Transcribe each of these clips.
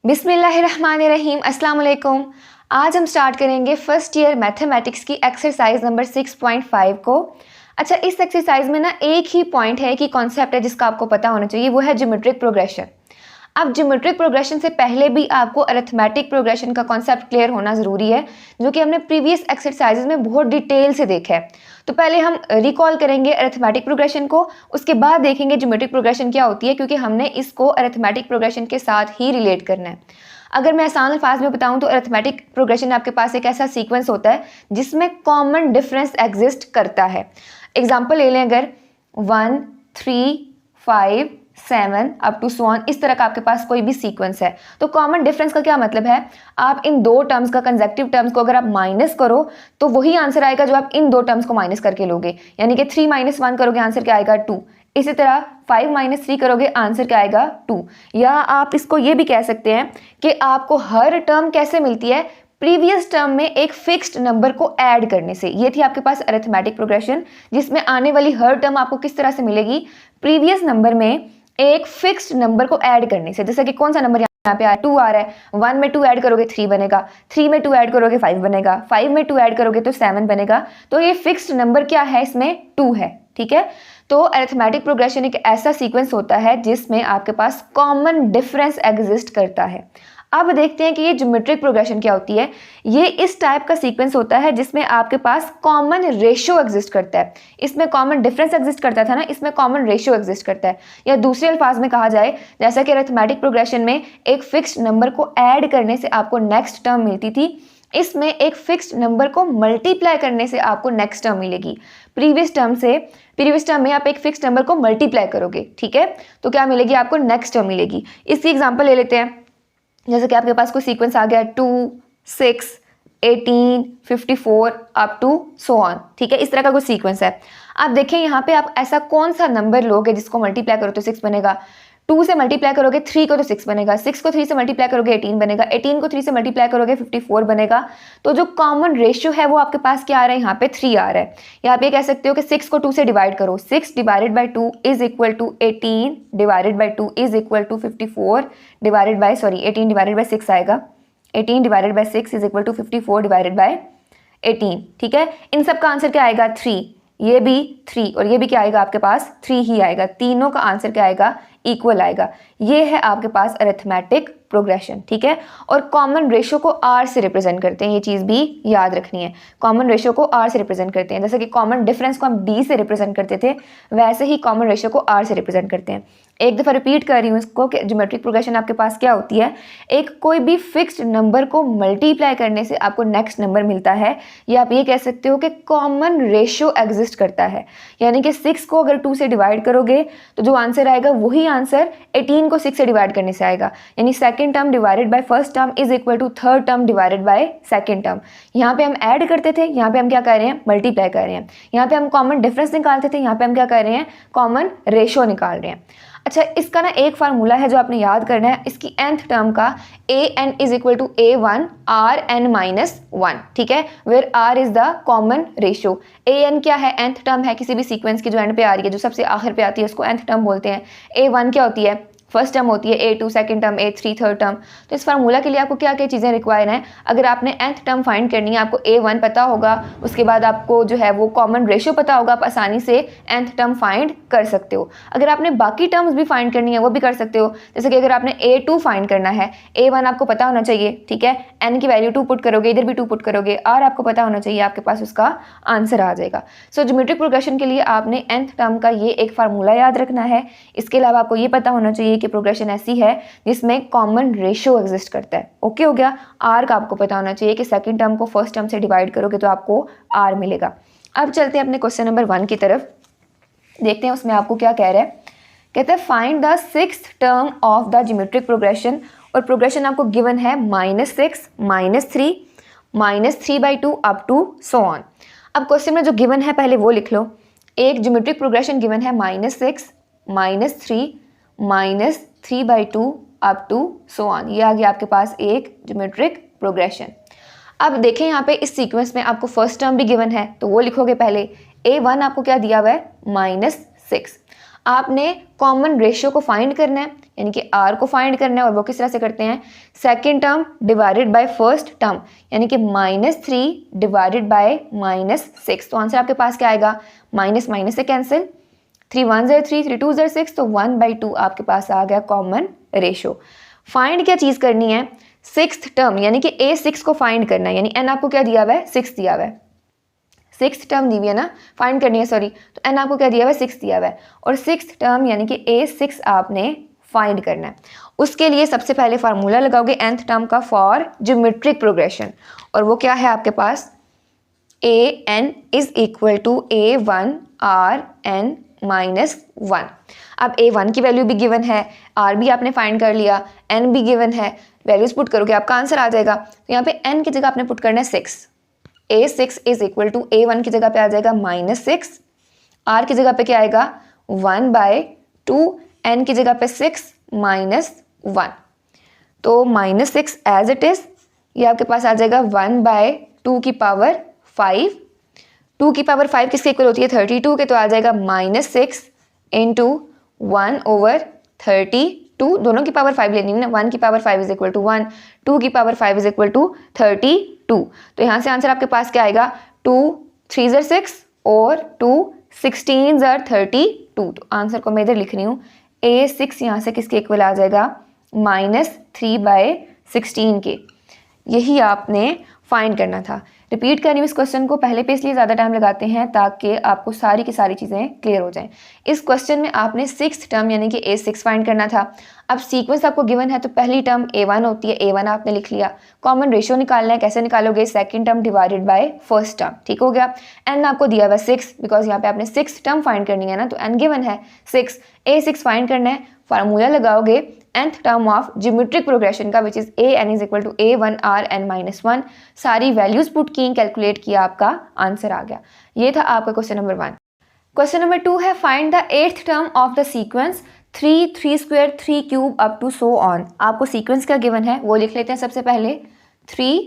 बिस्मिल्लाहिर्रहमानिर्रहीम, अस्सलाम वालेकुम। आज हम स्टार्ट करेंगे फर्स्ट ईयर मैथमेटिक्स की एक्सरसाइज नंबर 6.5 को। अच्छा, इस एक्सरसाइज में ना एक ही पॉइंट है कि कॉन्सेप्ट है जिसका आपको पता होना चाहिए, वो है ज्योमेट्रिक प्रोग्रेशन। अब ज्योमेट्रिक प्रोग्रेशन से पहले भी आपको अरिथमेटिक प्रोग्रेशन का कॉन्सेप्ट क्लियर होना ज़रूरी है, जो कि हमने प्रीवियस एक्सरसाइजेज में बहुत डिटेल से देखा है। तो पहले हम रिकॉल करेंगे अरिथमेटिक प्रोग्रेशन को, उसके बाद देखेंगे ज्योमेट्रिक प्रोग्रेशन क्या होती है, क्योंकि हमने इसको अरिथमेटिक प्रोग्रेशन के साथ ही रिलेट करना है। अगर मैं आसान अल्फाज में बताऊं तो अरिथमेटिक प्रोग्रेशन आपके पास एक ऐसा सीक्वेंस होता है जिसमें कॉमन डिफरेंस एग्जिस्ट करता है। एग्जाम्पल ले लें, अगर 1, 3, 5, 7 अप टू सो ऑन, इस तरह का आपके पास कोई भी सीक्वेंस है, तो कॉमन डिफरेंस का क्या मतलब है, आप इन दो टर्म्स का कंसेक्टिव टर्म्स को अगर आप माइनस करो तो वही आंसर आएगा जो आप इन दो टर्म्स को माइनस करके लोगे। यानी कि 3 - 1 करोगे, आंसर क्या आएगा 2। इसी तरह 5 - 3 करोगे, आंसर क्या आएगा 2। या आप इसको ये भी कह सकते हैं कि आपको हर टर्म कैसे मिलती है, प्रीवियस टर्म में एक फिक्स्ड नंबर को ऐड करने से। ये थी आपके पास अरिथमेटिक प्रोग्रेशन, जिसमें आने वाली हर टर्म आपको किस तरह से मिलेगी, प्रीवियस नंबर में एक फिक्स्ड नंबर को ऐड करने से। जैसे कि कौन सा नंबर यहाँ पे 2 आ रहा है, 1 में 2 ऐड करोगे 3 बनेगा, 3 में 2 ऐड करोगे 5 बनेगा, 5 में 2 ऐड करोगे तो 7 बनेगा। तो ये फिक्स्ड नंबर क्या है, इसमें 2 है। ठीक है, तो अरिथमेटिक प्रोग्रेशन एक ऐसा सीक्वेंस होता है जिसमें आपके पास कॉमन डिफरेंस एग्जिस्ट करता है। अब देखते हैं कि ये ज्योमेट्रिक प्रोग्रेशन क्या होती है। ये इस टाइप का सीक्वेंस होता है जिसमें आपके पास कॉमन रेशियो एग्जिस्ट करता है। इसमें कॉमन डिफरेंस एग्जिस्ट करता था ना, इसमें कॉमन रेशियो एग्जिस्ट करता है। या दूसरे अल्फाज में कहा जाए, जैसा कि अरिथमेटिक प्रोग्रेशन में एक फिक्स्ड नंबर को ऐड करने से आपको नेक्स्ट टर्म मिलती थी, इसमें एक फिक्स्ड नंबर को मल्टीप्लाई करने से आपको नेक्स्ट टर्म मिलेगी। प्रीवियस टर्म में आप एक फिक्स्ड नंबर को मल्टीप्लाई करोगे, ठीक है, तो क्या मिलेगी आपको, नेक्स्ट टर्म मिलेगी। इसकी एग्जांपल ले लेते हैं। जैसे कि आपके पास कोई सीक्वेंस आ गया 2, 6, 18, 54 अप टू सो ऑन, ठीक है, इस तरह का कोई सीक्वेंस है। आप देखें यहाँ पे आप ऐसा कौन सा नंबर लोगे जिसको मल्टीप्लाई करो तो 6 बनेगा, 2 से मल्टीप्लाई करोगे 3 को तो 6 बनेगा, 6 को 3 से मल्टीप्लाई करोगे 18 बनेगा, 18 को 3 से मल्टीप्लाई करोगे 54 बनेगा। तो जो कॉमन रेशियो है वो आपके पास क्या आ रहा है, यहाँ पे 3 आ रहा है। या आप ये कह सकते हो कि 6 को 2 से डिवाइड करो, 6 divided by 2 is equal to 18 divided by 2 is equal to 54 divided by 18 divided by 6 आएगा, 18 divided by 6 is equal to 54 divided by 18। ठीक है, इन सब का आंसर क्या आएगा 3, ये भी 3 और ये भी क्या आएगा आपके पास 3 ही आएगा। तीनों का आंसर क्या आएगा, इक्वल आएगा। ये है आपके पास अरिथमेटिक प्रोग्रेशन। ठीक है, और कॉमन रेशियो को आर से रिप्रेजेंट करते हैं, ये चीज़ भी याद रखनी है। कॉमन रेशियो को आर से रिप्रेजेंट करते हैं, जैसे कि कॉमन डिफरेंस को हम डी से रिप्रेजेंट करते थे, वैसे ही कॉमन रेशियो को आर से रिप्रेजेंट करते हैं। एक दफ़ा रिपीट कर रही हूँ इसको कि ज्योमेट्रिक प्रोग्रेशन आपके पास क्या होती है, एक कोई भी फिक्स्ड नंबर को मल्टीप्लाई करने से आपको नेक्स्ट नंबर मिलता है, या आप ये कह सकते हो कि कॉमन रेशियो एग्जिस्ट करता है। यानी कि 6 को अगर 2 से डिवाइड करोगे तो जो आंसर आएगा वही आंसर 18 को 6 से डिवाइड करने से आएगा। यानी second term divided by first term is equal to third term divided by second term. यहाँ पे हम ऐड करते थे, यहाँ पे हम क्या कर रहे हैं, मल्टीप्लाई कर रहे हैं। यहाँ पे हम कॉमन डिफरेंस निकालते थे, यहाँ पे हम क्या कर रहे हैं, कॉमन रेशियो निकाल रहे हैं। अच्छा, इसका ना एक फार्मूला है जो आपने याद करना है, इसकी nth टर्म का an is equal to a1 rn-1, ठीक है, where r is the common ratio. an क्या है, nth टर्म है किसी भी सीक्वेंस की जो एंड पे आ रही है, जो सबसे आखिर पे आती है उसको nth टर्म बोलते हैं। a1 क्या होती है, फर्स्ट टर्म होती है, a2 second term, a3 third term. तो इस फार्मूला के लिए आपको क्या क्या चीज़ें रिक्वायर हैं, अगर आपने nth टर्म फाइंड करनी है, आपको a1 पता होगा, उसके बाद आपको जो है वो कॉमन रेशियो पता होगा, आप आसानी से nth टर्म फाइंड कर सकते हो। अगर आपने बाकी टर्म्स भी फाइंड करनी है वो भी कर सकते हो, जैसे कि अगर आपने a2 फाइंड करना है, a1 आपको पता होना चाहिए, ठीक है, n की वैल्यू 2 पुट करोगे, इधर भी 2 पुट करोगे, r आपको पता होना चाहिए, आपके पास उसका आंसर आ जाएगा। सो ज्योमेट्रिक प्रोग्रेशन के लिए आपने nth टर्म का ये एक फार्मूला याद रखना है। इसके अलावा आपको ये पता होना चाहिए कि प्रोग्रेशन ऐसी है जिसमें कॉमन रेशियो एग्जिस्ट करता है। ओके हो गया। आर का आपको पता होना चाहिए कि सेकंड टर्म को फर्स्ट टर्म से डिवाइड करोगे तो आपको आर मिलेगा। अब चलते हैं अपने क्वेश्चन नंबर 1 की तरफ, देखते हैं उसमें आपको क्या कह रहा है। कहते हैं find the 6th term of the geometric progression, और प्रोग्रेशन आपको गिवन है -6, -3, -3/2 अप टू सो ऑन। अब क्वेश्चन में जो गिवन है पहले वो लिख लो। एक ज्योमेट्रिक प्रोग्रेशन गिवन है -6, -3, -3/2 अप टू सो ऑन। ये आ गया आपके पास एक ज्योमेट्रिक प्रोग्रेशन। अब देखें यहाँ पे इस सीक्वेंस में आपको फर्स्ट टर्म भी गिवन है, तो वो लिखोगे पहले। a1 आपको क्या दिया हुआ है, -6। आपने कॉमन रेशियो को फाइंड करना है, यानी कि r को फाइंड करना है, और वो किस तरह से करते हैं, second term divided by first term, यानी कि -3 डिवाइडेड बाय -6। तो आंसर आपके पास क्या आएगा, माइनस माइनस से कैंसिल, 3 1 0 3 3 2 0 6, तो 1/2 आपके पास आ गया कॉमन रेशियो। फाइंड क्या चीज़ करनी है, सिक्स्थ टर्म, यानी कि A6 को फाइंड करना है, यानी n आपको क्या दिया हुआ है, 6 दिया हुआ है, सिक्स टर्म दी हुई है ना, फाइंड करनी है सॉरी, तो n आपको क्या दिया हुआ है, 6 दिया हुआ है, और सिक्स टर्म यानी कि A6 आपने फाइंड करना है। उसके लिए सबसे पहले फार्मूला लगाओगे nth टर्म का फॉर ज्योमेट्रिक प्रोग्रेशन, और वो क्या है आपके पास, an is equal to a1 rn -1। अब a1 की वैल्यू भी गिवन है, r भी आपने फाइंड कर लिया, n भी गिवन है, वैल्यूज पुट करोगे आपका आंसर आ जाएगा। तो यहाँ पे n की जगह आपने पुट करना है 6, a6 is equal to a1 की जगह पे आ जाएगा -6, r की जगह पे क्या आएगा 1/2, n की जगह पे 6 -1, तो -6 एज इट इज, ये आपके पास आ जाएगा 1/2 की पावर 5, 2 की पावर 5 किसके इक्वल होती है, 32 के, तो आ जाएगा -6 इंटू 1/32, दोनों की पावर 5 लेनी है ना, 1 की पावर 5 इज इक्वल टू 1, 2 की पावर 5 इज इक्वल टू 32, तो यहाँ से आंसर आपके पास क्या आएगा, 2 3 6 और 2 16 32, तो आंसर को मैं इधर लिख रही हूँ, A6 यहाँ से किसके इक्वल आ जाएगा, -3/16 के। यही आपने फाइंड करना था। रिपीट कर रही हूँ इस क्वेश्चन को, पहले पे इसलिए ज़्यादा टाइम लगाते हैं ताकि आपको सारी की सारी चीज़ें क्लियर हो जाएं। इस क्वेश्चन में आपने सिक्स टर्म यानी कि A6 फाइंड करना था। अब सीक्वेंस आपको गिवन है तो पहली टर्म A1 होती है, A1 आपने लिख लिया। कॉमन रेशियो निकालना है, कैसे निकालोगे, second term divided by first term, ठीक हो गया। n आपको दिया हुआ 6, बिकॉज यहाँ पे आपने सिक्स टर्म फाइंड करनी है ना, तो n गिवन है 6, A6 फाइंड करना है, फार्मूला लगाओगे nth term of geometric progression का, which is an is equal to a1 rn -1, सारी वैल्यूज पुट की, कैलकुलेट किया, आपका आंसर आ गया। ये था आपका क्वेश्चन नंबर 1। क्वेश्चन नंबर 2 है find the 8th term of the sequence 3 3 square 3 cube up to so on. आपको सीक्वेंस क्या गिवन है वो लिख लेते हैं सबसे पहले, 3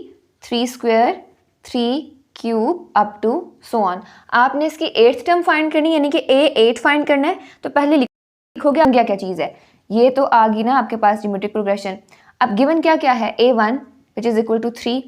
3 square 3 cube up to so on. आपने इसकी 8th टर्म फाइंड करनी है, यानी कि A8 फाइंड करना है, तो पहले लिखोगे हम क्या चीज़ है, ये तो आ गई ना आपके पास ज्योमेट्रिक प्रोग्रेशन। अब गिवन क्या क्या है, A1 which is equal to 3,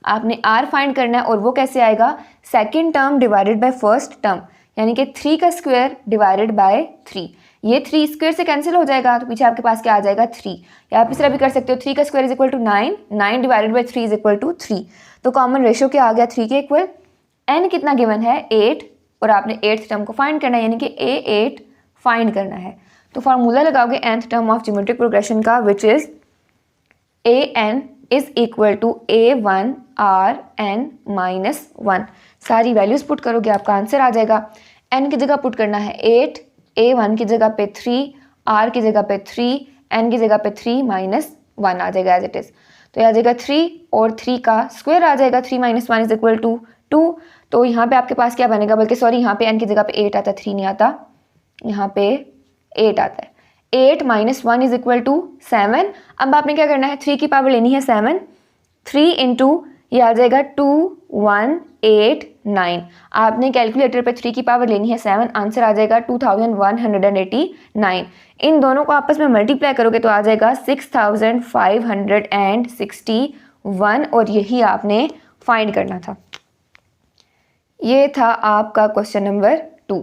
आपने R फाइंड करना है, और वो कैसे आएगा, second term divided by first term, यानी कि 3 का स्क्वायर डिवाइडेड बाय 3, ये 3 स्क्वायर से कैंसिल हो जाएगा, तो पीछे आपके पास क्या आ जाएगा 3, या आप इस तरह भी कर सकते हो, 3 का square is equal to 9, 9 divided by 3 is equal to 3, तो कॉमन रेशियो क्या आ गया 3 के इक्वल। n कितना गिवन है 8, और आपने 8th टर्म को फाइंड करना है, यानी कि A8 फाइंड करना है, तो फार्मूला लगाओगे nth term of geometric progression का, which is an is equal to a1 rn -1, सारी वैल्यूज पुट करोगे आपका आंसर आ जाएगा। n की जगह पुट करना है 8, a1 की जगह पे 3, r की जगह पे 3, n की जगह पे 3 -1 आ जाएगा एज इट इज, तो आ जाएगा 3 और 3 का स्क्वायर आ जाएगा, 3 - 1 इज इक्वल टू 2, तो यहाँ पे आपके पास क्या बनेगा, बल्कि सॉरी यहाँ पे n की जगह पे 8 आता है, 3 नहीं आता, यहाँ पे 8 आता है, 8 - 1 इज इक्वल टू 7। अब आपने क्या करना है, 3 की पावर लेनी है 7, 3 इंटू ये आ जाएगा 2189, आपने कैलकुलेटर पे 3 की पावर लेनी है 7, आंसर आ जाएगा 2189। इन दोनों को आपस में मल्टीप्लाई करोगे तो आ जाएगा 6561, और यही आपने फाइंड करना था। ये था आपका क्वेश्चन नंबर 2।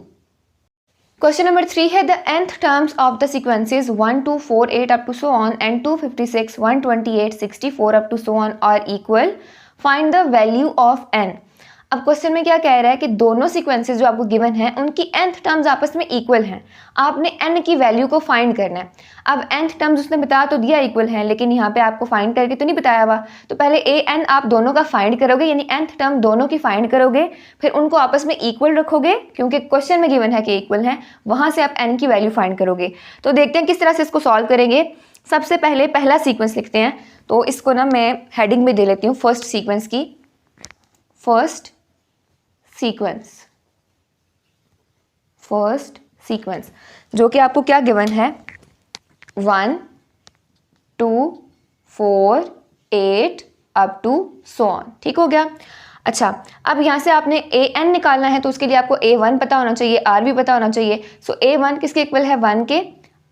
क्वेश्चन नंबर 3 है the nth terms of the sequences 1 2 4 8 up to so on and 256 128 64 up to so on are equal, find the value of n। अब क्वेश्चन में क्या कह रहा है कि दोनों सीक्वेंसेस जो आपको गिवन है उनकी nth टर्म्स आपस में इक्वल हैं, आपने n की वैल्यू को फाइंड करना है। अब nth टर्म्स उसने बता तो दिया इक्वल हैं, लेकिन यहाँ पे आपको फाइंड करके तो नहीं बताया हुआ, तो पहले an आप दोनों का फाइंड करोगे, यानी nth टर्म दोनों की फाइंड करोगे, फिर उनको आपस में इक्वल रखोगे, क्योंकि क्वेश्चन में गिवन है कि इक्वल हैं, वहाँ से आप n की वैल्यू फाइंड करोगे। तो देखते हैं किस तरह से इसको सॉल्व करेंगे। सबसे पहले पहला सीक्वेंस लिखते हैं, तो इसको ना मैं हेडिंग में दे लेती हूँ फर्स्ट सीक्वेंस की, फर्स्ट सीक्वेंस जो कि आपको क्या गिवन है 1 2 4 8 अप टू सो ऑन, ठीक हो गया। अच्छा, अब यहाँ से आपने ए एन निकालना है तो उसके लिए आपको ए वन पता होना चाहिए, आर भी पता होना चाहिए। सो ए वन किसके इक्वल है 1 के,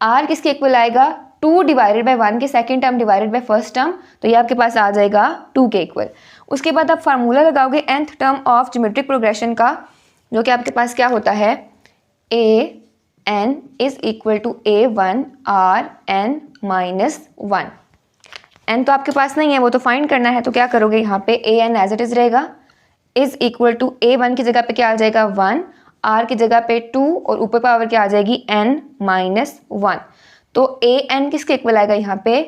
आर किसके इक्वल आएगा 2 डिवाइडेड बाई 1 के second term divided by first term, तो ये आपके पास आ जाएगा 2 के इक्वल। उसके बाद आप फार्मूला लगाओगे nth term of geometric progression का, जो कि आपके पास क्या होता है A N is equal to A one are N minus 1। एन तो आपके पास नहीं है, वो तो फाइंड करना है, तो क्या करोगे यहाँ पे a n as it is रहेगा, is equal to A one की जगह पे क्या आ जाएगा 1, आर की जगह पे 2 और ऊपर पावर क्या आ जाएगी n माइनस 1। तो ए एन किसके इक्वल आएगा यहाँ पे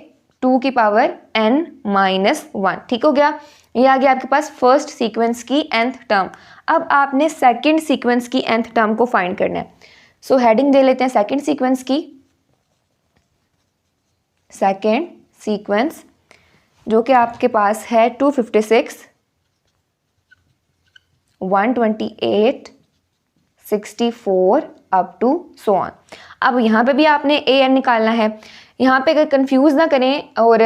2 की पावर n माइनस 1। ठीक हो गया, ये आ गया आपके पास फर्स्ट सीक्वेंस की nth टर्म। अब आपने सेकंड सीक्वेंस की nth टर्म को फाइंड करना है। सो हेडिंग दे लेते हैं सेकंड सीक्वेंस की, सेकंड सीक्वेंस जो कि आपके पास है 256 128 64 अप टू सो ऑन। अब यहाँ पे भी आपने ए एन निकालना है। यहाँ पे अगर कंफ्यूज ना करें और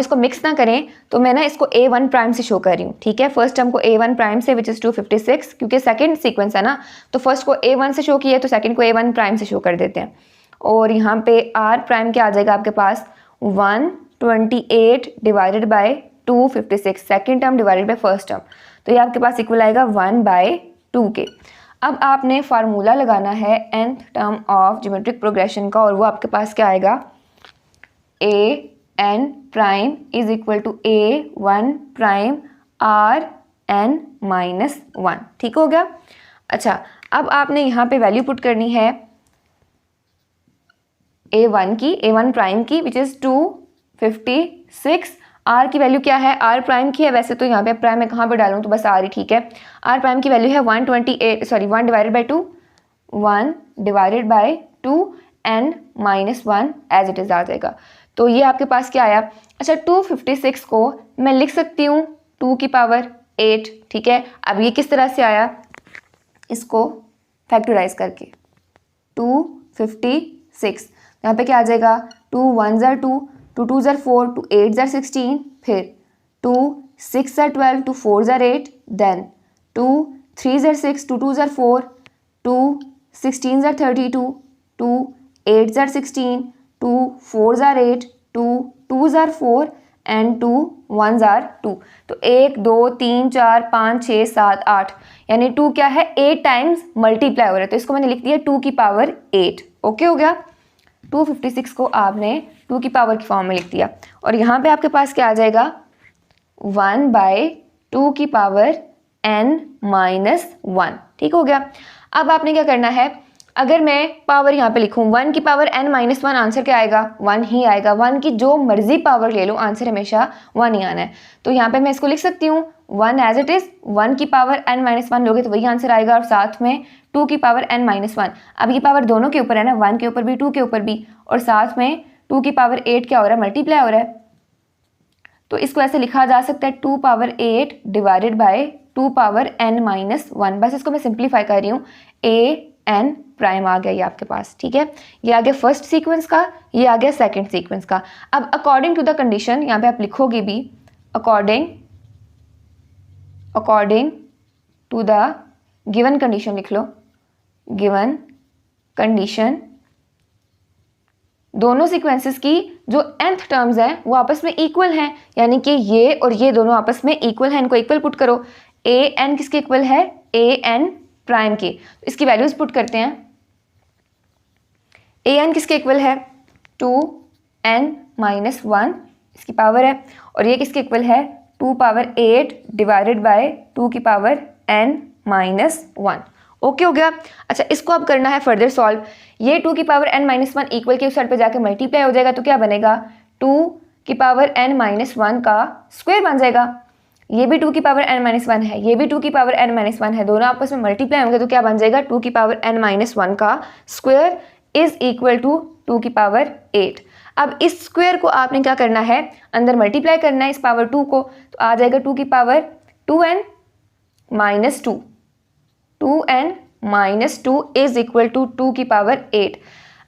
इसको मिक्स ना करें तो मैं ना इसको ए वन प्राइम से शो कर रही हूँ। ठीक है, फर्स्ट टर्म को ए वन प्राइम से विच इज़ 256, क्योंकि सेकंड सीक्वेंस है ना, तो फर्स्ट को ए वन से शो किया तो सेकंड को ए वन प्राइम से शो कर देते हैं। और यहाँ पे आर प्राइम क्या आ जाएगा आपके पास 128 divided by 256 second term divided by first term, तो ये आपके पास इक्वल आएगा 1/2 के। अब आपने फार्मूला लगाना है nth term of geometric progression का, और वो आपके पास क्या आएगा a n prime is equal to A one prime r N minus 1। ठीक हो गया। अच्छा, अब आपने यहाँ पे वैल्यू पुट करनी है ए वन की, ए वन प्राइम की विच इज़ 256। आर की वैल्यू क्या है, आर प्राइम की है, वैसे तो यहाँ पे प्राइम मैं कहाँ पे डालूँ, तो बस आर ही ठीक है। आर प्राइम की वैल्यू है 1 divided by 2, 1 divided by 2 n minus 1 as it is आ जाएगा। तो ये आपके पास क्या आया। अच्छा, 256 को मैं लिख सकती हूँ 2 की पावर 8। ठीक है, अब ये किस तरह से आया, इसको फैक्टराइज करके 256, यहाँ पे क्या आ जाएगा 2 1 ज़र 2, 2 2 ज़र 4, 2 8 ज़र 16, फिर 2 6 ज़र 12, 2 4 ज़र 8, देन 2 3 ज़र 6, 2 2 ज़र 4, 2 16 ज़र 32, 2 8 ज़र 16, 2 4 ज़र 8, 2 2 ज़र 4 एंड 2 1 ज़र 2। तो 1 2 3 4 5 6 7 8, यानी 2 क्या है 8 टाइम्स मल्टीप्लाई हो रहा है, तो इसको मैंने लिख दिया 2 की पावर 8। ओके हो गया। 256 को आपने 2 की पावर की फॉर्म में लिख दिया, और यहाँ पे आपके पास क्या आ जाएगा 1/2 की पावर n माइनस 1। ठीक हो गया। अब आपने क्या करना है, अगर मैं पावर यहाँ पे लिखूँ 1 की पावर n माइनस 1, आंसर क्या आएगा 1 ही आएगा। 1 की जो मर्जी पावर ले लो, आंसर हमेशा 1 ही आना है। तो यहाँ पे मैं इसको लिख सकती हूँ 1 एज इट इज़, 1 की पावर n माइनस 1 लोगे तो वही आंसर आएगा, और साथ में 2 की पावर n माइनस 1। अब ये पावर दोनों के ऊपर है ना, 1 के ऊपर भी 2 के ऊपर भी, और साथ में 2 की पावर 8 क्या हो रहा है मल्टीप्लाई हो रहा है। तो इसको ऐसे लिखा जा सकता है 2 power 8 divided by 2 power n minus 1। बस इसको मैं सिंप्लीफाई कर रही हूँ, ए एन प्राइम आ गया ये आपके पास। ठीक है, ये आ गया फर्स्ट सीक्वेंस का, ये आ गया सेकंड सीक्वेंस का। अब अकॉर्डिंग टू द कंडीशन, यहाँ पे आप लिखोगे भी according to the given condition, लिख लो गिवन कंडीशन, दोनों सीक्वेंसेस की जो nth टर्म्स हैं वो आपस में इक्वल हैं, यानी कि ये और ये दोनों आपस में इक्वल हैं, इनको इक्वल पुट करो। ए एन किसके इक्वल है, ए एन प्राइम के, तो इसकी वैल्यूज पुट करते हैं। ए एन किसके इक्वल है 2n माइनस 1 इसकी पावर है, और ये किसके इक्वल है 2 पावर 8 डिवाइडेड बाय 2 की पावर n माइनस 1। ओके हो गया। अच्छा, इसको अब करना है फर्दर सॉल्व। ये 2 की पावर n माइनस 1 इक्वल के उस साइड पे जाके मल्टीप्लाई हो जाएगा, तो क्या बनेगा 2 की पावर n माइनस 1 का स्क्वायर बन जाएगा। ये भी 2 की पावर n माइनस 1 है, ये भी 2 की पावर n माइनस 1 है, दोनों आपस में मल्टीप्लाई होंगे तो क्या बन जाएगा 2 की पावर n माइनस 1 का स्क्वायर इज इक्वल टू 2 की पावर 8। अब इस स्क्वायर को आपने क्या करना है, अंदर मल्टीप्लाई करना है इस पावर 2 को, तो आ जाएगा 2 की power 2n minus 2, 2n minus 2 is equal to 2 की पावर 8।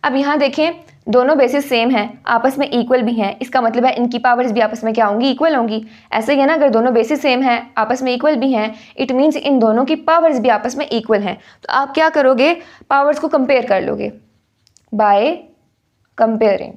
अब यहाँ देखें दोनों बेसिस सेम हैं, आपस में इक्वल भी हैं, इसका मतलब है इनकी पावर्स भी आपस में क्या होंगी, इक्वल होंगी। ऐसे ही है ना, अगर दोनों बेसिस सेम हैं, आपस में इक्वल भी हैं, इट मीन्स इन दोनों की पावर्स भी आपस में इक्वल हैं। तो आप क्या करोगे, पावर्स को कंपेयर कर लोगे बाय कंपेयरिंग।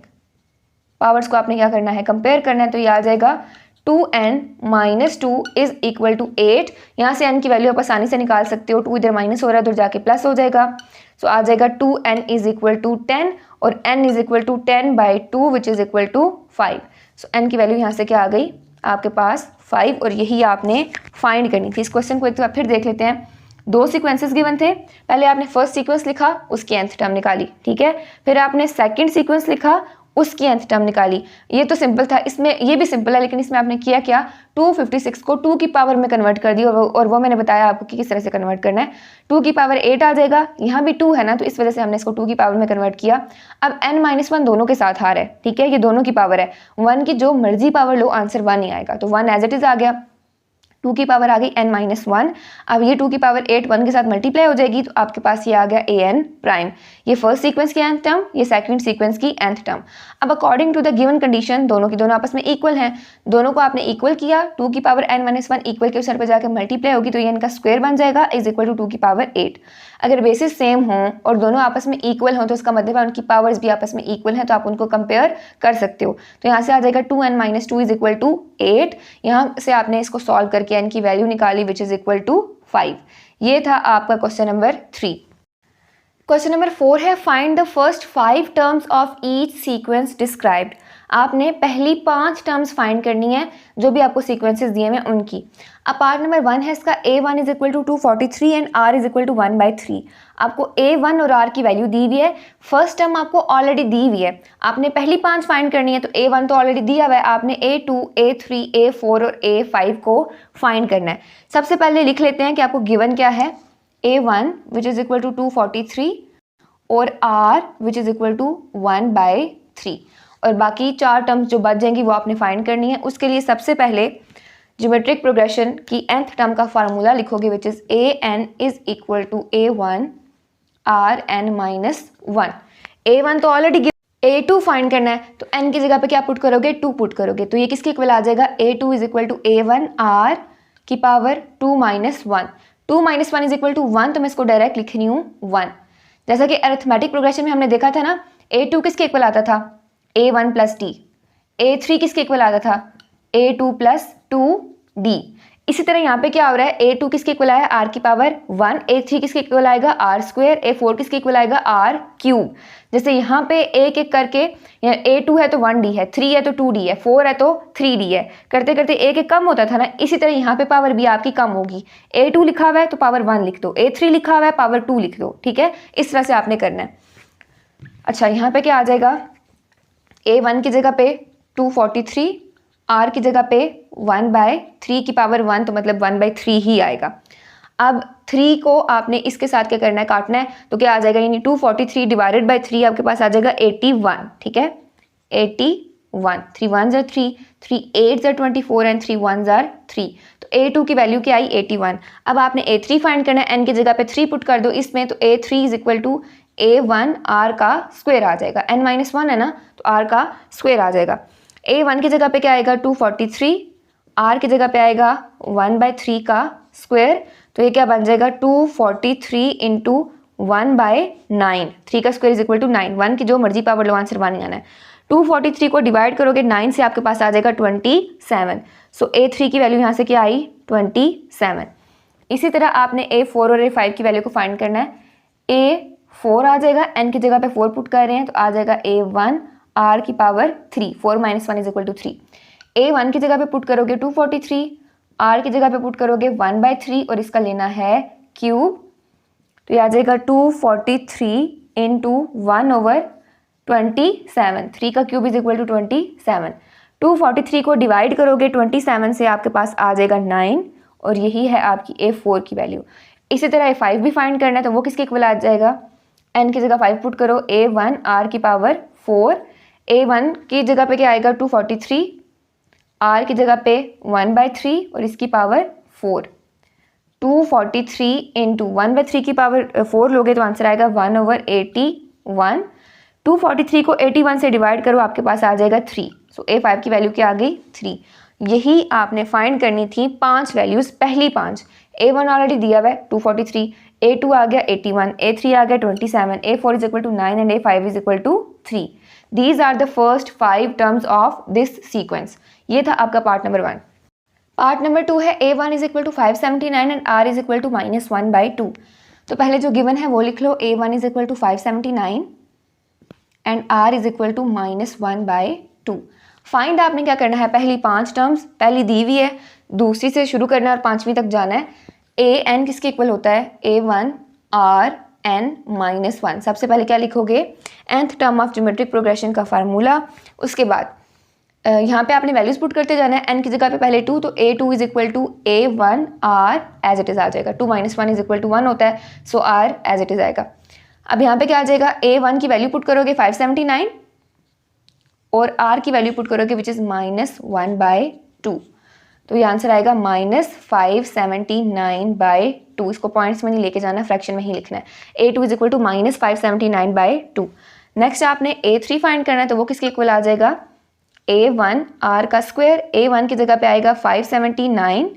पावर्स को आपने क्या करना है, कंपेयर करना है। तो ये आ जाएगा 2n - 2 इज इक्वल टू 8। यहाँ से n की वैल्यू आप आसानी से निकाल सकते हो, 2 इधर माइनस हो रहा है, उधर जाके प्लस हो जाएगा। सो आ जाएगा 2n इज इक्वल टू 10 और n is equal to 10/2 which is equal to 5। So n की वैल्यू यहाँ से क्या आ गई आपके पास 5, और यही आपने फाइंड करनी थी। इस क्वेश्चन को एक बार फिर देख लेते हैं। दो सीक्वेंसेस गिवन थे, पहले आपने फर्स्ट सीक्वेंस लिखा, उसकी nth टर्म निकाली, ठीक है। फिर आपने सेकंड सीक्वेंस लिखा, उसकी nth टर्म निकाली। ये तो सिंपल था, इसमें ये भी सिंपल है, लेकिन इसमें आपने किया क्या, 256 को 2 की पावर में कन्वर्ट कर दिया, और वो मैंने बताया आपको कि किस तरह से कन्वर्ट करना है। 2 की पावर 8 आ जाएगा, यहाँ भी 2 है ना, तो इस वजह से हमने इसको 2 की पावर में कन्वर्ट किया। अब n-1 दोनों के साथ आ रहा है, ठीक है, ये दोनों की पावर है, 1 की जो मर्जी पावर लो, आंसर 1 ही आएगा। तो 1 एज इट इज आ गया, 2 की पावर आ गई n-1। अब ये 2 की पावर 8 1 के साथ मल्टीप्लाई हो जाएगी, तो आपके पास ये आ गया an प्राइम। ये फर्स्ट सीक्वेंस की nth टर्म, ये सेकंड सीक्वेंस की nth टर्म। अब according to the given condition दोनों की दोनों आपस में इक्वल हैं, दोनों को आपने इक्वल किया, 2 की पावर n-1 इक्वल के उस पर जाकर मल्टीप्लाई होगी, तो ये इनका स्क्वायर बन जाएगा इज इक्वल टू 2 की पावर 8। अगर बेसिस सेम हों और दोनों आपस में इक्वल हों, तो उसका मतलब है उनकी पावर्स भी आपस में इक्वल हैं, तो आप उनको कंपेयर कर सकते हो। तो यहाँ से आ जाएगा 2n - 2 इज इक्वल टू 8। यहाँ से आपने इसको सॉल्व करके n की वैल्यू निकाली विच इज इक्वल टू 5। ये था आपका क्वेश्चन नंबर 3। क्वेश्चन नंबर 4 है, find the first 5 terms of each sequence described. आपने पहली 5 टर्म्स फाइंड करनी है जो भी आपको सीक्वेंसेस दिए हैं उनकी। अब पार्ट नंबर 1 है इसका, a1 is equal to 243 and r is equal to 1/3। आपको a1 और r की वैल्यू दी हुई है, फर्स्ट टर्म आपको ऑलरेडी दी हुई है, आपने पहली 5 फाइंड करनी है। तो a1 तो ऑलरेडी दिया हुआ है, आपने a2, a3, a4 और a5 को फाइंड करना है। सबसे पहले लिख लेते हैं कि आपको गिवन क्या है, a1 which is equal to 243 और r which is equal to 1/3, और बाकी 4 टर्म्स जो बच जाएंगी वो आपने फाइंड करनी है। उसके लिए सबसे पहले ज्योमेट्रिक प्रोग्रेशन की nth टर्म का फार्मूला लिखोगे which is an is equal to a1 rn-1। a1 तो ऑलरेडी, a2 फाइंड करना है, तो n की जगह पे क्या पुट करोगे, 2 पुट करोगे, तो ये किसके इक्वल आ जाएगा, a2 is equal to a1 r की पावर 2 - 1। 2 - 1 इज इक्वल टू 1, तो मैं इसको डायरेक्ट लिख रही हूँ 1। जैसा कि अरिथमेटिक प्रोग्रेशन में हमने देखा था ना, a2 किसके इक्वल आता था, a1 + d। a3 किसके इक्वल आता था, a2 + 2d। इसी तरह यहाँ पे क्या हो रहा है, a2 किसके इक्वल आया, r की पावर 1, a3 किसके इक्वल आएगा, r², a4 किसके इक्वल आएगा, r³। जैसे यहाँ पे एक एक करके, a2 है तो 1d है, 3 है तो 2d है, 4 है तो 3d है, करते करते एक एक कम होता था ना, इसी तरह यहाँ पे पावर भी आपकी कम होगी। a2 लिखा हुआ है तो पावर 1 लिख दो, a3 लिखा हुआ है पावर 2 लिख दो, ठीक है, इस तरह से आपने करना है। अच्छा, यहाँ पे क्या आ जाएगा, a1 की जगह पे 243, r की जगह पे 1/3 की पावर 1, तो मतलब 1/3 ही आएगा। अब 3 को आपने इसके साथ क्या करना है, काटना है, तो क्या आ जाएगा, यानी 243 डिवाइडेड बाई 3 आपके पास आ जाएगा 81, ठीक है, 81। 3 1s are 3, 3 8s are 24 and 3 1s are 3। तो a2 की वैल्यू क्या आई, 81। अब आपने a3 फाइंड करना है, n की जगह पे 3 पुट कर दो इसमें, तो a3 is equal to a1 r का स्क्वायर आ जाएगा, n-1 है ना, तो r का स्क्वायर आ जाएगा। a1 की जगह पे क्या आएगा, 243, r की जगह पे आएगा 1/3 का स्क्वायर, तो ये क्या बन जाएगा, 243 इंटू 1/9, 3 का स्क्वायर इज इक्वल टू 9। 1 की जो मर्जी पावर लो, आंसर 1 ही आना है। 243 को डिवाइड करोगे 9 से, आपके पास आ जाएगा 27। सो a3 की वैल्यू यहाँ से क्या आई, 27। इसी तरह आपने a4 और a5 की वैल्यू को फाइंड करना है। a4 आ जाएगा, n की जगह पे 4 पुट कर रहे हैं, तो आ जाएगा a1 r की power 3, 4 - 1 is equal to 3। a1 की जगह पे पुट करोगे 243, r की जगह पे पुट करोगे 1/3 और इसका लेना है क्यूब, तो ये आ जाएगा 243 इंटू 1/27, 3 का क्यूब इज इक्वल टू 27। 243 को डिवाइड करोगे 27 से, आपके पास आ जाएगा 9, और यही है आपकी a4 की वैल्यू। इसी तरह a5 भी फाइंड करना है, तो वो किसके इक्वल आ जाएगा, n की जगह 5 पुट करो, a1 r की पावर 4, a1 की जगह पे क्या आएगा 243, r की जगह पे 1/3 और इसकी पावर 4। 243 इंटू 1/3 की पावर 4 लोगे तो आंसर आएगा 1/81। 243 को 81 से डिवाइड करो, आपके पास आ जाएगा 3। सो A5 की वैल्यू क्या आ गई? 3। यही आपने फाइंड करनी थी 5 वैल्यूज़, पहली 5। A1 ऑलरेडी दिया हुआ है 243, A2 आ गया 81, A3 आ गया 27, A4 is equal to 9 and A5 is equal to 3। These are the first 5 terms of this sequence. ये था आपका पार्ट नंबर 1। पार्ट नंबर 2 है A1 is equal to 579 and R is equal to -1/2। तो पहले जो given है वो लिख लो, A1 is equal to 579 and R is equal to -1/2। Find आपने क्या करना है, पहली 5 टर्म्स, पहली दी हुई है, दूसरी से शुरू करना है और 5वीं तक जाना है। A n किसके इक्वल होता है? A1 R n -1। सबसे पहले क्या लिखोगे? nth term of geometric progression का फार्मूला। उसके बाद यहाँ पे आपने वैल्यूज पुट करते जाना है। n की जगह पे पहले 2, तो A2 is equal to A1 R as it is आ जाएगा। 2 - 1 इज इक्वल टू 1 होता है, सो R एज इट इज़ आएगा। अब यहाँ पे क्या आ जाएगा? A1 की वैल्यू पुट करोगे 579 और R की वैल्यू पुट करोगे विच इज़ -1/2। तो ये आंसर आएगा -579/2। इसको पॉइंट्स में नहीं लेके जाना, फ्रैक्शन में ही लिखना है। A2 is equal to -579/2। Next आपने A3 फाइंड करना है, तो वो किसके इक्वल आ जाएगा? A1 R का स्क्वायर। A1 की जगह पे आएगा 579,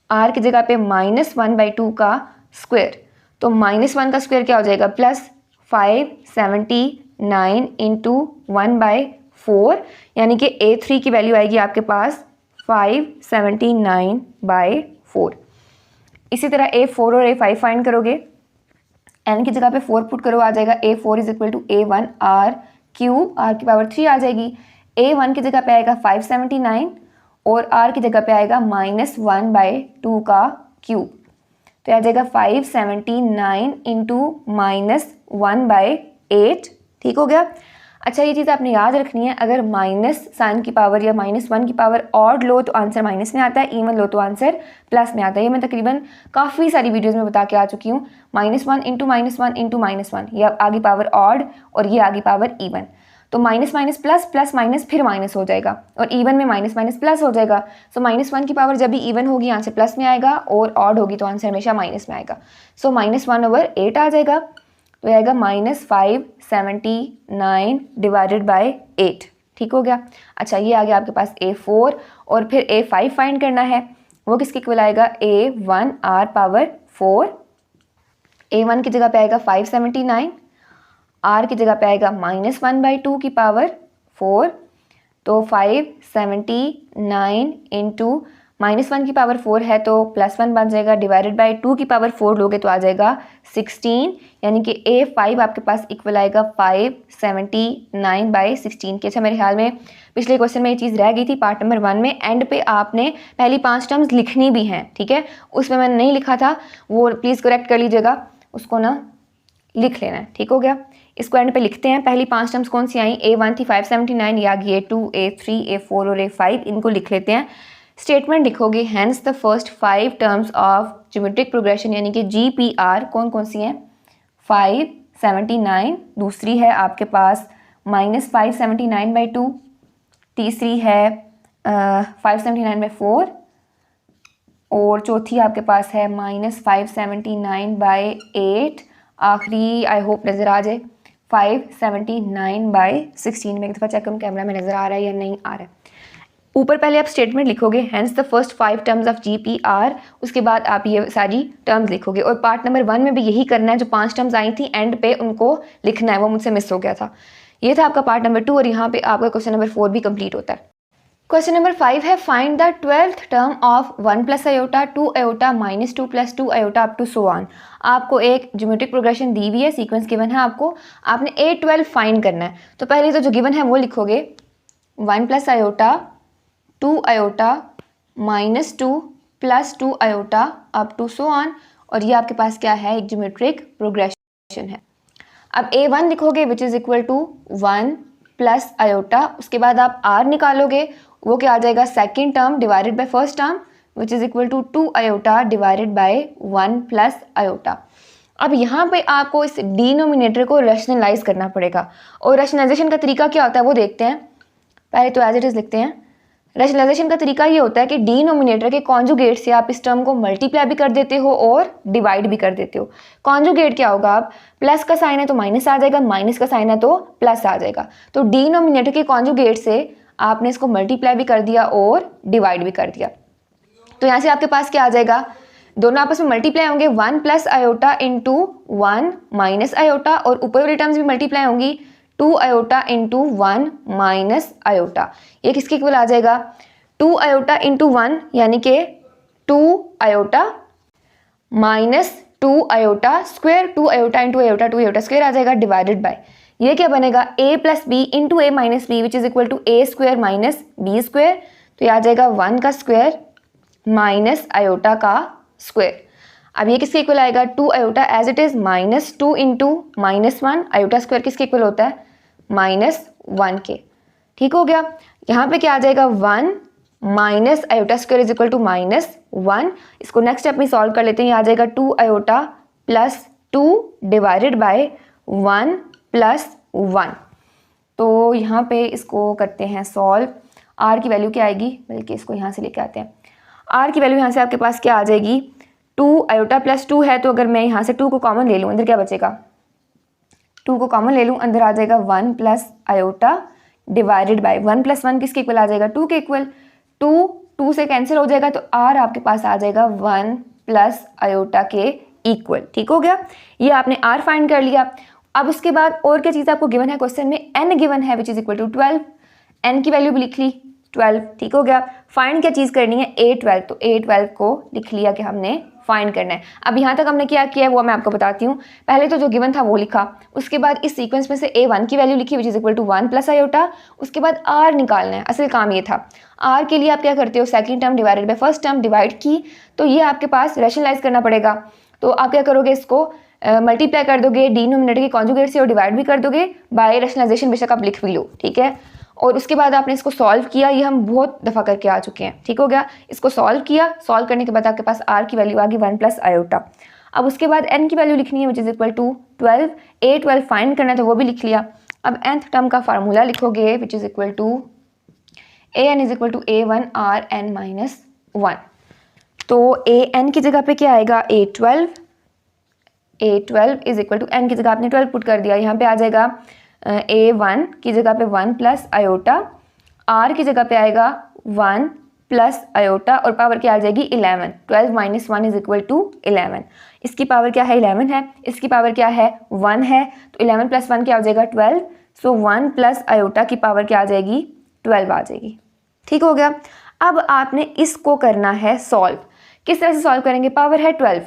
R की जगह पे -1/2 का स्क्वायर। तो -1 का स्क्वायर क्या हो जाएगा? +579 इंटू 1/4, यानी कि A3 की वैल्यू आएगी आपके पास 579/4। इसी तरह A4 और A5 फाइंड करोगे, n की जगह पे 4 पुट करो, आ जाएगा A4 is equal to A1 R cube, R की पावर 3 आ जाएगी। A1 की जगह पे आएगा 579 और R की जगह पे आएगा -1/2 का क्यूब। तो आ जाएगा 579 इंटू -1/8। ठीक हो गया? अच्छा, ये चीज़ आपने याद रखनी है, अगर माइनस साइन की पावर या -1 की पावर ऑड लो तो आंसर माइनस में आता है, इवन लो तो आंसर प्लस में आता है। ये मैं तकरीबन काफ़ी सारी वीडियोस में बता के आ चुकी हूँ। -1 इंटू -1 इंटू -1, ये आगे पावर ऑड और ये आगे पावर इवन। तो minus minus plus, plus minus फिर माइनस हो जाएगा, और इवन में माइनस माइनस प्लस हो जाएगा। सो -1 की पावर जब भी इवन होगी आंसर प्लस में आएगा, और ऑड होगी तो आंसर हमेशा माइनस में आएगा। सो -1/8 आ जाएगा, तो आएगा -579 डिवाइडेड बाय 8। ठीक हो गया? अच्छा, ये आ गया आपके पास A4, और फिर A5 फाइंड करना है, वो किसके इक्वल आएगा? A1 R power 4। A1 की जगह पे आएगा 579, R की जगह पे आएगा -1/2 की पावर 4। तो 579 इंटू -1 की पावर 4 है तो +1 बन जाएगा, डिवाइडेड बाय 2 की पावर 4 लोगे तो आ जाएगा 16, यानी कि A5 आपके पास इक्वल आएगा 579/16 के। अच्छा, मेरे ख्याल में पिछले क्वेश्चन में ये चीज़ रह गई थी पार्ट नंबर 1 में, एंड पे आपने पहली 5 टर्म्स लिखनी भी हैं। ठीक है, उसमें मैंने नहीं लिखा था, वो प्लीज़ करेक्ट कर लीजिएगा, उसको ना लिख लेना है। ठीक हो गया? इसको एंड पे लिखते हैं। पहली 5 टर्म्स कौन सी आई? A1 थी 579, या A2, A3, A4 और A5, इनको लिख लेते हैं। स्टेटमेंट लिखोगे, hence the first 5 terms of geometric progression यानी कि GPR कौन कौन सी हैं? 579, दूसरी है आपके पास -579/2, तीसरी है 579/4, और चौथी आपके पास है -579/8, आखिरी आई होप नज़र आ जाए 579/16। मैं एक दफ़ा चेक करूँ कैमरा में नज़र आ रहा है या नहीं आ रहा है। ऊपर पहले आप स्टेटमेंट लिखोगे, hence the first 5 terms of GPR, उसके बाद आप ये सारी टर्म्स लिखोगे, और पार्ट नंबर 1 में भी यही करना है। जो 5 टर्म्स आई थी एंड पे उनको लिखना है, वो मुझसे मिस हो गया था। ये था आपका पार्ट नंबर 2, और यहाँ पे आपका क्वेश्चन नंबर 4 भी कंप्लीट होता है। क्वेश्चन नंबर 5 है, find the 12th term of 1 + iota 2 iota -2 + 2 iota up to so on. आपको एक ज्योमेट्रिक प्रोग्रेशन दी हुई है, सीक्वेंस गिवन है, आपने A12 फाइंड करना है। तो पहले तो जो गिवन है वो लिखोगे, 1 + iota 2 iota -2 + 2 iota up to so on, और ये आपके पास क्या है? एक ज्योमेट्रिक प्रोग्रेशन है। अब A1 लिखोगे which is equal to 1 + iota, उसके बाद आप R निकालोगे, वो क्या आ जाएगा? Second term divided by first term which is equal to 2 iota divided by 1 + iota. अब यहाँ पे आपको इस डिनोमिनेटर को रैशनलाइज करना पड़ेगा, और रैशनलाइजेशन का तरीका क्या होता है वो देखते हैं। पहले तो एज इट इज़ लिखते हैं, रैशनलाइजेशन का तरीका ये होता है कि डिनोमिनेटर के कॉन्जुगेट से आप इस टर्म को मल्टीप्लाई भी कर देते हो और डिवाइड भी कर देते हो। कॉन्जुगेट क्या होगा, आप प्लस का साइन है तो माइनस आ जाएगा, माइनस का साइन है तो प्लस आ जाएगा। तो डिनोमिनेटर के कॉन्जुगेट से आपने इसको मल्टीप्लाई भी कर दिया और डिवाइड भी कर दिया। तो यहाँ से आपके पास क्या आ जाएगा, दोनों आपस में मल्टीप्लाई होंगे, 1 plus iota into 1 minus iota, और ऊपर वाली टर्म्स भी मल्टीप्लाई होंगी, 2 आयोटा इंटू 1 माइनस आयोटा। ये किसके इक्वल आ जाएगा, 2 आयोटा इंटू 1 यानी कि 2 iota minus 2 iota square, 2 iota into iota 2 iota square आ जाएगा, डिवाइडेड बाय ये क्या बनेगा, a plus b into a minus b which is equal to A square minus B square. तो ये आ जाएगा 1 का स्क्वायर माइनस आयोटा का स्क्वायर। अब ये किसके इक्वल आएगा, 2 iota as it is minus 2 into minus 1, iota square किसके इक्वल होता है, -1 के। ठीक हो गया। यहाँ पे क्या आ जाएगा, 1 minus iota square is equal to -1। इसको नेक्स्ट स्टेप में सॉल्व कर लेते हैं। ये आ जाएगा 2 iota plus 2 divided by 1 plus 1। तो यहाँ पे इसको करते हैं सॉल्व। आर की वैल्यू क्या आएगी, बल्कि इसको यहाँ से लेके आते हैं। आर की वैल्यू यहाँ से आपके पास क्या आ जाएगी, 2 आयोटा प्लस 2 है, तो अगर मैं यहाँ से 2 को कॉमन ले लूँ, अंदर क्या बचेगा, 2 को कॉमन ले लूँ, अंदर आ जाएगा 1 plus iota divided by 1 plus 1 किसके इक्वल आ जाएगा, 2 के इक्वल। 2 से कैंसिल हो जाएगा, तो आर आपके पास आ जाएगा 1 प्लस आयोटा के इक्वल। ठीक हो गया, ये आपने आर फाइंड कर लिया। अब उसके बाद और क्या चीज़ आपको गिवन है क्वेश्चन में, एन गिवन है which is equal to 12। N की वैल्यू भी लिख ली 12। ठीक हो गया। फाइंड क्या चीज़ करनी है, A12। तो A12 को लिख लिया कि हमने फाइंड करना है। अब यहाँ तक हमने क्या किया है वो मैं आपको बताती हूँ। पहले तो जो गिवन था वो लिखा, उसके बाद इस सीक्वेंस में से A1 की वैल्यू लिखी which is equal to 1 plus iota. उसके बाद R निकालना है, असल काम ये था। R के लिए आप क्या करते हो, second term divided by first term divide की, तो ये आपके पास रैशनलाइज करना पड़ेगा। तो आप क्या करोगे, इसको मल्टीप्लाई कर दोगे डिनोमिनेटर के कॉन्जुगेट से और डिवाइड भी कर दोगे बाय रैशनलाइजेशन, बेशक आप लिख भी लो। ठीक है। और उसके बाद आपने इसको सॉल्व किया, ये हम बहुत दफ़ा करके आ चुके हैं। ठीक हो गया। इसको सॉल्व किया, सॉल्व करने के बाद आपके पास आर की वैल्यू आ गई 1 प्लस आयोटा। अब उसके बाद एन की वैल्यू लिखनी है which is equal to 12। A12 find करना है तो वो भी लिख लिया। अब nth टर्म का फार्मूला लिखोगे which is equal to an is equal to A1 Rn minus 1। तो an की जगह पे क्या आएगा, A12 is equal to n की जगह आपने 12 पुट कर दिया, यहाँ पे आ जाएगा A1 की जगह पे 1 प्लस आयोटा, R की जगह पे आएगा 1 प्लस आयोटा, और पावर क्या आ जाएगी 11। 12 माइनस 1 इज इक्वल टू 11। इसकी पावर क्या है 11 है, इसकी पावर क्या है 1 है, तो 11 प्लस 1 क्या हो जाएगा 12। सो 1 प्लस आयोटा की पावर क्या आ जाएगी 12 आ जाएगी। ठीक हो गया। अब आपने इसको करना है सॉल्व। किस तरह से सॉल्व करेंगे, पावर है 12,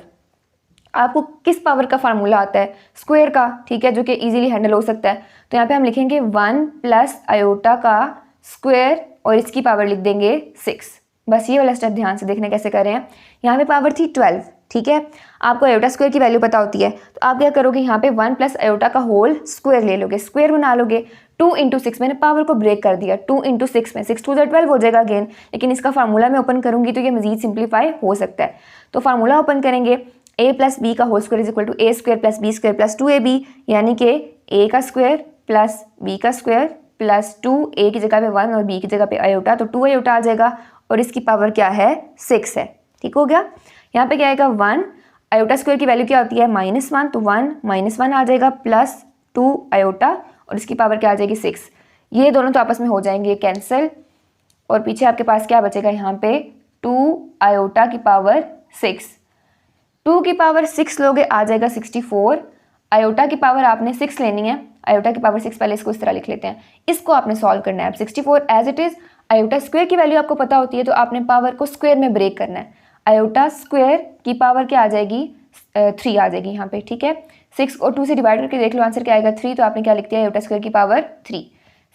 आपको किस पावर का फार्मूला आता है, स्क्वायर का। ठीक है, जो कि इजीली हैंडल हो सकता है। तो यहाँ पे हम लिखेंगे 1 प्लस आयोटा का स्क्वायर और इसकी पावर लिख देंगे 6। बस ये वाला स्टेप ध्यान से देखना कैसे कर रहे हैं। यहाँ पे पावर थी 12। ठीक है, आपको आयोटा स्क्वायर की वैल्यू पता होती है, तो आप क्या करोगे, यहाँ पे 1 प्लस आयोटा का होल स्क्वायर ले लोगे, स्क्वायर बना लोगे। 2 इंटू 6, मैंने पावर को ब्रेक कर दिया, 2 इंटू 6 में 6 2 12 हो जाएगा अगेन, लेकिन इसका फार्मूला मैं ओपन करूंगी तो ये मजीद सिंप्लीफाई हो सकता है। तो फार्मूला ओपन करेंगे, a प्लस बी का whole square is equal to A square plus B square plus 2ab, यानी कि a का स्क्वायर प्लस b का स्क्वायर प्लस 2, a की जगह पे 1 और b की जगह पे आयोटा, तो 2 आयोटा आ जाएगा और इसकी पावर क्या है 6 है। ठीक हो गया। यहाँ पे क्या आएगा 1, आयोटा स्क्वायर की वैल्यू क्या होती है -1, तो 1 -1 आ जाएगा प्लस 2 आयोटा और इसकी पावर क्या आ जाएगी 6। ये दोनों तो आपस में हो जाएंगे कैंसिल, और पीछे आपके पास क्या बचेगा, यहाँ पे 2 आयोटा की पावर 6। 2 की पावर 6 लोगे आ जाएगा 64। आयोटा की पावर आपने 6 लेनी है, आयोटा की पावर 6, पहले इसको इस तरह लिख लेते हैं। इसको आपने सॉल्व करना है। 64 as it is, iota square की वैल्यू आपको पता होती है, तो आपने पावर को स्क्वायर में ब्रेक करना है। आयोटा स्क्वायर की पावर क्या आ जाएगी 3 आ जाएगी यहाँ पे। ठीक है, 6 और 2 से डिवाइड करके देख लो, आंसर क्या आएगा 3। तो आपने क्या लिख दिया, आयोटा स्क्वायर की पावर 3।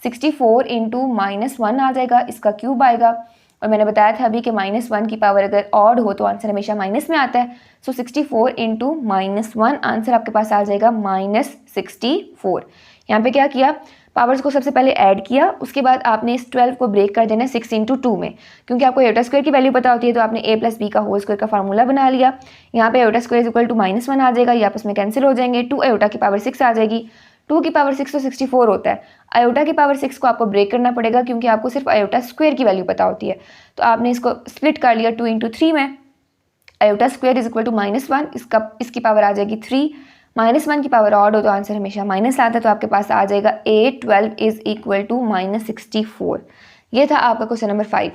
64 इंटू -1 आ जाएगा, इसका क्यूब आएगा, और मैंने बताया था अभी कि -1 की पावर अगर ऑड हो तो आंसर हमेशा माइनस में आता है। सो 64 इंटू -1, आंसर आपके पास आ जाएगा -64। यहाँ पे क्या किया, पावर्स को सबसे पहले ऐड किया, उसके बाद आपने इस 12 को ब्रेक कर देना 6 इंटू 2 में, क्योंकि आपको आयोटा स्क्वायर की वैल्यू पता होती है, तो आपने a प्लस बी का होल स्क्वायर का फार्मूला बना लिया। यहाँ पे iota square is equal to -1 आ जाएगा, ये आपस में कैंसिल हो जाएंगे। 2 आयोटा की पावर 6 आ जाएगी, 2 की पावर 6 तो 64 होता है। आयोटा की पावर 6 को आपको ब्रेक करना पड़ेगा क्योंकि आपको सिर्फ आयोटा स्क्वायर की वैल्यू पता होती है। तो आपने इसको स्प्लिट कर लिया 2 इंटू 3 में। Iota square is equal to -1, इसकी पावर आ जाएगी 3, -1 की पावर ऑड हो तो आंसर हमेशा माइनस आता है, तो आपके पास आ जाएगा 812 इज इक्वल टू -64। ये था आपका क्वेश्चन नंबर 5।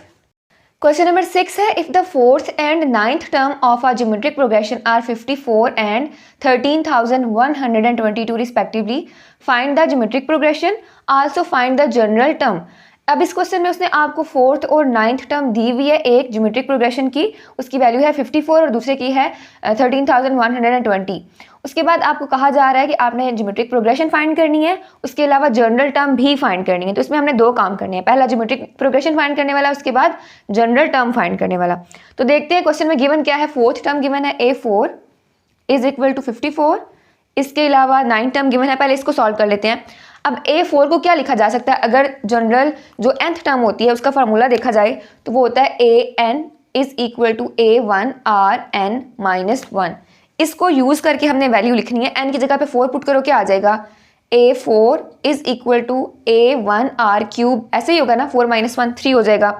क्वेश्चन नंबर 6 है, if the fourth and ninth term of a geometric progression are 54 एंड 13,122 respectively, find the geometric progression, also find the general term. अब इस क्वेश्चन में उसने आपको फोर्थ और नाइन्थ टर्म दी हुई है, एक ज्योमेट्रिक प्रोग्रेशन की, उसकी वैल्यू है 54 और दूसरे की है 13,120। उसके बाद आपको कहा जा रहा है कि आपने ज्योमेट्रिक प्रोग्रेशन फाइंड करनी है, उसके अलावा जनरल टर्म भी फाइंड करनी है। तो इसमें हमने दो काम करने हैं, पहला ज्योमेट्रिक प्रोग्रेशन फाइंड करने वाला, उसके बाद जनरल टर्म फाइंड करने वाला। तो देखते हैं क्वेश्चन में गिवन क्या है। फोर्थ टर्म गिवन है A4 इज इक्वल टू 54, इसके अलावा 9 टर्म गिवन है। पहले इसको सॉल्व कर लेते हैं। अब A4 को क्या लिखा जा सकता है, अगर जनरल जो nth टर्म होती है उसका फार्मूला देखा जाए तो वो होता है AN is equal to A1 RN minus 1। इसको यूज करके हमने वैल्यू लिखनी है, n की जगह पे 4 पुट करो, क्या आ जाएगा A4 is equal to A1 R cube, ऐसे ही होगा ना, 4 माइनस 1 3 हो जाएगा।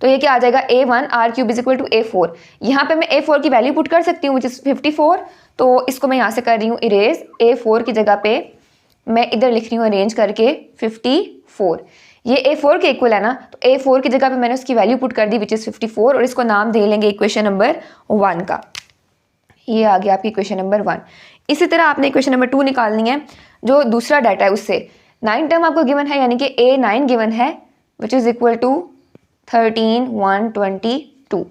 तो ये क्या आ जाएगा A1 R cube is equal to A4। यहाँ पे मैं A4 की वैल्यू पुट कर सकती हूँ विच इज 54, तो इसको मैं यहाँ से कर रही हूँ इरेज। A4 की जगह पे मैं इधर लिख रही हूँ अरेंज करके 54। ये A4 के इक्वल है ना, तो A4 की जगह पे मैंने उसकी वैल्यू पुट कर दी विच इज 54 और इसको नाम दे लेंगे इक्वेशन नंबर 1 का। ये आ गया आपकी इक्वेशन नंबर 1। इसी तरह आपने इक्वेशन नंबर 2 निकालनी है, जो दूसरा डाटा है उससे 9 टर्म आपको गिवन है, यानी कि A9 गिवन है विच इज इक्वल टू 13,122।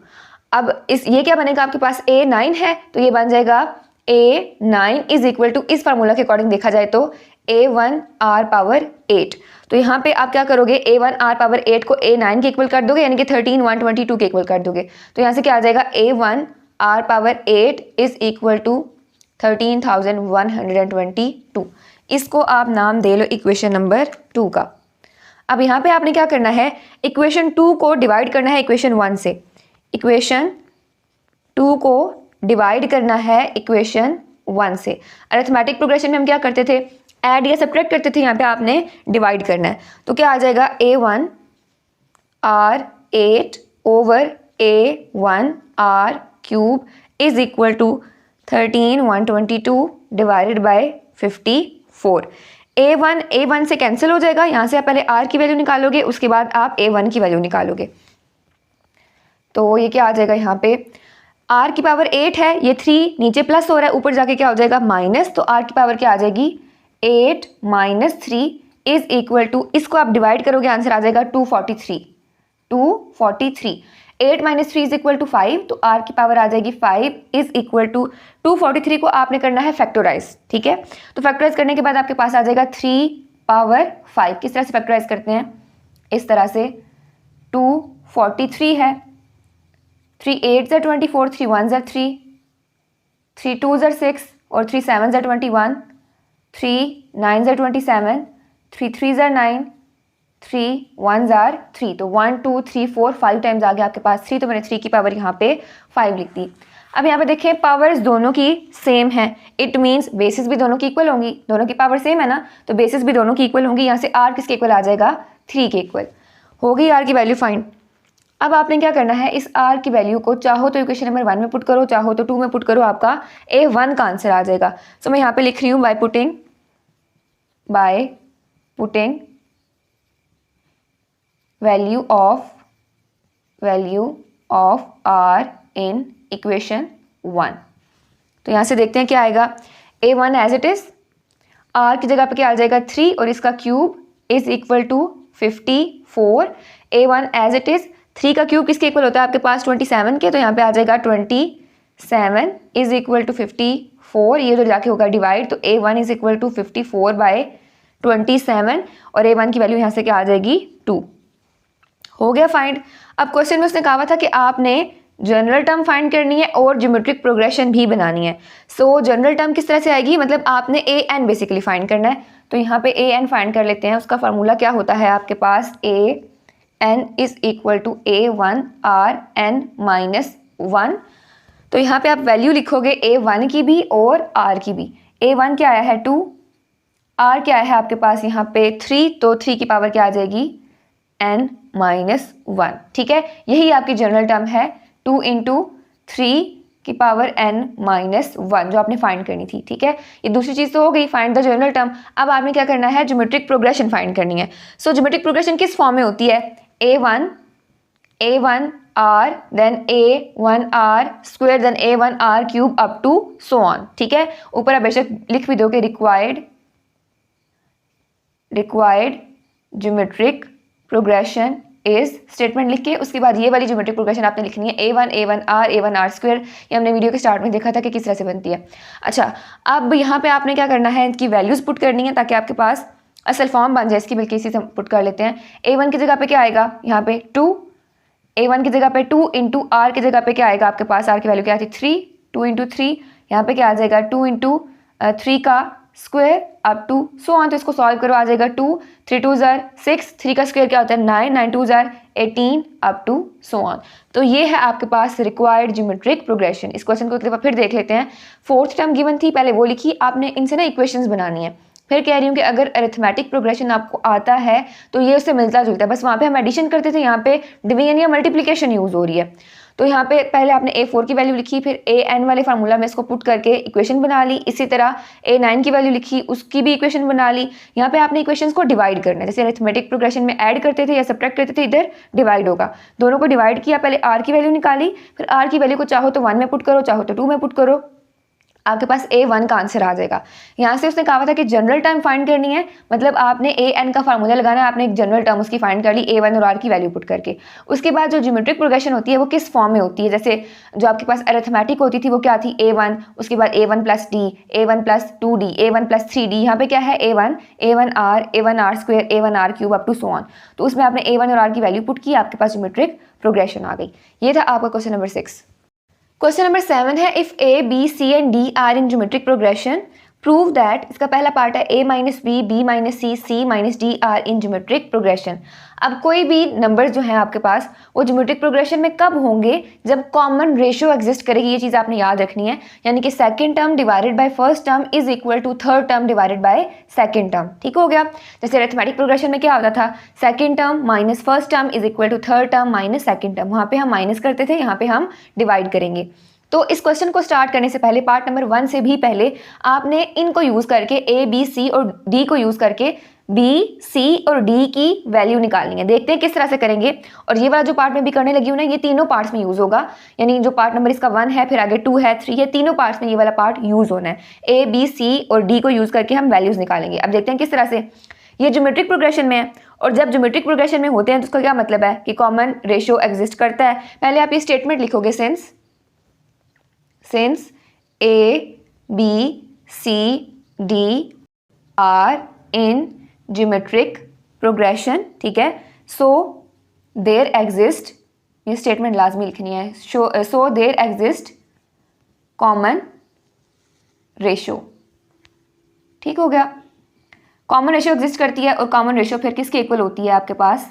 अब ये क्या बनेगा, आपके पास A9 है तो ये बन जाएगा A9 इज इक्वल टू, इस फार्मूला के अकॉर्डिंग देखा जाए तो A1 R पावर 8। तो यहाँ पे आप क्या करोगे, A1 R पावर 8 को A9 के इक्वल कर दोगे, यानी कि 13,122 के इक्वल कर दोगे। तो यहाँ से क्या आ जाएगा A1 R power 8 is equal to 13,122। इसको आप नाम दे लो इक्वेशन नंबर 2 का। अब यहाँ पे आपने क्या करना है, इक्वेशन 2 को डिवाइड करना है इक्वेशन 1 से। इक्वेशन 2 को डिवाइड करना है इक्वेशन 1 से। अरिथमेटिक प्रोग्रेशन में हम क्या करते थे, ऐड या सब्ट्रैक्ट करते थे, यहाँ पे आपने डिवाइड करना है। तो क्या आ जाएगा A1 R8 over A1 R cube is equal to 13,122 divided by 54। A1 से कैंसिल हो जाएगा, यहाँ से आप पहले R की वैल्यू निकालोगे, उसके बाद आप A1 की वैल्यू निकालोगे। तो ये क्या आ जाएगा, यहाँ पे R की पावर 8 है, ये 3 नीचे प्लस हो रहा है, ऊपर जाके क्या हो जाएगा माइनस, तो R की पावर क्या आ जाएगी 8 माइनस 3 इज इक्वल टू, इसको आप डिवाइड करोगे आंसर आ जाएगा 243। 8 माइनस 3 इज इक्वल टू 5, तो R की पावर आ जाएगी 5 इज इक्वल टू 243 को आपने करना है फैक्टराइज, ठीक है। तो फैक्टराइज करने के बाद आपके पास आ जाएगा 3 पावर 5। किस तरह से फैक्टराइज करते हैं, इस तरह से 243 है, 3 8 ज़ा 24, 3 1 ज़ा 3, 3 2 ज़ा 6 और 3 7 ज़ा 21, 3 9 ज़ा 27, 3 3 ज़ा 9, 3 1 ज़ा 3। तो 1 2 3 4 5 टाइम्स आ गया आपके पास 3, तो मैंने 3 की पावर यहाँ पे 5 लिख दी। अब यहाँ पे देखें पावर्स दोनों की सेम है, इट मीन्स बेसिस भी दोनों की इक्वल होंगी, दोनों की पावर सेम है ना, तो बेसिस भी दोनों की इक्वल होंगी। यहाँ से R किसके इक्वल आ जाएगा 3 के इक्वल। हो गई R की वैल्यू फाइंड। अब आपने क्या करना है, इस R की वैल्यू को चाहो तो इक्वेशन नंबर 1 में पुट करो, चाहो तो 2 में पुट करो, आपका A1 का आंसर आ जाएगा। सो मैं यहाँ पे लिख रही हूँ by putting value of R in equation 1। तो यहाँ से देखते हैं क्या आएगा, A1 as it is, R की जगह पे क्या आ जाएगा 3 और इसका cube is equal to 54। A1 as it is, 3 का क्यूब किसके इक्वल होता है आपके पास 27 के, तो यहाँ पे आ जाएगा 27 इज इक्वल टू 54। ये जो जाके होगा डिवाइड, तो A1 is equal to 54 bye 27 और A1 की वैल्यू यहाँ से क्या आ जाएगी 2। हो गया फाइंड। अब क्वेश्चन में उसने कहा था कि आपने जनरल टर्म फाइंड करनी है और ज्योमेट्रिक प्रोग्रेशन भी बनानी है। सो जनरल टर्म किस तरह से आएगी, मतलब आपने AN बेसिकली फाइंड करना है। तो यहाँ पे AN फाइंड कर लेते हैं। उसका फार्मूला क्या होता है आपके पास, AN is equal to A1 RN minus 1। तो यहाँ पे आप वैल्यू लिखोगे A1 की भी और R की भी। A1 क्या आया है 2, आर क्या है आपके पास यहाँ पे 3, तो 3 की पावर क्या आ जाएगी n-1, ठीक है। यही आपकी जनरल टर्म है 2 इंटू 3 की पावर n-1 जो आपने फाइंड करनी थी, ठीक है। ये दूसरी चीज़ तो हो गई, फाइंड द जनरल टर्म। अब आपने क्या करना है, ज्योमेट्रिक प्रोग्रेशन फाइंड करनी है। सो ज्योमेट्रिक प्रोग्रेशन किस फॉर्म में होती है, a1 r then a1 r square then a1 r cube up to so on, ठीक है। ऊपर आप बेशक लिख भी दोगे required geometric progression is statement लिख के उसके बाद ये वाली ज्योमेट्रिक प्रोग्रेशन आपने लिखनी है a1 r स्क्वायर। ये हमने वीडियो के स्टार्ट में देखा था कि किस तरह से बनती है। अच्छा, अब यहाँ पे आपने क्या करना है, इनकी वैल्यूज पुट करनी है ताकि आपके पास असल फॉर्म बन जाए इसकी। बल्कि इसी से पुट कर लेते हैं। a1 की जगह पे क्या आएगा, यहाँ पे 2, a1 की जगह पे 2 इंटू आर की जगह पे क्या आएगा आपके पास, आर की वैल्यू क्या थी 3, 2 इंटू 3 यहाँ पे क्या आ जाएगा 2 इंटू 3 का square up to so on. तो इसको सॉल्व करो, आ जाएगा 2, 3 2 ज़ार 6, 3 का स्क्वायर क्या होता है 9, 9 2 ज़ार 18 अप टू सो ऑन। तो ये है आपके पास रिक्वायर्ड ज्योमेट्रिक प्रोग्रेशन। इस क्वेश्चन को एक दफ़ा फिर देख लेते हैं। फोर्थ टर्म गिवन थी, पहले वो लिखी, आपने इनसे ना इक्वेशंस बनानी है। फिर कह रही हूँ कि अगर अरिथमेटिक प्रोग्रेशन आपको आता है तो ये उससे मिलता जुलता है, बस वहाँ पे हम एडिशन करते थे, यहाँ पे डिवीजन या मल्टीप्लिकेशन यूज़ हो रही है। तो यहाँ पे पहले आपने a4 की वैल्यू लिखी, फिर an वाले फार्मूला में इसको पुट करके इक्वेशन बना ली। इसी तरह a9 की वैल्यू लिखी, उसकी भी इक्वेशन बना ली। यहाँ पे आपने इक्वेशंस को डिवाइड करना है, जैसे अरिथमेटिक प्रोग्रेशन में ऐड करते थे या सब्ट्रैक्ट करते थे, इधर डिवाइड होगा। दोनों को डिवाइड किया, पहले r की वैल्यू निकाली, फिर r की वैल्यू को चाहो तो 1 में पुट करो, चाहो तो 2 में पुट करो, आपके पास a1 का आंसर आ जाएगा। यहाँ से उसने कहा था कि जनरल टर्म फाइंड करनी है, मतलब आपने an का फार्मूला लगाना है, आपने एक जनरल टर्म उसकी फाइंड कर ली a1 और r की वैल्यू पुट करके। उसके बाद जो ज्योमेट्रिक प्रोग्रेशन होती है वो किस फॉर्म में होती है, जैसे जो आपके पास अरिथमेटिक होती थी वो क्या थी a1, उसके बाद a1 plus d, a1 plus 2d, a1 plus 3d, यहाँ पे क्या है a1 r square a1 r cube up to so on. तो उसमें आपने a1 और r की वैल्यू पुट की, आपके पास ज्योमेट्रिक प्रोग्रेशन आ गई। ये था आपका क्वेश्चन नंबर 6। क्वेश्चन नंबर 7 है, if a b c and d are in geometric progression prove that. इसका पहला पार्ट है a minus B, B minus c, सी minus D are in geometric progression. अब कोई भी नंबर जो है आपके पास वो ज्योमेट्रिक प्रोग्रेशन में कब होंगे, जब कॉमन रेशियो एग्जिस्ट करेगी। ये चीज़ आपने याद रखनी है, यानी कि second term divided by first term is equal to third term divided by second term, ठीक हो गया। जैसे अरिथमेटिक प्रोग्रेशन में क्या होता था, second term minus first term is equal to third term minus second term. वहाँ पे हम माइनस करते थे, यहाँ पे हम डिवाइड करेंगे। तो इस क्वेश्चन को स्टार्ट करने से पहले, पार्ट नंबर 1 से भी पहले, आपने इनको यूज़ करके a b c और d को यूज़ करके b c और d की वैल्यू निकालनी है। देखते हैं किस तरह से करेंगे। और ये वाला जो पार्ट में भी करने लगी हूँ ना, ये तीनों पार्ट्स में यूज़ होगा, यानी जो पार्ट नंबर इसका 1 है, फिर आगे 2 है, 3 है, तीनों पार्ट्स में ये वाला पार्ट यूज़ होना है। a b c और d को यूज़ करके हम वैल्यूज़ निकालेंगे। अब देखते हैं किस तरह से। ये ज्योमेट्रिक प्रोग्रेशन में है, और जब ज्योमेट्रिक प्रोग्रेशन में होते हैं तो उसका क्या मतलब है कि कॉमन रेशियो एग्जिस्ट करता है। पहले आप ये स्टेटमेंट लिखोगे, since a b c d are in geometric progression, ठीक है, so there exist, ये स्टेटमेंट लाजमी लिखनी है, so there exist common ratio, ठीक हो गया। कॉमन रेशियो एग्जिस्ट करती है, और कॉमन रेशियो फिर किसके इक्वल होती है आपके पास,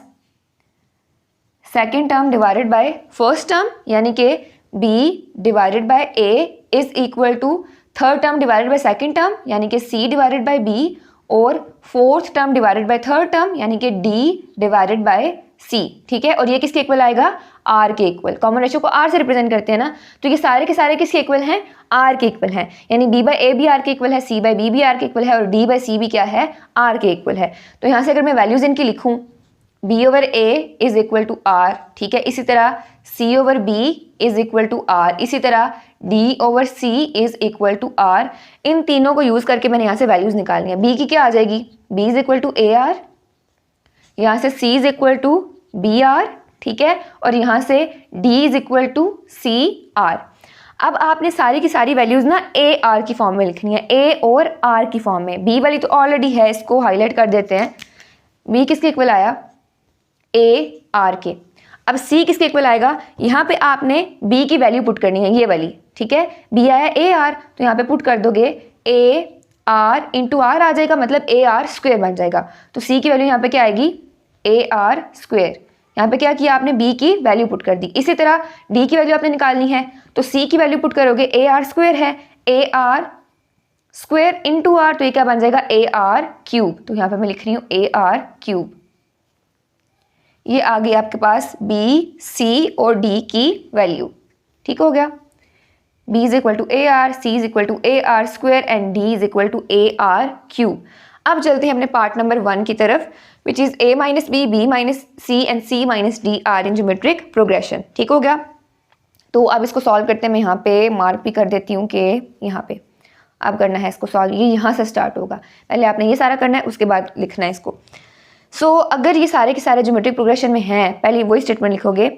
second term divided by first term, यानी कि b divided by a is equal to third term divided by second term, यानी कि c डिवाइडेड बाय b, और fourth term divided by third term, यानी कि d डिवाइडेड बाय c, ठीक है। और ये किसके इक्वल आएगा, r के इक्वल। कॉमन रेशियो को r से रिप्रेजेंट करते हैं ना, तो ये सारे के सारे किसके इक्वल हैं, r के इक्वल हैं, यानी b बाय a भी r के इक्वल है, c बाय b भी r के इक्वल है, और d बाय c भी क्या है, r के इक्वल है। तो यहाँ से अगर मैं वैल्यूज इनकी लिखूँ, b over a is equal to r, ठीक है, इसी तरह c over b is equal to r, इसी तरह d over c is equal to r। इन तीनों को यूज़ करके मैंने यहाँ से वैल्यूज़ निकालनी है। b की क्या आ जाएगी, b is equal to A r, यहाँ से c is equal to b r, ठीक है, और यहाँ से d is equal to c r. अब आपने सारी की सारी वैल्यूज़ ना ए आर की फॉर्म में लिखनी है, a और r की फॉर्म में। b वाली तो ऑलरेडी है, इसको हाईलाइट कर देते हैं। b किसके इक्वल आया, a r के। अब c किसके इक्वल आएगा, यहाँ पे आपने b की वैल्यू पुट करनी है, ये वाली, ठीक है। b आया a r, तो यहाँ पे पुट कर दोगे a r इंटू आर आ जाएगा, मतलब a r स्क्वेयर बन जाएगा। तो c की वैल्यू यहाँ पे क्या आएगी, a r स्क्वेयर। यहाँ पे क्या किया आपने, b की वैल्यू पुट कर दी। इसी तरह d की वैल्यू आपने निकालनी है, तो c की वैल्यू पुट करोगे, a r स्क्वेयर है, a r square into r, तो ये क्या बन जाएगा ए आर क्यूब। तो यहाँ पे मैं लिख रही हूँ ए आर क्यूब। ये आ गई आपके पास बी, सी और डी की वैल्यू। ठीक हो गया। b is equal to A r, c is equal to A R square and d is equal to A R cube. अब चलते हैं अपने पार्ट नंबर 1 की तरफ, which is a minus B, b minus C and c minus D are in geometric progression. ठीक हो गया। तो अब इसको सॉल्व करते हैं। मैं यहाँ पे मार्क भी कर देती हूँ कि यहाँ पे अब करना है इसको सॉल्व। ये यहाँ से स्टार्ट होगा, पहले आपने ये सारा करना है, उसके बाद लिखना है इसको। सो अगर ये सारे के सारे ज्योमेट्रिक प्रोग्रेशन में हैं, पहले वही स्टेटमेंट लिखोगे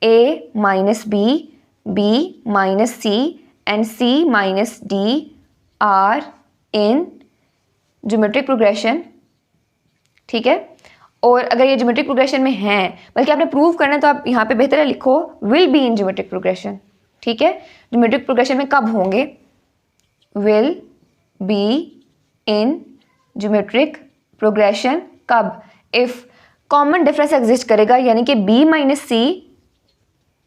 a minus B, b minus C and c minus D are in geometric progression. ठीक है। और अगर ये ज्योमेट्रिक प्रोग्रेशन में हैं, बल्कि आपने प्रूव करना है, तो आप यहाँ पे बेहतर है लिखो will be in geometric progression. ठीक है। ज्योमेट्रिक प्रोग्रेशन में कब होंगे, will be in geometric progression कब, इफ कॉमन डिफरेंस एग्जिस्ट करेगा, यानी कि b minus C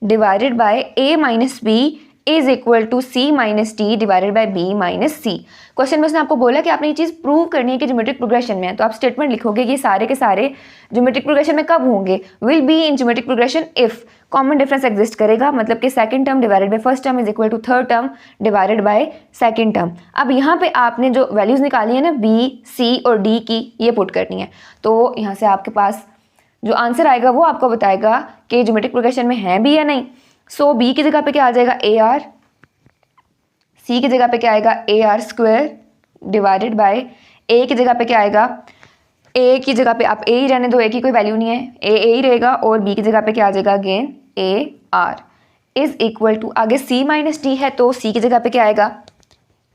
divided by a minus B is equal to c minus D divided by b minus C. Question में उसने आपको बोला कि आपने ये चीज़ प्रूव करनी है कि ज्योमेट्रिक प्रोग्रेशन में है, तो आप स्टेटमेंट लिखोगे ये सारे के सारे ज्योमेट्रिक प्रोग्रेशन में कब होंगे, will be in geometric progression if common difference exist करेगा, मतलब कि second term divided by first term is equal to third term divided by second term. अब यहाँ पे आपने जो वैल्यूज निकाली है ना b, c और d की, ये पुट करनी है। तो यहाँ से आपके पास जो आंसर आएगा वो आपको बताएगा कि ज्योमेट्रिक प्रोग्रेशन में है भी या नहीं। सो b की जगह पे क्या आ जाएगा ए आर, c की जगह पे क्या आएगा A are square divided by a की जगह पे क्या आएगा, a की जगह पे आप a ही रहने दो, a की कोई वैल्यू नहीं है, a ही रहेगा, और b की जगह पे क्या आ जाएगा again A R is equal to, आगे c माइनस डी है तो c की जगह पे क्या आएगा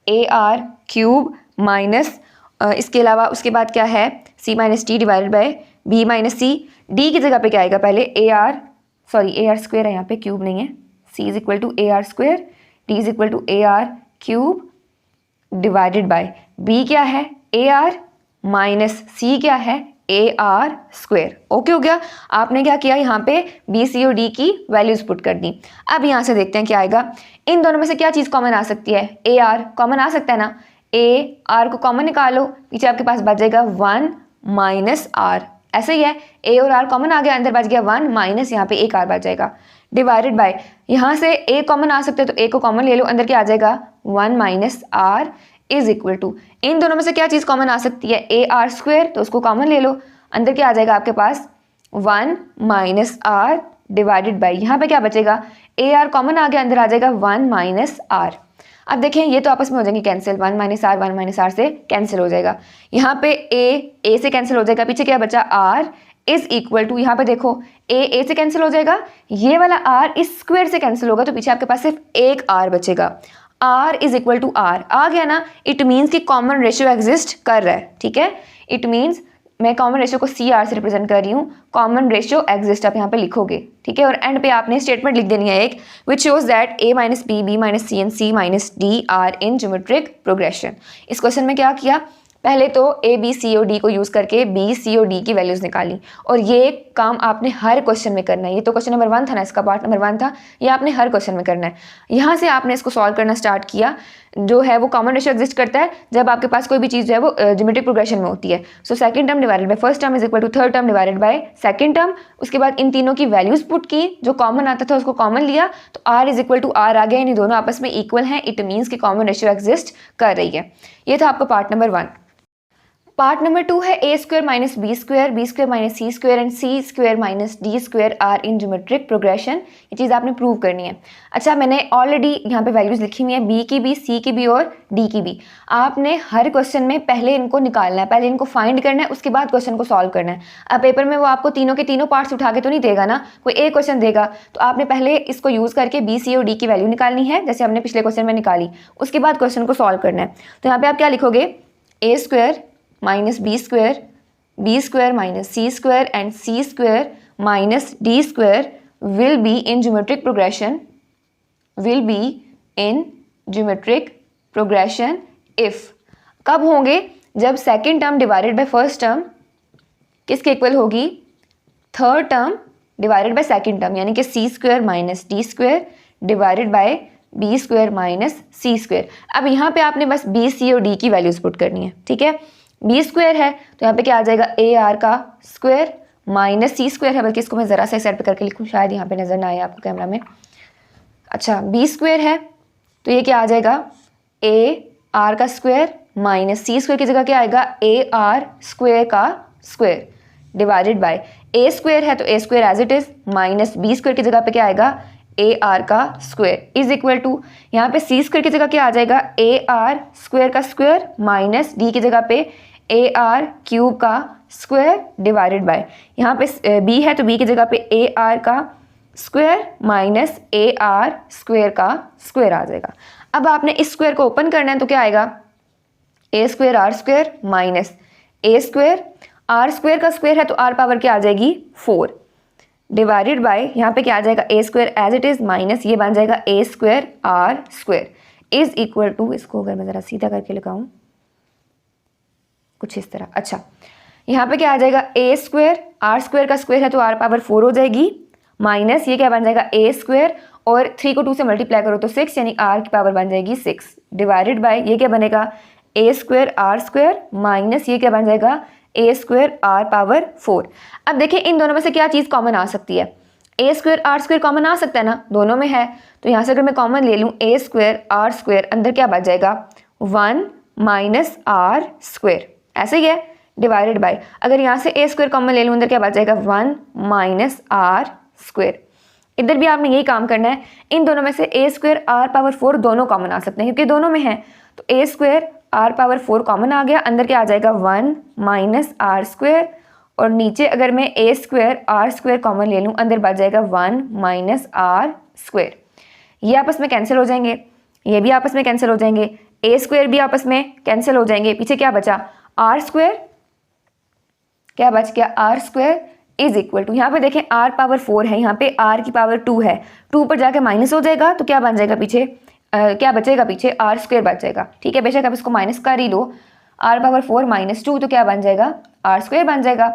ए आर क्यूब माइनस, इसके अलावा उसके बाद क्या है c minus D divided by b minus C. d की जगह पे क्या आएगा पहले ए आर स्क्वायर है, यहाँ पे क्यूब नहीं है, c is equal to A R square, d is equal to A R cube divided by b क्या है ए आर माइनस c क्या है ए आर स्क्वायर। ओके हो गया। आपने क्या किया, यहाँ पे b, c और d की वैल्यूज पुट कर दी। अब यहाँ से देखते हैं क्या आएगा। इन दोनों में से क्या चीज़ कॉमन आ सकती है, ए आर कॉमन आ सकता है ना, ए आर को कॉमन निकालो, पीछे आपके पास बच जाएगा 1 माइनस आर, ऐसे ही है, ए और आर कॉमन आ गया, अंदर बच गया 1 माइनस यहाँ पे एक आर बच जाएगा, डिवाइडेड बाय, यहाँ से ए कॉमन आ सकते हैं तो ए को कॉमन ले लो, अंदर क्या आ जाएगा 1 minus r is equal to, इन दोनों में से क्या चीज़ कॉमन आ सकती है ए आर स्क्वायर, तो उसको कॉमन ले लो, अंदर क्या आ जाएगा आपके पास 1 माइनस आर डिवाइडेड बाय, यहाँ पे क्या बचेगा ए आर कॉमन आ गया, अंदर आ जाएगा 1 माइनस आर। अब देखें ये तो आपस में हो जाएंगे कैंसिल, 1 माइनस आर से कैंसिल हो जाएगा, यहाँ पे ए से कैंसिल हो जाएगा, पीछे क्या बचा आर इज इक्वल टू, यहाँ पे देखो ए से कैंसिल हो जाएगा, ये वाला आर इस स्क्वायर से कैंसिल होगा, तो पीछे आपके पास सिर्फ एक आर बचेगा, r is equal to r आ गया ना, इट मीन्स कि कॉमन रेशियो एग्जिस्ट कर रहा है। ठीक है, इट मीन्स मैं कॉमन रेशियो को सी आर से रिप्रेजेंट कर रही हूँ, कॉमन रेशियो एग्जिस्ट आप यहाँ पे लिखोगे। ठीक है, और एंड पे आपने स्टेटमेंट लिख देनी है एक, which shows that A minus B, B minus C and C minus D are in geometric progression. इस क्वेश्चन में क्या किया, पहले तो ए बी सी और डी को यूज़ करके बी सी और डी की वैल्यूज़ निकाली, और ये काम आपने हर क्वेश्चन में करना है। ये तो क्वेश्चन नंबर 1 था ना, इसका पार्ट नंबर 1 था, ये आपने हर क्वेश्चन में करना है। यहाँ से आपने इसको सॉल्व करना स्टार्ट किया, जो है वो कॉमन रेशियो एग्जिस्ट करता है जब आपके पास कोई भी चीज़ जो है वो ज्योमेट्रिक प्रोग्रेशन में होती है। So second term divided by first term is equal to third term divided by second term, उसके बाद इन तीनों की वैल्यूज पुट की, जो कॉमन आता था उसको कॉमन लिया, तो r is equal to r आ गया, यानी दोनों आपस में इक्वल हैं, इट मीन्स कि कॉमन रेशियो एग्जिस्ट कर रही है। ये था आपका पार्ट नंबर 1। पार्ट नंबर 2 है ए square minus B square minus C square and C square minus D square are in geometric progression. ये चीज़ आपने प्रूव करनी है। अच्छा, मैंने ऑलरेडी यहाँ पे वैल्यूज लिखी हुई है, बी की भी, सी की भी और डी की भी। आपने हर क्वेश्चन में पहले इनको निकालना है, पहले इनको फाइंड करना है, उसके बाद क्वेश्चन को सॉल्व करना है। अब पेपर में वो आपको तीनों के तीनों पार्ट्स उठा के तो नहीं देगा ना, कोई एक क्वेश्चन देगा, तो आपने पहले इसको यूज़ करके बी, सी और डी की वैल्यू निकालनी है, जैसे हमने पिछले क्वेश्चन में निकाली, उसके बाद क्वेश्चन को सॉल्व करना है। तो यहाँ पे आप क्या लिखोगे, A square minus B square minus C square and C square minus D square will be in geometric progression if, कब होंगे, जब second term divided by first term किसके इक्वल होगी, third term divided by second term, यानी कि C square minus D square divided by B square minus C square. अब यहाँ पे आपने बस बी, सी और डी की वैल्यूज पुट करनी है, ठीक है। बी स्क्वायर है तो यहाँ पे क्या आ जाएगा, ए आर का स्क्वायर माइनस सी स्क्वायर है, बल्कि इसको मैं ज़रा सा इस साइड पे करके लिखूँ, शायद यहाँ पे नज़र ना आए आपको कैमरा में। अच्छा, बी स्क्वायर है तो ये क्या आ जाएगा, ए आर का स्क्वायर माइनस सी स्क्वायर की जगह क्या आएगा, ए आर स्क्वायर का square divided by A square है तो A square as it is minus B square की जगह पे क्या आएगा, ए आर का स्क्वायर इज इक्वल टू, यहाँ पे सी स्क्वायर की जगह क्या आ जाएगा, ए आर स्क्वायर का स्क्वायर माइनस डी की जगह पे ए आर क्यूब का स्क्वायर डिवाइडेड बाय, यहाँ पे बी है तो बी की जगह पे ए आर का square minus A R square का स्क्वायर आ जाएगा। अब आपने इस स्क्वायर को ओपन करना है तो क्या आएगा, A square R square minus A square, R square का स्क्वायर है तो आर पावर क्या आ जाएगी 4 डिवाइडेड बाय, यहाँ पे क्या आ जाएगा A square as it is minus ये बन जाएगा A square R square is equal to, इसको अगर मैं ज़रा सीधा करके लिखाऊँ कुछ इस तरह। अच्छा, यहाँ पे क्या आ जाएगा, ए स्क्वायर आर स्क्वायर का स्क्वायर है तो आर पावर 4 हो जाएगी माइनस ये क्या बन जाएगा ए स्क्वायर और 3 को 2 से मल्टीप्लाई करो तो 6 यानी आर की पावर बन जाएगी 6 डिवाइडेड बाय ये क्या बनेगा, ए स्क्वायर आर स्क्वायर माइनस ये क्या बन जाएगा, ए स्क्वायर आर पावर 4। अब देखिए इन दोनों में से क्या चीज़ कॉमन आ सकती है, ए स्क्वायर आर स्क्वायर कॉमन आ सकता है ना, दोनों में है तो यहाँ से अगर मैं कॉमन ले लूँ ए स्क्वायर आर स्क्वायर, अंदर क्या बच जाएगा 1 माइनस आर स्क्वायर, ऐसे ही है डिवाइडेड बाय, अगर यहाँ से ए स्क्वायर कॉमन ले लूँ अंदर क्या बच जाएगा 1 माइनस आर स्क्वायर। इधर भी आपने यही काम करना है, इन दोनों में से ए स्क्वायर आर पावर 4 दोनों कॉमन आ सकते हैं क्योंकि दोनों में है, तो A square R power 4 common आ गया, अंदर क्या आ जाएगा 1 माइनस आर स्क्वायर और नीचे अगर मैं ए स्क्वायर आर स्क्वायर कॉमन ले लूँ अंदर बच जाएगा 1 माइनस आर स्क्वायर। ये आपस में कैंसिल हो जाएंगे, ये भी आपस में कैंसिल हो जाएंगे, ए स्क्वायर भी आपस में कैंसिल हो जाएंगे, पीछे क्या बचा आर स्क्वायर, क्या बच गया R square is equal to, यहाँ पे देखें आर पावर 4 है, यहाँ पे आर की पावर 2 है, 2 पर जाके माइनस हो जाएगा तो क्या बन जाएगा पीछे क्या बचेगा पीछे आर स्क्वायर बच जाएगा, ठीक है। बेशक आप इसको माइनस कर ही लो, आर पावर 4 माइनस 2 तो क्या बन जाएगा आर स्क्वायर बन जाएगा,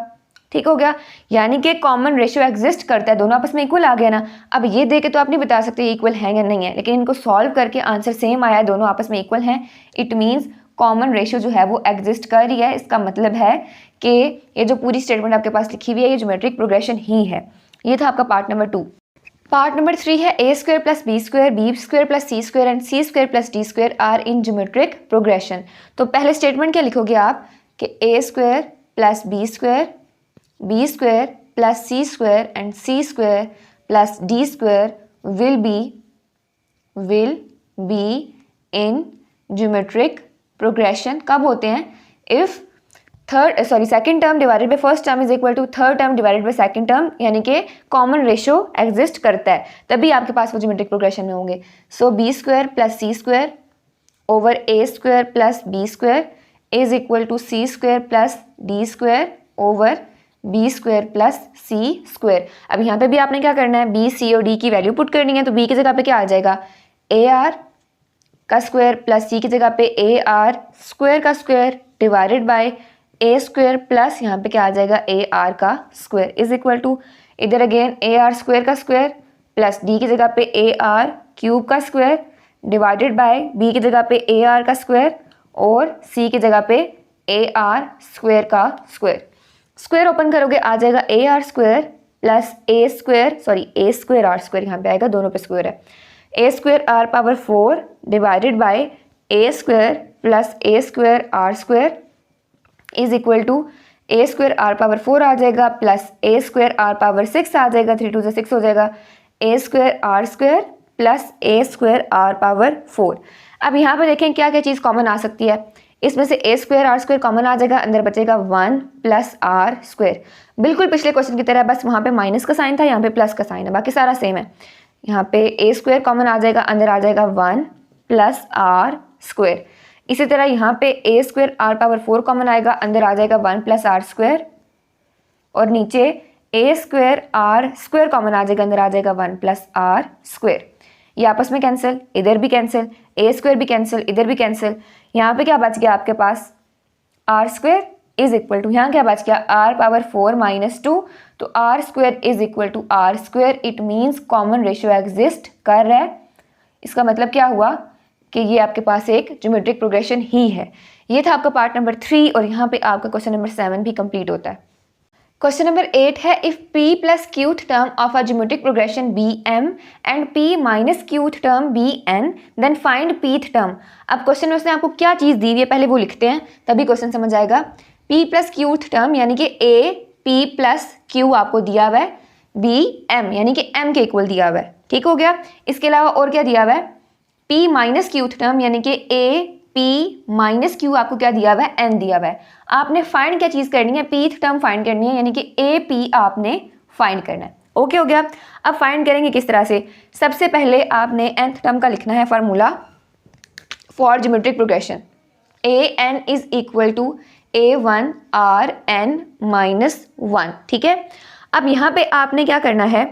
ठीक हो गया। यानी कि कॉमन रेशियो एग्जिस्ट करता है, दोनों आपस में इक्वल आ गया ना। अब ये देख के तो आप नहीं बता सकते इक्वल है या नहीं है, लेकिन इनको सॉल्व करके आंसर सेम आया है, दोनों आपस में इक्वल हैं, इट मीन्स कॉमन रेशियो जो है वो एग्जिस्ट कर रही है। इसका मतलब है कि ये जो पूरी स्टेटमेंट आपके पास लिखी हुई है ये ज्योमेट्रिक प्रोग्रेशन ही है। ये था आपका पार्ट नंबर 2। पार्ट नंबर 3 है ए square plus B square plus C square and C square plus D square are in geometric progression. तो पहले स्टेटमेंट क्या लिखोगे आप कि A square plus B square plus C square and C square plus D square will be in geometric progression. कब होते हैं, if second term divided by first term is equal to third term divided by second term, यानी कि common ratio exist करता है, तभी आपके पास वो ज्योमेट्रिक प्रोग्रेशन में होंगे। So B square plus C square over A square plus B square is equal to C square plus D square over B square plus C square. अब यहाँ पे भी आपने क्या करना है, बी सी और डी की वैल्यू पुट करनी है, तो बी की जगह पे क्या आ जाएगा ए आर का स्क्वायर प्लस सी की जगह पे ए आर स्क्वायर का square divided by A square plus यहाँ पे क्या आ जाएगा ए आर का स्क्वायर इज इक्वल टू इधर अगेन ए आर स्क्वायर का स्क्वायर प्लस डी की जगह पे ए आर क्यूब का स्क्वायर डिवाइडेड बाय बी की जगह पे ए आर का स्क्वायर और सी की जगह पे ए आर स्क्वायर का स्क्वायर। स्क्वायर ओपन करोगे आ जाएगा A are square plus A square R square, यहाँ पे आएगा दोनों पे स्क्वायर है, ए square R power 4 divided by A square plus A square R square is equal to A square R power 4 आ जाएगा plus A square R power 6 आ जाएगा, 3 2 से 6 हो जाएगा, A square R square plus A square R power 4। अब यहाँ पे देखें क्या क्या चीज़ कॉमन आ सकती है, इसमें से ए स्क्वायर आर स्क्वायर कॉमन आ जाएगा, अंदर बचेगा 1 प्लस आर स्क्वायर, बिल्कुल पिछले क्वेश्चन की तरह, बस वहाँ पे माइनस का साइन था, यहाँ पे प्लस का साइन है, बाकी सारा सेम है। यहाँ पे ए स्क्वायर कॉमन आ जाएगा, अंदर आ जाएगा 1 प्लस आर स्क्वायर। इसी तरह यहाँ पे ए स्क्वायर आर पावर 4 कॉमन आएगा, अंदर आ जाएगा 1 प्लस आर स्क्वायर और नीचे ए स्क्वायर आर स्क्वायर कॉमन आ जाएगा, अंदर आ जाएगा 1 प्लस आर स्क्वायर। ये आपस में कैंसिल, इधर भी कैंसिल, ए स्क्वायर भी कैंसिल, इधर भी कैंसिल। यहाँ पे क्या बच गया आपके पास R square is equal to, यहाँ क्या बच गया आर पावर 4 माइनस 2, तो R square is equal to R square. It means common ratio exist कर रहा है, इसका मतलब क्या हुआ कि ये आपके पास एक ज्योमेट्रिक प्रोग्रेशन ही है। ये था आपका पार्ट नंबर 3 और यहाँ पे आपका क्वेश्चन नंबर 7 भी कंप्लीट होता है। क्वेश्चन नंबर 8 है if p plus qth term of a geometric progression bm and p minus qth term bn then find pth term. अब क्वेश्चन में उसने आपको क्या चीज़ दी हुई है पहले वो लिखते हैं तभी क्वेश्चन समझ आएगा। p प्लस क्यूथ टर्म यानी कि a p प्लस q आपको दिया हुआ है, b m यानी कि m के इक्वल दिया हुआ है, ठीक हो गया। इसके अलावा और क्या दिया हुआ है, p माइनस क्यूथ टर्म यानी कि a p माइनस क्यू आपको क्या दिया हुआ है, n दिया हुआ है। आपने फाइंड क्या चीज़ करनी है, pth टर्म फाइंड करनी है यानी कि a p आपने फाइंड करना है। ओके हो गया। अब फाइंड करेंगे किस तरह से, सबसे पहले आपने nth टर्म का लिखना है formula for geometric progression, a n is equal to a1 r n minus 1, ठीक है। अब यहाँ पे आपने क्या करना है,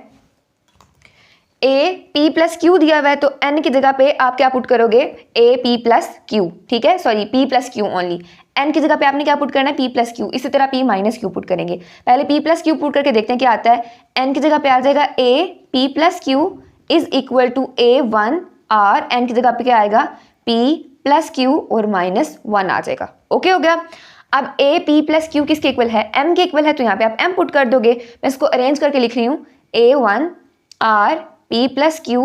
a p प्लस क्यू दिया हुआ है तो n की जगह पे आप क्या पुट करोगे, a p प्लस क्यू, ठीक है, sorry p plus Q only. n की जगह पे आपने क्या पुट करना है, p प्लस क्यू। इसी तरह p माइनस क्यू पुट करेंगे। पहले p प्लस क्यू पुट करके देखते हैं क्या आता है। n की जगह पे आ जाएगा a p plus Q is equal to a1 r, n की जगह पे क्या आएगा, p प्लस क्यू और माइनस 1 आ जाएगा। ओके हो गया। अब a p प्लस क्यू किसके इक्वल है, m के इक्वल है, तो यहाँ पे आप m पुट कर दोगे। मैं इसको अरेंज करके लिख रही हूँ, a1 r p plus Q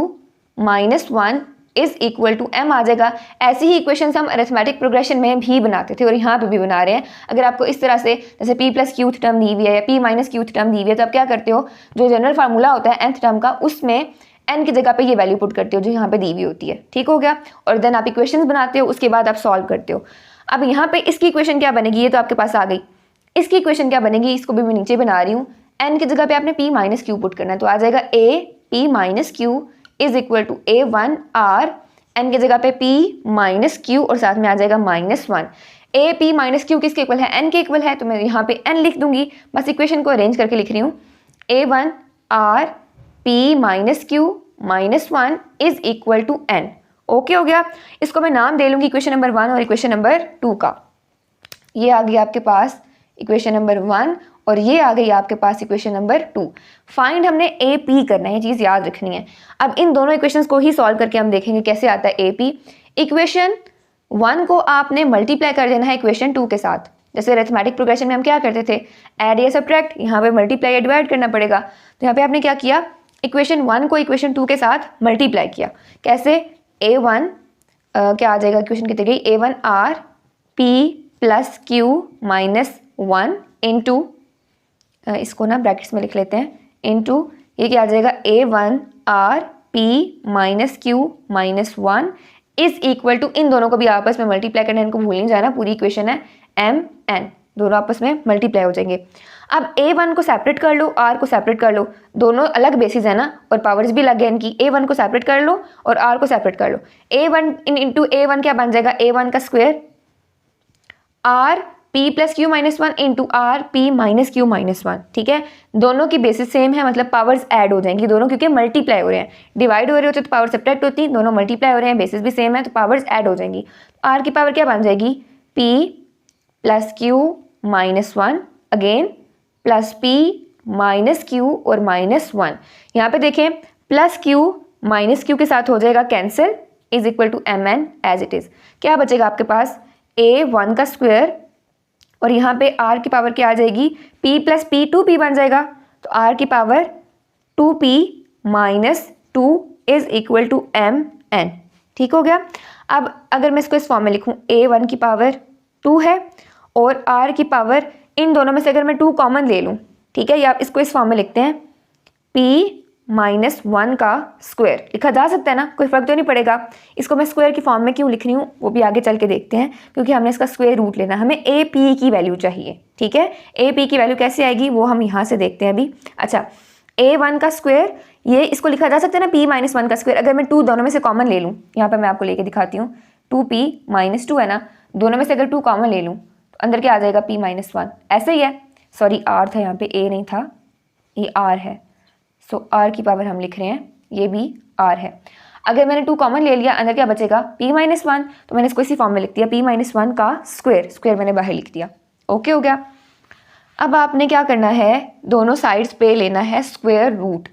minus 1 is equal to m आ जाएगा। ऐसी ही इक्वेशन हम अरिथमेटिक प्रोग्रेशन में भी बनाते थे और यहाँ पे भी बना रहे हैं। अगर आपको इस तरह से जैसे p प्लस क्यूथ टर्म दी हुई है या p माइनस क्यूथ टर्म दी हुई है तो आप क्या करते हो, जो जनरल फार्मूला होता है nth टर्म का उसमें n की जगह पे ये वैल्यू पुट करते हो जो यहाँ पे दी हुई होती है, ठीक हो गया। और देन आप इक्वेशंस बनाते हो, उसके बाद आप सॉल्व करते हो। अब यहाँ पे इसकी इक्वेशन क्या बनेगी, ये तो आपके पास आ गई। इसकी इक्वेशन क्या बनेगी, इसको भी मैं नीचे बना रही हूँ। n की जगह पे आपने p माइनस क्यू पुट करना है तो आ जाएगा a p minus Q is equal to a1 r, n की जगह पे p माइनस क्यू और साथ में आ जाएगा minus 1। a p minus Q किसके इक्वल है, n के इक्वल है, तो मैं यहाँ पे n लिख दूंगी। बस इक्वेशन को अरेंज करके लिख रही हूँ, a1 r p minus Q minus 1 is equal to n। Okay हो गया। इसको मैं नाम दे लूँगी इक्वेशन नंबर 1 और इक्वेशन नंबर 2 का। ये आ गई आपके पास इक्वेशन नंबर 1 और ये आ गई आपके पास इक्वेशन नंबर 2। फाइंड हमने ए पी करना है, ये चीज़ याद रखनी है। अब इन दोनों इक्वेशंस को ही सॉल्व करके हम देखेंगे कैसे आता है ए पी। इक्वेशन 1 को आपने मल्टीप्लाई कर देना है इक्वेशन 2 के साथ। जैसे अरिथमेटिक प्रोग्रेशन में हम क्या करते थे, ऐड या सब्ट्रैक्ट, यहाँ पे मल्टीप्लाई या डिवाइड करना पड़ेगा। तो यहाँ पे आपने क्या किया, इक्वेशन 1 को इक्वेशन 2 के साथ मल्टीप्लाई किया। कैसे, a1 क्या आ जाएगा इक्वेशन कितनी गई, a1 r p plus Q minus 1 into, इसको ना ब्रैकेट्स में लिख लेते हैं, इनटू ये क्या आ जाएगा, a1 r p minus Q minus 1 is equal to, इन दोनों को भी आपस में मल्टीप्लाई करना है, इनको भूल नहीं जाना, पूरी इक्वेशन है m n, दोनों आपस में मल्टीप्लाई हो जाएंगे। अब a1 को सेपरेट कर लो, r को सेपरेट कर लो, दोनों अलग बेसिस है ना और पावर्स भी अलग है इनकी। a1 को सेपरेट कर लो और r को सेपरेट कर लो। a1 इंटू a1 क्या बन जाएगा, a1 का square r p plus Q minus 1 into are P minus Q minus 1, ठीक है। दोनों की बेसिस सेम है, मतलब पावर्स ऐड हो जाएंगी दोनों, क्योंकि मल्टीप्लाई हो रहे हैं। डिवाइड हो रहे होते तो पावर सब्ट्रैक्ट होती, दोनों मल्टीप्लाई हो रहे हैं, बेसिस भी सेम है तो पावर्स ऐड हो जाएंगी। आर की पावर क्या बन जाएगी, p plus Q minus 1 again plus p minus Q और माइनस 1। यहाँ पे देखें प्लस क्यू माइनस क्यू के साथ हो जाएगा cancel, is equal to M N as it is. क्या बचेगा आपके पास, a1 का स्क्वायर और यहाँ पे r की पावर क्या आ जाएगी, p प्लस p 2p बन जाएगा, तो r की power 2p minus 2 is equal to M N, ठीक हो गया। अब अगर मैं इसको इस फॉर्म में लिखूँ, a1 की पावर 2 है और r की पावर, इन दोनों में से अगर मैं 2 कॉमन ले लूँ, ठीक है, या इसको इस फॉर्म में लिखते हैं, p माइनस 1 का स्क्वायर लिखा जा सकता है ना, कोई फर्क तो नहीं पड़ेगा। इसको मैं स्क्वायर की फॉर्म में क्यों लिख रही हूँ वो भी आगे चल के देखते हैं, क्योंकि हमने इसका स्क्वायर रूट लेना है, हमें ए पी की वैल्यू चाहिए, ठीक है। ए पी की वैल्यू कैसे आएगी वो हम यहाँ से देखते हैं अभी। अच्छा, a1 का स्क्वायर, ये इसको लिखा जा सकता है ना p माइनस 1 का स्क्वायर। अगर मैं 2 दोनों में से कॉमन ले लूँ, यहाँ पर मैं आपको लेके दिखाती हूँ, 2p माइनस 2 है ना, दोनों में से अगर 2 कॉमन ले लूँ तो अंदर क्या आ जाएगा, p माइनस 1, ऐसे ही है। सॉरी r था यहाँ पे, a नहीं था, ये r है, सो r की पावर हम लिख रहे हैं, ये भी r है। अगर मैंने 2 कॉमन ले लिया, अंदर क्या बचेगा, p माइनस 1, तो मैंने इसको इसी फॉर्म में लिख दिया, p माइनस 1 का स्क्वायर, स्क्वायर मैंने बाहर लिख दिया। ओके हो गया। अब आपने क्या करना है, दोनों साइड्स पे लेना है स्क्वायर रूट।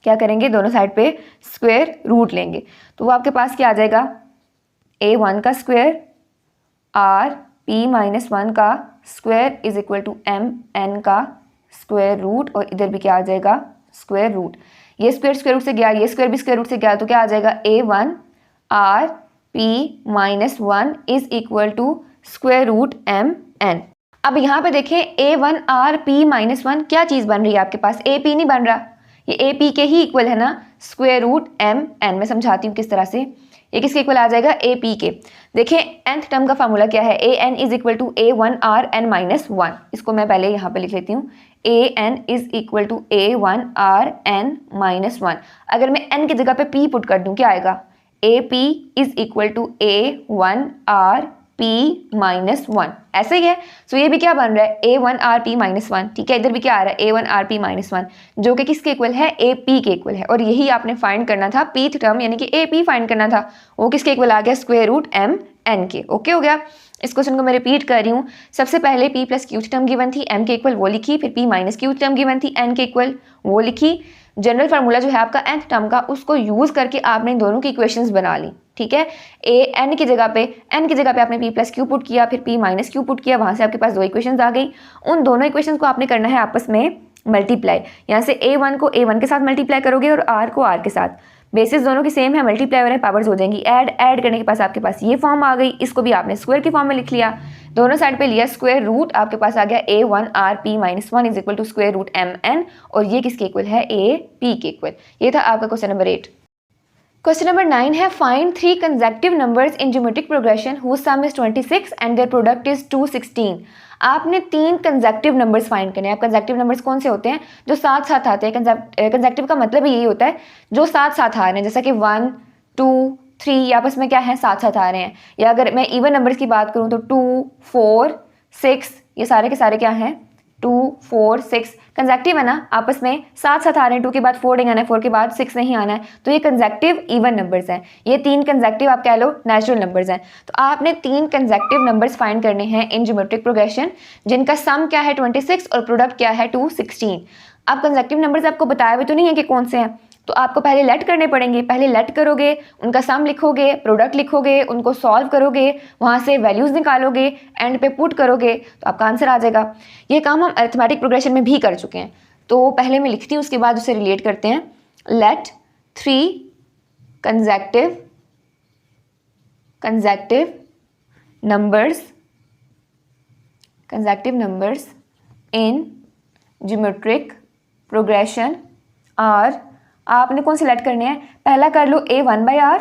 क्या करेंगे, दोनों साइड पे स्क्वायर रूट लेंगे। तो वो आपके पास क्या आ जाएगा, a1 का स्क्वायर r p माइनस 1 का square is equal to m n का स्क्वायर रूट, और इधर भी क्या आ जाएगा, स्क्वायर रूट। ये स्क्वायर रूट से गया, ये स्क्वायर भी स्क्वायर रूट से गया, तो क्या आ जाएगा, a1 r p minus 1 is equal to square root m n। अब यहाँ पे देखें a1 r p माइनस 1 क्या चीज़ बन रही है आपके पास, a p नहीं बन रहा, ये ए पी के ही इक्वल है ना, स्क्वायर रूट एम एन। मैं समझाती हूँ किस तरह से, ये किसके इक्वल आ जाएगा, ए पी के। देखें nth टर्म का फार्मूला क्या है, A N is equal to A one are N minus 1। इसको मैं पहले यहाँ पे लिख लेती हूँ, A N is equal to A one are N minus 1। अगर मैं एन की जगह पे पी पुट कर दूँ क्या आएगा, A P is equal to A one R P minus 1, ऐसे ही है। सो ये भी क्या बन रहा है, ए वन आर पी माइनस 1, ठीक है। इधर भी क्या आ रहा है, ए वन आर पी माइनस 1, जो कि किसके इक्वल है, ए पी के इक्वल है। और यही आपने फाइंड करना था, पीथ टर्म यानी कि ए पी फाइंड करना था, वो किसके इक्वल आ गया, स्क्वायर रूट एम एन के। ओके हो गया। इस क्वेश्चन को मैं रिपीट कर रही हूँ। सबसे पहले p plus Q term given थी, m के इक्वल वो लिखी, फिर p minus Q term given थी, n के इक्वल वो लिखी। जनरल फार्मूला जो है आपका nth टर्म का, उसको यूज करके आपने दोनों की इक्वेशंस बना ली, ठीक है। n की जगह पे आपने p प्लस क्यू पुट किया, फिर p माइनस क्यू पुट किया, वहां से आपके पास दो इक्वेशंस आ गई। उन दोनों इक्वेशंस को आपने करना है आपस में मल्टीप्लाई। यहाँ से a1 को a1 के साथ मल्टीप्लाई करोगे और r को r के साथ, बेसिस दोनों की सेम है, मल्टीप्लाई हो रहा है, पावर्स हो जाएंगी ऐड करने के पास आपके पास ये फॉर्म आ गई। इसको भी आपने स्क्वायर की फॉर्म में लिख लिया, दोनों साइड पे लिया स्क्वायर रूट, आपके पास आ गया A one R P minus 1 is equal to square root M N, और ये किसके इक्वल है, ए पी के इक्वल। ये था आपका क्वेश्चन नंबर 8। क्वेश्चन नंबर 9 है, find 3 consecutive numbers in geometric progression whose sum is 26 and their product is 216। आपने 3 कंसेक्टिव नंबर्स फाइंड करने हैं। आप कंसेक्टिव नंबर्स कौन से होते हैं, जो साथ साथ आते हैं। कंसेक्टिव का मतलब यही होता है जो साथ साथ आ रहे हैं, जैसा कि 1 2 3 आपस में क्या है, साथ साथ आ रहे हैं। या अगर मैं इवन नंबर्स की बात करूं तो 2 4 6, ये सारे के सारे क्या हैं, 2 4 6 कंसेक्टिव है ना, आपस में साथ साथ आ रहे हैं। 2 के बाद 4 नहीं आना है, 4 के बाद 6 नहीं आना है, तो ये कंसेक्टिव इवन नंबर्स हैं। ये 3 कंसेक्टिव आप कह लो नेचुरल नंबर्स हैं। तो आपने 3 कंसेक्टिव नंबर्स फाइंड करने हैं इन ज्योमेट्रिक प्रोग्रेशन, जिनका सम क्या है 26 और प्रोडक्ट क्या है 216। अब कंसेक्टिव नंबर्स आपको बताया भी तो नहीं है कि कौन से हैं, तो आपको पहले लेट करने पड़ेंगे। पहले लेट करोगे, उनका सम लिखोगे, प्रोडक्ट लिखोगे, उनको सॉल्व करोगे, वहाँ से वैल्यूज़ निकालोगे, एंड पे पुट करोगे, तो आपका आंसर आ जाएगा। ये काम हम अरिथमेटिक प्रोग्रेशन में भी कर चुके हैं, तो पहले मैं लिखती हूँ, उसके बाद उसे रिलेट करते हैं। Let 3 consecutive numbers in geometric progression are, आपने कौन सिलेक्ट करने हैं, पहला कर लो a1/r,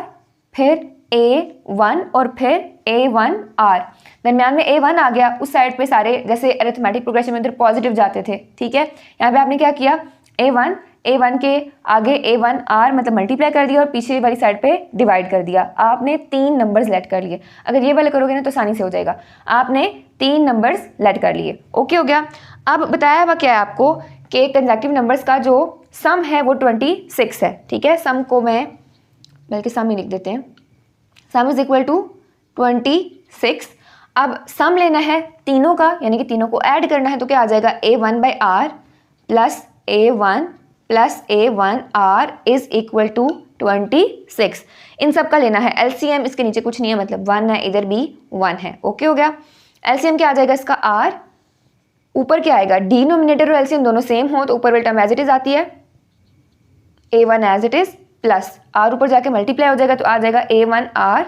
फिर a1 और फिर a1r। दरम्यान में a1 आ गया, उस साइड पे सारे जैसे अरिथमेटिक प्रोग्रेशन में इधर पॉजिटिव जाते थे, ठीक है। यहाँ पे आपने क्या किया, a1 के आगे a1r मतलब मल्टीप्लाई कर दिया और पीछे वाली साइड पे डिवाइड कर दिया। आपने 3 नंबर सेलेक्ट कर लिए। अगर ये वाले करोगे ना तो आसानी से हो जाएगा। आपने 3 नंबर्स सेलेक्ट कर लिए, ओके हो गया। अब बताया हुआ क्या है आपको कि कंसेक्टिव नंबर्स का जो सम है वो 26 है, ठीक है। सम को मैं बल्कि सम ही लिख देते हैं, सम इज इक्वल टू 26। अब सम लेना है तीनों का, यानी कि तीनों को ऐड करना है, तो क्या आ जाएगा, a1/r plus a1 plus a1r is equal to 26। इन सब का लेना है एलसीएम, इसके नीचे कुछ नहीं है, मतलब 1 है, इधर भी 1 है, ओके हो गया। एलसीएम क्या आ जाएगा इसका, r, ऊपर क्या आएगा, डिनोमिनेटर और एलसीएम दोनों सेम हो तो ऊपर वाली टर्म एज इट इज आती है, a1 as it is plus r ऊपर जाके मल्टीप्लाई हो जाएगा तो आ जाएगा a1r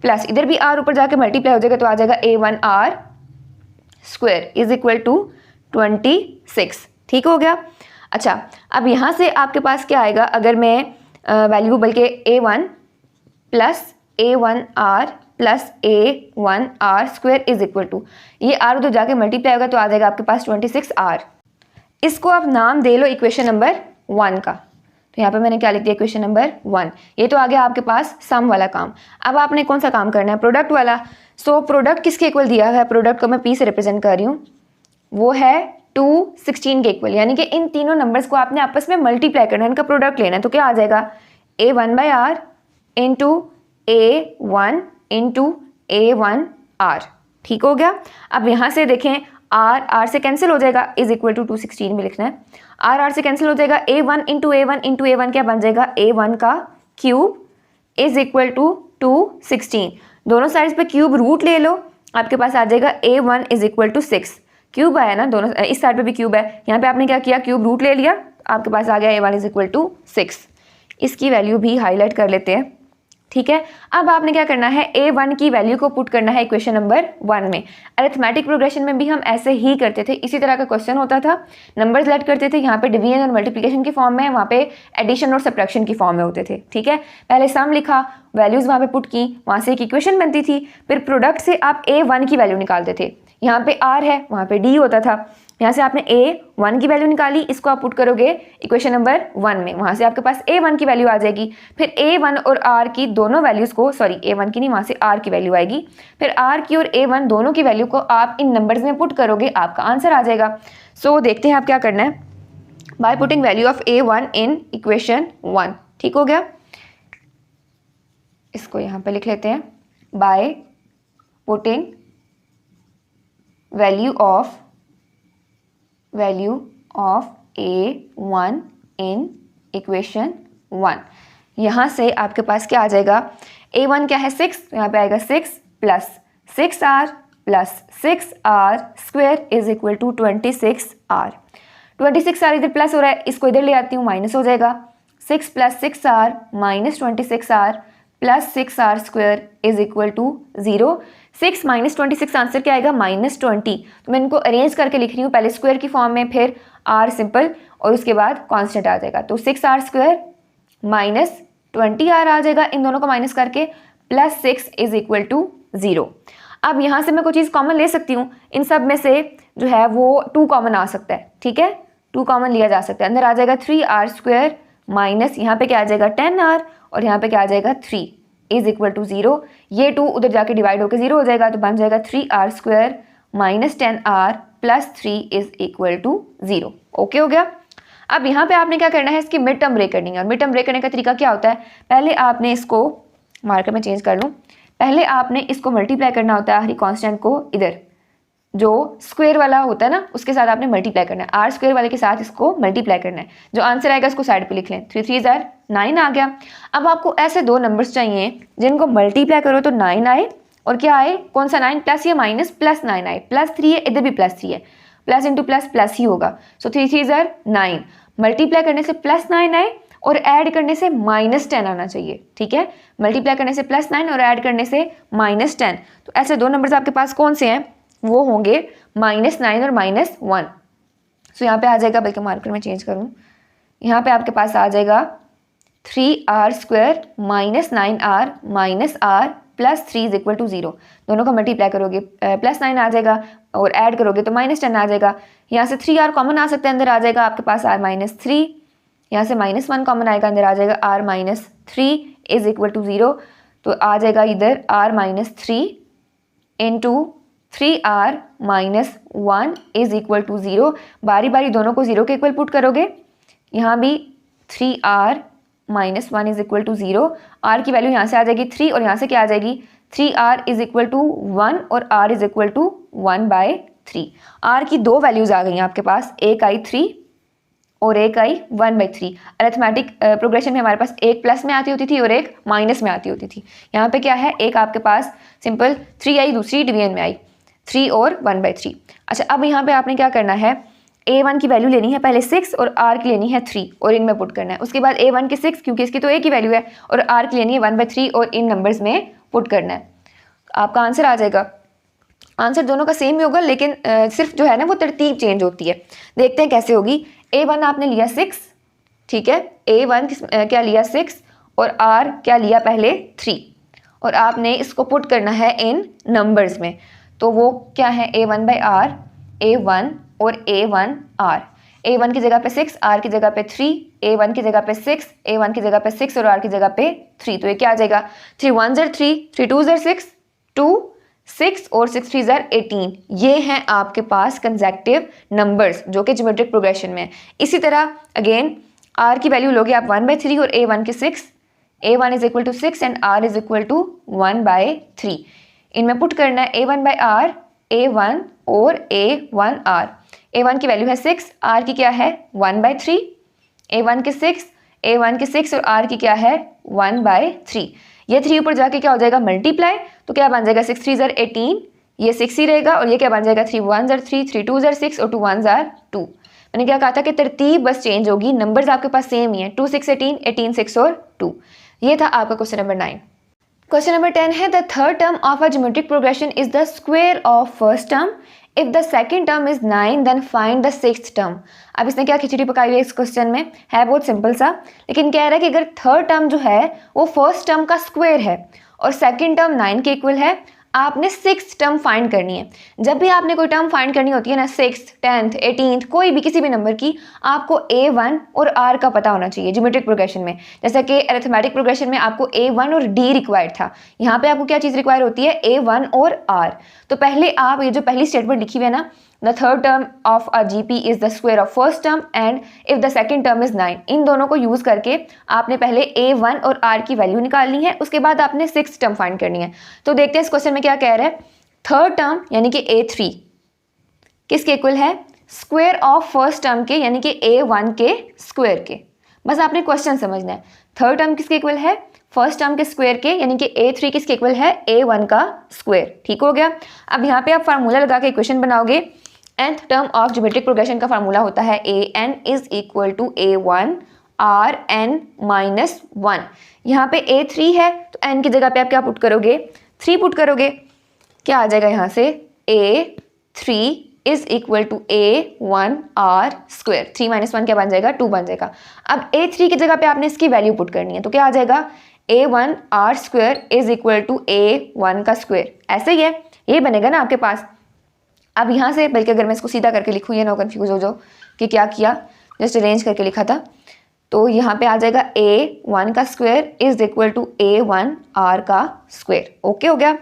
प्लस इधर भी r ऊपर जाके मल्टीप्लाई हो जाएगा तो आ जाएगा a1r square is equal to 26, ठीक हो गया। अच्छा, अब यहाँ से आपके पास क्या आएगा, अगर मैं वैल्यू बल्कि a1 plus a1r plus a1r square is equal to, ये r उधर जाके मल्टीप्लाई होगा तो आ जाएगा आपके पास 26r। इसको आप नाम दे लो इक्वेशन नंबर 1 का, तो यहाँ पे मैंने क्या लिख दिया, इक्वेशन नंबर 1। ये तो आ गया आपके पास सम वाला काम। अब आपने कौन सा काम करना है, प्रोडक्ट वाला। सो प्रोडक्ट किसके इक्वल दिया है, प्रोडक्ट को मैं p से रिप्रेजेंट कर रही हूँ, वो है 216 के इक्वल, यानी कि इन तीनों नंबर्स को आपने आपस में मल्टीप्लाई करना है, इनका प्रोडक्ट लेना है। तो क्या आ जाएगा, a1/r into a1 into a1r, ठीक हो गया। अब यहाँ से देखें r से कैंसिल हो जाएगा, इज इक्वल टू 216 में लिखना है। आर आर से कैंसिल हो जाएगा, A1 इंटू A1 क्या बन जाएगा, A1 का क्यूब इज इक्वल टू 216। दोनों साइड्स पे क्यूब रूट ले लो, आपके पास आ जाएगा A1 is equal to 6। Cube आया ना, दोनों इस साइड पे भी क्यूब है, यहाँ पे आपने क्या किया, क्यूब रूट ले लिया, आपके पास आ गया A1 इज इक्वल टू 6। इसकी वैल्यू भी हाईलाइट कर लेते हैं, ठीक है। अब आपने क्या करना है, A1 की वैल्यू को पुट करना है इक्वेशन नंबर 1 में। अरिथमेटिक प्रोग्रेशन में भी हम ऐसे ही करते थे, इसी तरह का क्वेश्चन होता था, नंबर्स लेट करते थे, यहाँ पे डिवीजन और मल्टीप्लिकेशन की फॉर्म में, वहाँ पे एडिशन और सब्ट्रैक्शन की फॉर्म में होते थे, ठीक है। पहले सम लिखा, वैल्यूज वहाँ पे पुट की, वहाँ से एक इक्वेशन बनती थी, फिर प्रोडक्ट से आप A1 की वैल्यू निकालते थे। यहाँ पे R है, वहाँ पे D होता था, यहाँ से आपने A1 की वैल्यू निकाली, इसको आप पुट करोगे इक्वेशन नंबर 1 में, वहाँ से आपके पास A1 की वैल्यू आ जाएगी। फिर A1 और R की दोनों वैल्यूज़ को, सॉरी A1 की नहीं, वहाँ से R की वैल्यू आएगी, फिर R की और A1 दोनों की वैल्यू को आप इन नंबर्स में पुट करोगे, आपका आंसर आ जाएगा। सो देखते हैं आप क्या करना है, by putting value of A1 in equation 1, ठीक हो गया। इसको यहाँ पे लिख लेते हैं, by putting value of A1 in equation 1। यहाँ से आपके पास क्या आ जाएगा, A1 क्या है 6, यहाँ पे आएगा 6 plus 6R plus 6R square is equal to 26R। 26R इधर प्लस हो रहा है, इसको इधर ले आती हूँ, माइनस हो जाएगा, 6 plus 6R minus 26R plus 6R square is equal to 0। 6 minus 26 answer क्या आएगा, -20। तो मैं इनको अरेंज करके लिख रही हूँ, पहले स्क्वायर की फॉर्म में, फिर R सिंपल और उसके बाद कांस्टेंट आ जाएगा, तो 6R स्क्वायर माइनस 20R आ जाएगा, इन दोनों को माइनस करके, प्लस 6 इज इक्वल टू 0। अब यहाँ से मैं कोई चीज़ कॉमन ले सकती हूँ, इन सब में से जो है वो 2 कॉमन आ सकता है, ठीक है, 2 कॉमन लिया जा सकता है, अंदर आ जाएगा 3R स्क्वायर माइनस यहाँ पे क्या आ जाएगा 10R और यहाँ पे क्या आ जाएगा 3 इज इक्वल टू 0। ये 2 उधर जाके डिवाइड होकर 0 हो जाएगा, तो बन जाएगा 3R square minus 10R plus 3 is equal to 0। Okay हो गया। अब यहाँ पे आपने क्या करना है, इसकी मिड टर्म ब्रेक करनी है, और मिड टर्म ब्रेक करने का तरीका क्या होता है, पहले आपने इसको मार्कर में चेंज कर लूँ, पहले आपने इसको मल्टीप्लाई करना होता है, हर कांस्टेंट को इधर जो स्क्वायर वाला होता है ना उसके साथ आपने मल्टीप्लाई करना है, आर स्क्वायर वाले के साथ इसको मल्टीप्लाई करना है, जो आंसर आएगा इसको साइड पे लिख लें, 3 3 जार 9 आ गया। अब आपको ऐसे 2 नंबर्स चाहिए जिनको मल्टीप्लाई करो तो 9 आए, और क्या आए, कौन सा 9, प्लस या माइनस, प्लस 9 आए, +3 है, इधर भी +3 है, प्लस इंटू प्लस प्लस ही होगा, सो 3 3 जार 9, मल्टीप्लाई करने से +9 आए और ऐड करने से -10 आना चाहिए, ठीक है, मल्टीप्लाई करने से +9 और ऐड करने से -10। तो ऐसे 2 नंबर्स आपके पास कौन से हैं, वो होंगे -9 और -1। सो यहाँ पे आ जाएगा, बल्कि मार्कर में चेंज करूँ, यहाँ पे आपके पास आ जाएगा 3R square minus 9R minus R plus 3 is equal to 0। दोनों का मल्टीप्लाई करोगे +9 आ जाएगा और ऐड करोगे तो -10 आ जाएगा। यहाँ से 3R कॉमन आ सकता है, अंदर आ जाएगा आपके पास R -3, यहाँ से -1 कॉमन आएगा, अंदर आ जाएगा R -3 इज इक्वल टू 0। तो आ जाएगा इधर R -3 into 3R -1 is equal to 0। बारी बारी दोनों को 0 के इक्वल पुट करोगे, यहाँ भी 3R -1 is equal to 0, R की वैल्यू यहाँ से आ जाएगी 3 और यहाँ से क्या आ जाएगी 3R इज इक्वल टू 1 और R is equal to 1/3। R की 2 वैल्यूज आ गई हैं आपके पास, एक आई 3 और एक आई 1/3। अरिथमेटिक प्रोग्रेशन में हमारे पास एक प्लस में आती होती थी और एक माइनस में आती होती थी। यहाँ पे क्या है, एक आपके पास सिंपल 3 आई, दूसरी डिवीजन में आई 3 और 1/3। अच्छा, अब यहाँ पे आपने क्या करना है, A1 की वैल्यू लेनी है पहले 6 और R की लेनी है 3 और इनमें पुट करना है। उसके बाद A1 की 6 क्योंकि इसकी तो एक ही वैल्यू है और R की लेनी है 1/3 और इन नंबर्स में पुट करना है। आपका आंसर आ जाएगा। आंसर दोनों का सेम ही होगा, लेकिन सिर्फ जो है ना वो तरतीब चेंज होती है। देखते हैं कैसे होगी। A1 आपने लिया 6, ठीक है, A1 क्या लिया 6 और R क्या लिया पहले 3 और आपने इसको पुट करना है इन नंबर्स में। तो वो क्या है, A1/R, A1 और A1R। A1 की जगह पे 6, R की जगह पे 3, A1 की जगह पे 6, A1 की जगह पे 6 और R की जगह पे 3। तो ये क्या आ जाएगा, 3 1 ज़र 3, 3 2 ज़र 6, 2 6 और 6 3 ज़र 18। ये हैं आपके पास कंसेक्टिव नंबर्स जो कि ज्योमेट्रिक प्रोग्रेशन में है। इसी तरह अगेन R की वैल्यू लोगे आप 1/3 और A1 की 6, A1 is equal to 6 and R is equal to 1/3। इनमें पुट करना है A1/R, A1 और A1R। A1 की वैल्यू है 6, R की क्या है 1/3, A1 की 6, A1 की 6 और R की क्या है 1/3। ये 3 ऊपर जाके क्या हो जाएगा मल्टीप्लाई, तो क्या बन जाएगा 6 3 ज़र 18, ये 6 ही रहेगा और ये क्या बन जाएगा 3 1 ज़र 3, 3 2 ज़र 6 और 2 1 ज़र 2। मैंने क्या कहा था कि तरतीब बस चेंज होगी, नंबर्स आपके पास सेम ही है, 2 6 18, 18 6 और 2। ये था आपका क्वेश्चन नंबर 9। क्वेश्चन नंबर 10 है the third term of a geometric progression is the square of first term, if the second term is 9 then find the sixth term. अब इसने क्या खिचड़ी पकाई हुई है इस क्वेश्चन में, है बहुत सिंपल सा, लेकिन कह रहा है कि अगर थर्ड टर्म जो है वो फर्स्ट टर्म का स्क्वायर है और सेकंड टर्म 9 के इक्वल है, आपने सिक्स्थ टर्म फाइंड करनी है। जब भी आपने कोई टर्म फाइंड करनी होती है ना, 6th 10th 18th कोई भी किसी भी नंबर की, आपको A1 और R का पता होना चाहिए ज्योमेट्रिक प्रोग्रेशन में। जैसे कि अरिथमेटिक प्रोग्रेशन में आपको A1 और D रिक्वायर्ड था, यहाँ पे आपको क्या चीज़ रिक्वायर होती है A1 और R। तो पहले आप ये जो पहली स्टेटमेंट लिखी हुई है ना, the third term of a GP is the square of first term and if the second term is 9, इन दोनों को यूज करके आपने पहले A1 और R की वैल्यू निकालनी है, उसके बाद आपने सिक्स्थ टर्म फाइंड करनी है। तो देखते हैं इस क्वेश्चन में क्या कह रहा है। थर्ड टर्म यानी कि A3 किसके इक्वल है, स्क्वायर ऑफ फर्स्ट टर्म के यानी कि A1 के स्क्वायर के। बस आपने क्वेश्चन समझना है, थर्ड टर्म किसके इक्वल है, फर्स्ट टर्म के स्क्वायर के, यानी कि A3 किसके इक्वल है, A1 का स्क्वायर। ठीक हो गया। अब यहाँ पे आप फार्मूला लगा के इक्वेशन बनाओगे। nth term of geometric progression का फार्मूला होता है an is equal to A1 Rn minus 1। यहाँ पे A3 है तो n की जगह पे आप क्या पुट करोगे, 3 पुट करोगे। क्या आ जाएगा यहाँ से, A3 is equal to A1 R square, 3 - 1 क्या बन जाएगा, 2 बन जाएगा। अब A3 की जगह पे आपने इसकी वैल्यू पुट करनी है, तो क्या आ जाएगा A1 R square is equal to A1 का स्क्वायर। ऐसे ही है, ये बनेगा ना आपके पास। अब यहाँ से, बल्कि अगर मैं इसको सीधा करके लिखूँ ये ना कन्फ्यूज हो जाओ कि क्या किया, जस्ट अरेंज करके लिखा था, तो यहाँ पे आ जाएगा A1 का square is equal to A1 R का स्क्वायर। ओके हो गया।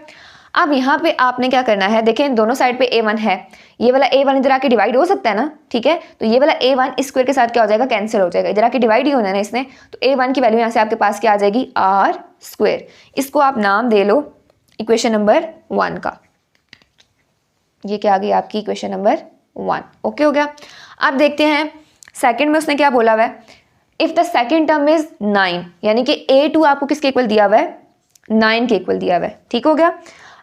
अब यहाँ पे आपने क्या करना है, देखें दोनों साइड पे A1 है, ये वाला A1 इधर आके डिवाइड हो सकता है ना, ठीक है, तो ये वाला A1 इस स्क्वायर के साथ क्या हो जाएगा, कैंसिल हो जाएगा, इधर आके डिवाइड ही होना है ना इसने, तो A1 की वैल्यू यहाँ से आपके पास क्या आ जाएगी, R स्क्वायर। इसको आप नाम दे लो इक्वेशन नंबर 1 का। ये क्या आ गई आपकी इक्वेशन नंबर 1। ओके हो गया। अब देखते हैं सेकंड में उसने क्या बोला हुआ है, if the second term is 9, यानी कि A2 आपको किसके इक्वल दिया हुआ है, 9 के इक्वल दिया हुआ है। ठीक हो गया।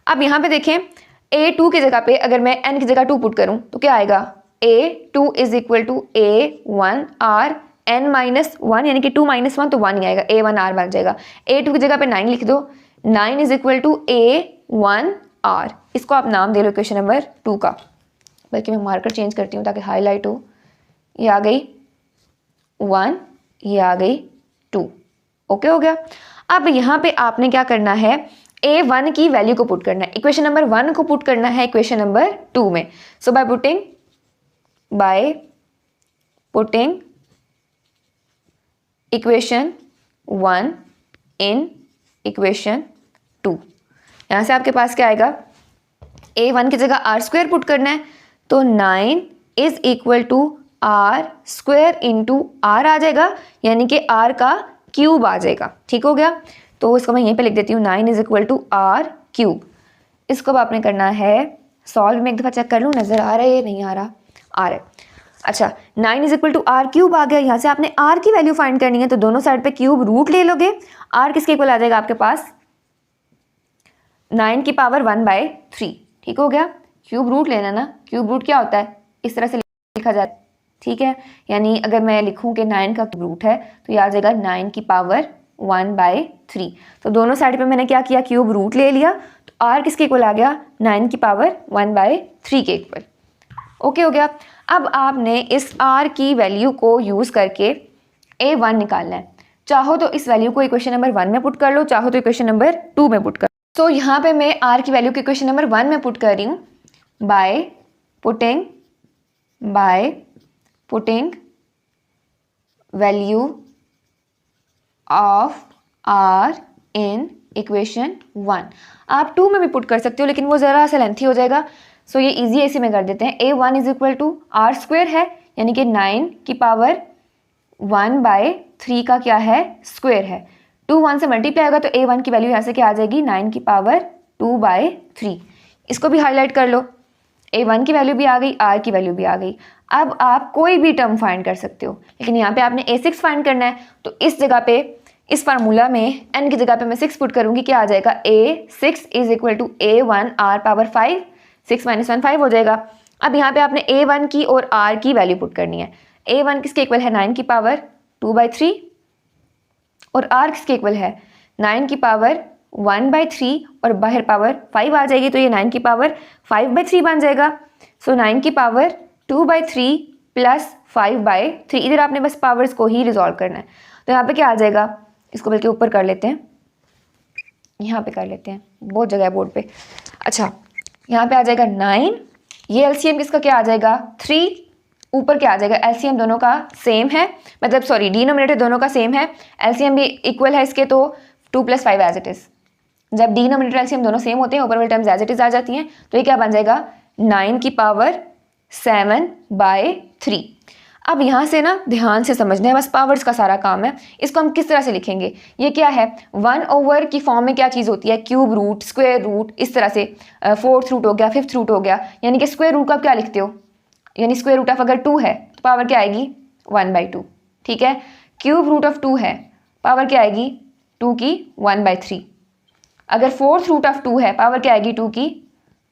अब यहाँ पे देखें A2 की जगह पे अगर मैं n की जगह 2 पुट करूँ तो क्या आएगा, A2 is equal to A1 R n minus 1, यानी कि 2 - 1 तो 1 ही आएगा, A1 R बन जाएगा। A2 की जगह पे 9 लिख दो, 9 is equal to A1 R। इसको आप नाम दे लो इक्वेशन नंबर 2 का, बल्कि मैं मार्कर चेंज करती हूँ ताकि हाईलाइट हो। ये आ गई 1, ये आ गई 2। ओके हो गया। अब यहाँ पे आपने क्या करना है, A1 की वैल्यू को पुट करना है, इक्वेशन नंबर 1 को पुट करना है इक्वेशन नंबर 2 में। So by putting equation 1 in equation 2, यहाँ से आपके पास क्या आएगा, A1 की जगह R स्क्वायर पुट करना है, तो 9 is equal to R square into R आ जाएगा, यानी कि R का क्यूब आ जाएगा। ठीक हो गया। तो इसको मैं यहीं पे लिख देती हूँ, 9 is equal to R cube. इसको अब आपने करना है सॉल्व में, एक दफ़ा चेक कर लूँ नज़र आ रहा है, नहीं आ रहा, आ रहा है। अच्छा, 9 is equal to R cube आ गया। यहाँ से आपने R की वैल्यू फाइंड करनी है, तो दोनों साइड पे क्यूब रूट ले लोगे। R किसके इक्वल आ जाएगा आपके पास, 9 की पावर 1/3। ठीक हो गया। क्यूब रूट लेना ना, क्यूब रूट क्या होता है, इस तरह से लिखा जाता है। ठीक है, यानी अगर मैं लिखूं कि 9 का क्यूब रूट है तो ये आ जाएगा 9 की पावर 1/3। तो दोनों साइड पे मैंने क्या किया, क्यूब रूट ले लिया, तो R किसके इक्वल आ गया, 9 की पावर 1/3 के इक्वल। ओके हो गया। अब आपने इस R की वैल्यू को यूज़ करके A1 निकालना है। चाहो तो इस वैल्यू को इक्वेशन नंबर 1 में पुट कर लो, चाहो तो इक्वेशन नंबर 2 में पुट कर। तो यहाँ पे मैं R की वैल्यू को इक्वेशन नंबर 1 में पुट कर रही हूँ by putting value of R in equation 1। आप 2 में भी पुट कर सकते हो, लेकिन वो ज़रा सा लेंथी हो जाएगा, सो ये इजी ऐसे में कर देते हैं। A1 is equal to R square है, यानी कि 9 की पावर 1/3 का क्या है, स्क्वायर है। 2 1 से मल्टीप्लाई होगा तो A1 की वैल्यू यहाँ से क्या आ जाएगी, 9 की पावर 2/3। इसको भी हाईलाइट कर लो, A1 की वैल्यू भी आ गई, R की वैल्यू भी आ गई। अब आप कोई भी टर्म फाइंड कर सकते हो, लेकिन यहाँ पे आपने a6 फाइंड करना है, तो इस जगह पे इस फार्मूला में n की जगह पे मैं 6 पुट करूँगी, क्या आ जाएगा a6 is equal to a1 r power 5, 6 minus 1 5 हो जाएगा। अब यहाँ पे आपने a1 की और r की वैल्यू पुट करनी है। a1 किसके इक्वल है 9 की पावर 2/3 और r किसके इक्वल है 9 की पावर 1/3 और बाहर पावर 5 आ जाएगी, तो ये 9 की पावर 5/3 बन जाएगा। सो 9 की पावर 2/3 प्लस 5/3, इधर आपने बस पावर्स को ही रिजॉल्व करना है। तो यहाँ पे क्या आ जाएगा, इसको बल्कि ऊपर कर लेते हैं, यहाँ पे कर लेते हैं, बहुत जगह है बोर्ड पे। अच्छा, यहाँ पे आ जाएगा 9, ये एलसीएम किसका क्या आ जाएगा 3, ऊपर क्या आ जाएगा एलसीएम दोनों का सेम है, मतलब सॉरी डिनोमिनेटर दोनों का सेम है, एलसीएम भी इक्वल है इसके, तो 2 + 5 एज इट इज़। जब डिनोमिनेटर एलसीएम दोनों सेम होते हैं, ऊपर वाली टर्म्स एज इट इज़ आ जाती हैं, तो ये क्या बन जाएगा 9 की पावर 7/3। अब यहाँ से ना ध्यान से समझना है, बस पावर्स का सारा काम है। इसको हम किस तरह से लिखेंगे, ये क्या है 1/, की फॉर्म में क्या चीज़ होती है क्यूब रूट, स्क्वायर रूट, इस तरह से 4th रूट हो गया, 5th रूट हो गया, यानी कि स्क्वायर रूट को आप क्या लिखते हो, यानी स्क्वायर रूट ऑफ अगर 2 है तो पावर क्या आएगी 1/2, ठीक है। क्यूब रूट ऑफ 2 है, पावर क्या आएगी 2 की 1/3। अगर 4th रूट ऑफ 2 है, पावर क्या आएगी 2 की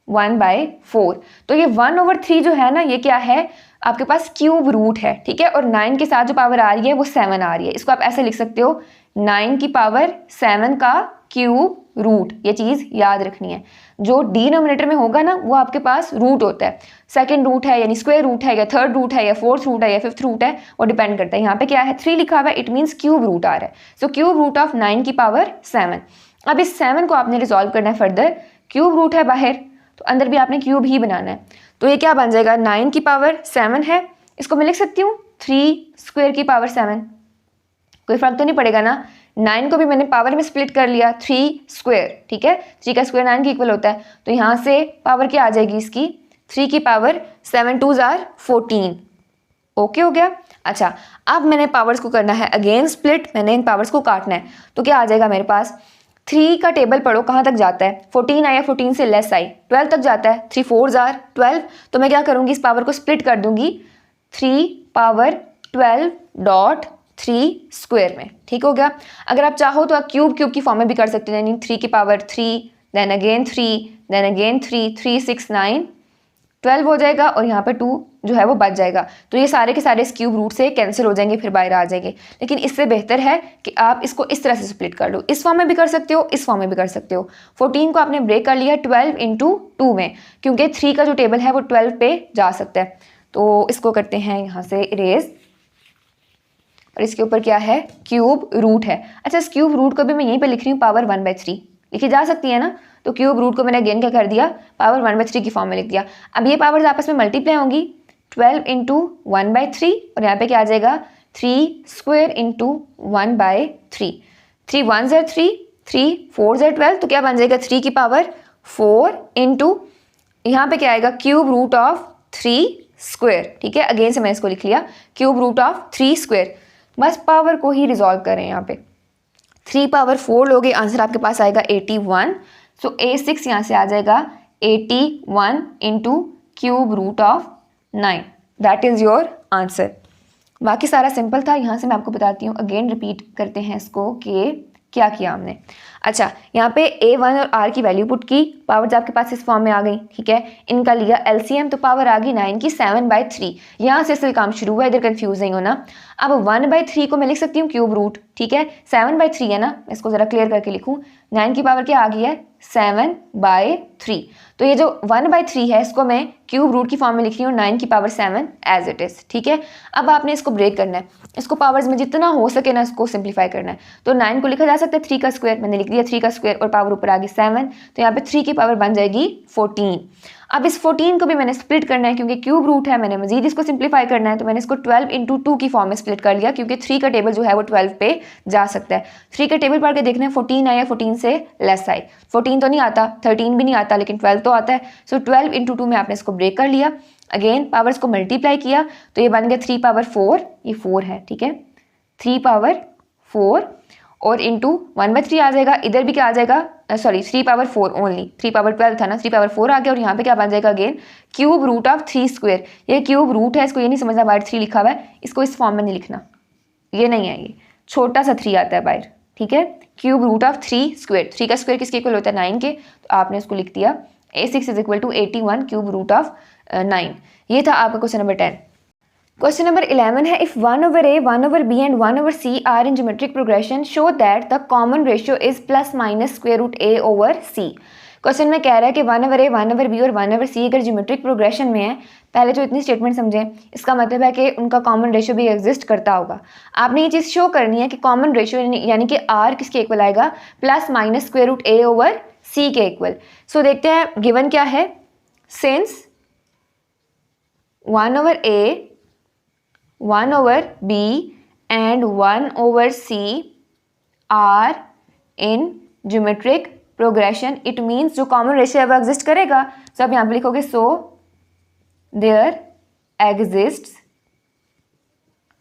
1/4। तो ये 1/3 जो है ना, ये क्या है आपके पास क्यूब रूट है, ठीक है। और 9 के साथ जो पावर आ रही है वो 7 आ रही है, इसको आप ऐसे लिख सकते हो 9 की पावर 7 का क्यूब रूट। ये चीज़ याद रखनी है, जो डिनोमिनेटर में होगा ना वो आपके पास रूट होता है, सेकंड रूट है यानी स्क्वायर रूट है, या थर्ड रूट है, या 4th रूट है, या 5th रूट है, वो डिपेंड करता है। यहाँ पे क्या है 3 लिखा हुआ है, इट मीन्स क्यूब रूट आ रहा है। सो क्यूब रूट ऑफ 9 की पावर 7। अब इस 7 को आपने रिजॉल्व करना है फर्दर, क्यूब रूट है बाहर, तो अंदर भी आपने क्यूब ही बनाना है। तो ये क्या बन जाएगा 9 की पावर 7 है, इसको मैं लिख सकती हूँ 3 स्क्वायर की पावर 7, कोई फर्क तो नहीं पड़ेगा ना। 9 को भी मैंने पावर में स्प्लिट कर लिया, 3 स्क्वायर, ठीक है, 3 का स्क्वायर 9 के इक्वल होता है, तो यहाँ से पावर क्या आ जाएगी इसकी 3 की पावर 7 2s are 14। ओके हो गया। अच्छा, अब मैंने पावर्स को करना है अगेन स्प्लिट, मैंने इन पावर्स को काटना है, तो क्या आ जाएगा मेरे पास 3 का टेबल पढ़ो कहाँ तक जाता है, 14 आया, 14 से लेस आई, 12 तक जाता है, 3 4s are 12। तो मैं क्या करूँगी इस पावर को स्प्लिट कर दूंगी 3 पावर 12.3 स्क्वायर में, ठीक हो गया। अगर आप चाहो तो आप क्यूब की फॉर्म में भी कर सकते हैं, यानी 3 की power 3, then again 3, then again 3, 3 6 9 12 हो जाएगा, और यहाँ पे 2 जो है वो बच जाएगा। तो ये सारे के सारे इस क्यूब रूट से कैंसिल हो जाएंगे, फिर बाहर आ जाएंगे। लेकिन इससे बेहतर है कि आप इसको इस तरह से स्प्लिट कर लो, इस फॉर्म में भी कर सकते हो, इस फॉर्म में भी कर सकते हो। 14 को आपने ब्रेक कर लिया 12 × 2 में, क्योंकि 3 का जो टेबल है वो 12 पे जा सकता है। तो इसको करते हैं यहाँ से इरेज, और इसके ऊपर क्या है क्यूब रूट है। अच्छा, इस क्यूब रूट को भी मैं यहीं पर लिख रही हूँ पावर 1/3, लिखी जा सकती है ना। तो क्यूब रूट को मैंने अगेन क्या कर दिया पावर 1/3 की फॉर्म में लिख दिया। अब ये पावर्स आपस में मल्टीप्लाई होंगी, 12 × 1/3, और यहाँ पे क्या आ जाएगा 3 square × 1/3। 3 1s are 3, 3 4s are 12, तो क्या बन जाएगा 3 की पावर 4 × यहाँ पे क्या आएगा क्यूब रूट ऑफ 3 स्क्वायर, ठीक है। अगेन से मैं इसको लिख लिया क्यूब रूट ऑफ 3 स्क्वायर। बस पावर को ही रिजॉल्व करें, यहाँ पे 3 पावर 4 लोगे, आंसर आपके पास आएगा 81। सो A6 यहाँ से आ जाएगा 81 × cube root of 9, that is your answer. बाकी सारा सिंपल था। यहाँ से मैं आपको बताती हूँ, अगेन रिपीट करते हैं इसको कि क्या किया हमने। अच्छा, यहाँ पे A1 और R की वैल्यू पुट की, पावर्स आपके पास इस फॉर्म में आ गई, ठीक है। इनका लिया LCM, तो पावर आ गई 9 की 7/3। यहाँ से असल काम शुरू हुआ, इधर कंफ्यूज नहीं होना। अब 1/3 को मैं लिख सकती हूँ क्यूब रूट, ठीक है। 7/3 है ना, इसको ज़रा क्लियर करके लिखूँ, 9 की पावर क्या आ गई है 7/3। तो ये जो 1/3 है इसको मैं क्यूब रूट की फॉर्म में लिख रही हूँ 9 की पावर 7 एज इट इज़, ठीक है। अब आपने इसको ब्रेक करना है, इसको पावर्स में जितना हो सके ना इसको सिंप्लीफाई करना है। तो 9 को लिखा जा सकता है 3 का स्क्वायर, मैंने लिख दिया 3 का स्क्वायर, और पावर ऊपर आ गई 7, तो यहाँ पे 3 की पावर बन जाएगी 14। अब इस 14 को भी मैंने स्प्लिट करना है, क्योंकि क्यूब रूट है, मैंने मजीद इसको सिंप्लीफाई करना है, तो मैंने इसको 12 × 2 की फॉर्म में स्प्लिट कर लिया, क्योंकि 3 का टेबल जो है वो 12 पे जा सकता है। 3 का टेबल पढ़ के देखना है 14 आया, 14 से लेस आई, 14 तो नहीं आता, 13 भी नहीं आता, लेकिन 12 तो आता है। सो 12 × 2 में आपने इसको ब्रेक कर लिया, अगेन पावर्स को मल्टीप्लाई किया, तो ये बन गया 3 पावर 4, ये 4 है, ठीक है, 3 पावर 4 और इंटू 1/3 आ जाएगा, इधर भी क्या आ जाएगा सॉरी 3 पावर 4 ओनली, 3 पावर 12 था ना, 3 पावर 4 आ गया और यहाँ पे क्या बन जाएगा again cube root of 3 square. ये क्यूब रूट है, इसको ये नहीं समझना बाहर 3 लिखा हुआ है, इसको इस फॉर्म में नहीं लिखना, ये नहीं है, ये छोटा सा 3 आता है बाहर, ठीक है। क्यूब रूट ऑफ 3 स्क्वायर, 3 का स्क्वायर किसके इक्वल होता है 9 के, तो आपने इसको लिख दिया A6 is equal to 81 cube root of 9। ये था आपका क्वेश्चन नंबर 10। क्वेश्चन नंबर 11 है if 1/a, 1/b and 1/c are in geometric progression show that the common ratio is plus minus square root a over c। Question में कह रहा है कि 1/a, 1/b और 1/c अगर ज्योमेट्रिक प्रोग्रेशन में है, पहले तो इतनी स्टेटमेंट समझें, इसका मतलब है कि उनका कॉमन रेशियो भी एग्जिस्ट करता होगा। आपने ये चीज़ शो करनी है कि कॉमन रेशियो यानी कि r किसके इक्वल आएगा, plus minus square root a over c के इक्वल। सो देखते हैं गिवन क्या है, since 1/a, 1/b and 1/c are in geometric progression, it means जो कॉमन रेशियो है वो एग्जिस्ट करेगा। तो आप यहाँ पे लिखोगे so there exists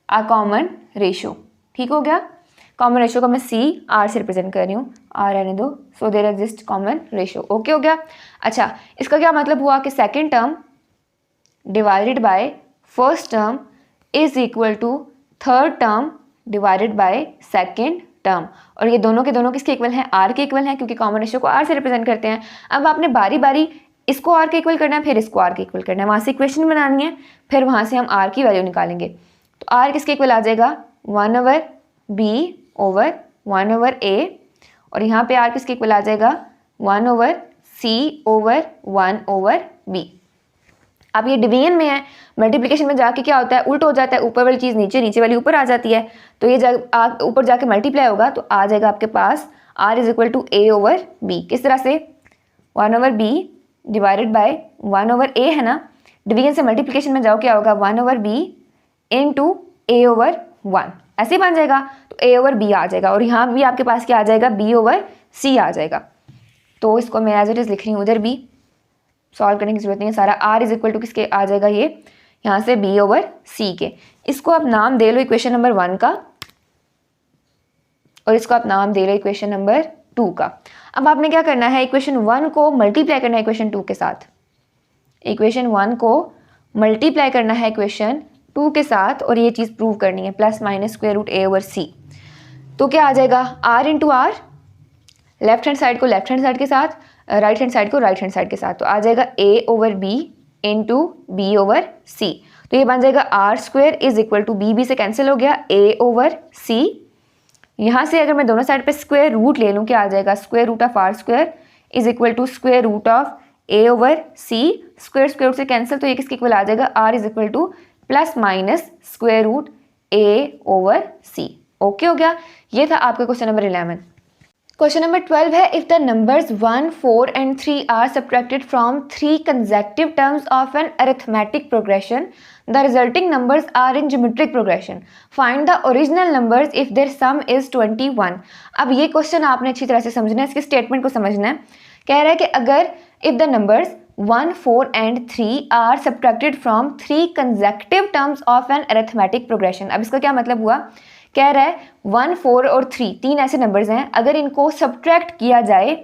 a common ratio, ठीक हो गया। कॉमन रेशियो को मैं सी आर से रिप्रेजेंट कर रही हूँ, आर रहने दो, so there exist common ratio, okay हो गया। अच्छा, इसका क्या मतलब हुआ कि second term divided by first term is equal to third term divided by second term, और ये दोनों के दोनों किसके इक्वल हैं, आर के इक्वल हैं, क्योंकि कॉमन रेशियो को आर से रिप्रेजेंट करते हैं। अब आपने बारी बारी इसको आर के इक्वल करना है, फिर इसको आर के इक्वल करना है, वहाँ से इक्वेशन बनानी है, फिर वहाँ से हम आर की वैल्यू निकालेंगे। तो आर किसके इक्वल आ जाएगा, 1/b ओवर 1/a, और यहाँ पे आर किसके इक्वल आ जाएगा, 1/c ओवर 1/b। अब ये डिवीजन में है, मल्टीप्लिकेशन में जाके क्या होता है, उल्ट हो जाता है, ऊपर वाली चीज़ नीचे, नीचे वाली ऊपर आ जाती है। तो ये जब ऊपर जाके मल्टीप्लाई होगा तो आ जाएगा आपके पास r is equal to a over b। किस तरह से, 1/b डिवाइडेड बाय 1/a है ना, डिवीजन से मल्टीप्लिकेशन में जाओ क्या होगा, 1/b इंटू a ओवर 1, ऐसे ही बन जाएगा। तो a ओवर b आ जाएगा, और यहाँ भी आपके पास क्या आ जाएगा, b ओवर c आ जाएगा। तो इसको मैं एज इट इज़ लिख रही हूँ, उधर भी सॉल्व करने की जरूरत नहीं है, सारा r इज इक्वल टू किसके आ जाएगा, ये यहाँ से b ओवर c के। इसको आप नाम दे लो इक्वेशन नंबर 1 का, और इसको आप नाम दे लो इक्वेशन नंबर 2 का। अब आपने क्या करना है, इक्वेशन 1 को मल्टीप्लाई करना है इक्वेशन 2 के साथ, इक्वेशन 1 को मल्टीप्लाई करना है इक्वेशन 2 के साथ, और ये चीज़ प्रूव करनी है, plus minus square root a over c। तो क्या आ जाएगा, r into R, left hand side को लेफ्ट हैंड साइड के साथ, राइट हैंड साइड को राइट हैंड साइड के साथ, तो आ जाएगा a over b into b over c। तो ये बन जाएगा R square is equal to b से कैंसिल हो गया, a ओवर c। यहाँ से अगर मैं दोनों साइड पे स्क्वायर रूट ले लूँ, क्या आ जाएगा, square root of R square is equal to square root of a over c। Square square root से कैंसिल, तो ये किसके इक्वल आ जाएगा, r is equal to plus minus square root a over c। Okay हो गया, ये था आपका क्वेश्चन नंबर 11। क्वेश्चन नंबर 12 है if the numbers 1, 4 and 3 are subtracted from 3 consecutive terms of an arithmetic progression, the resulting numbers are in geometric progression, find the original numbers if their sum is 21। अब ये question आपने अच्छी तरह से समझना है, इसके स्टेटमेंट को समझना है। कह रहा है कि अगर if the numbers 1, 4 and 3 are subtracted from 3 consecutive terms of an arithmetic progression. अब इसका क्या मतलब हुआ, कह रहा है 1, 4 और 3 तीन ऐसे नंबर्स हैं, अगर इनको सब्ट्रैक्ट किया जाए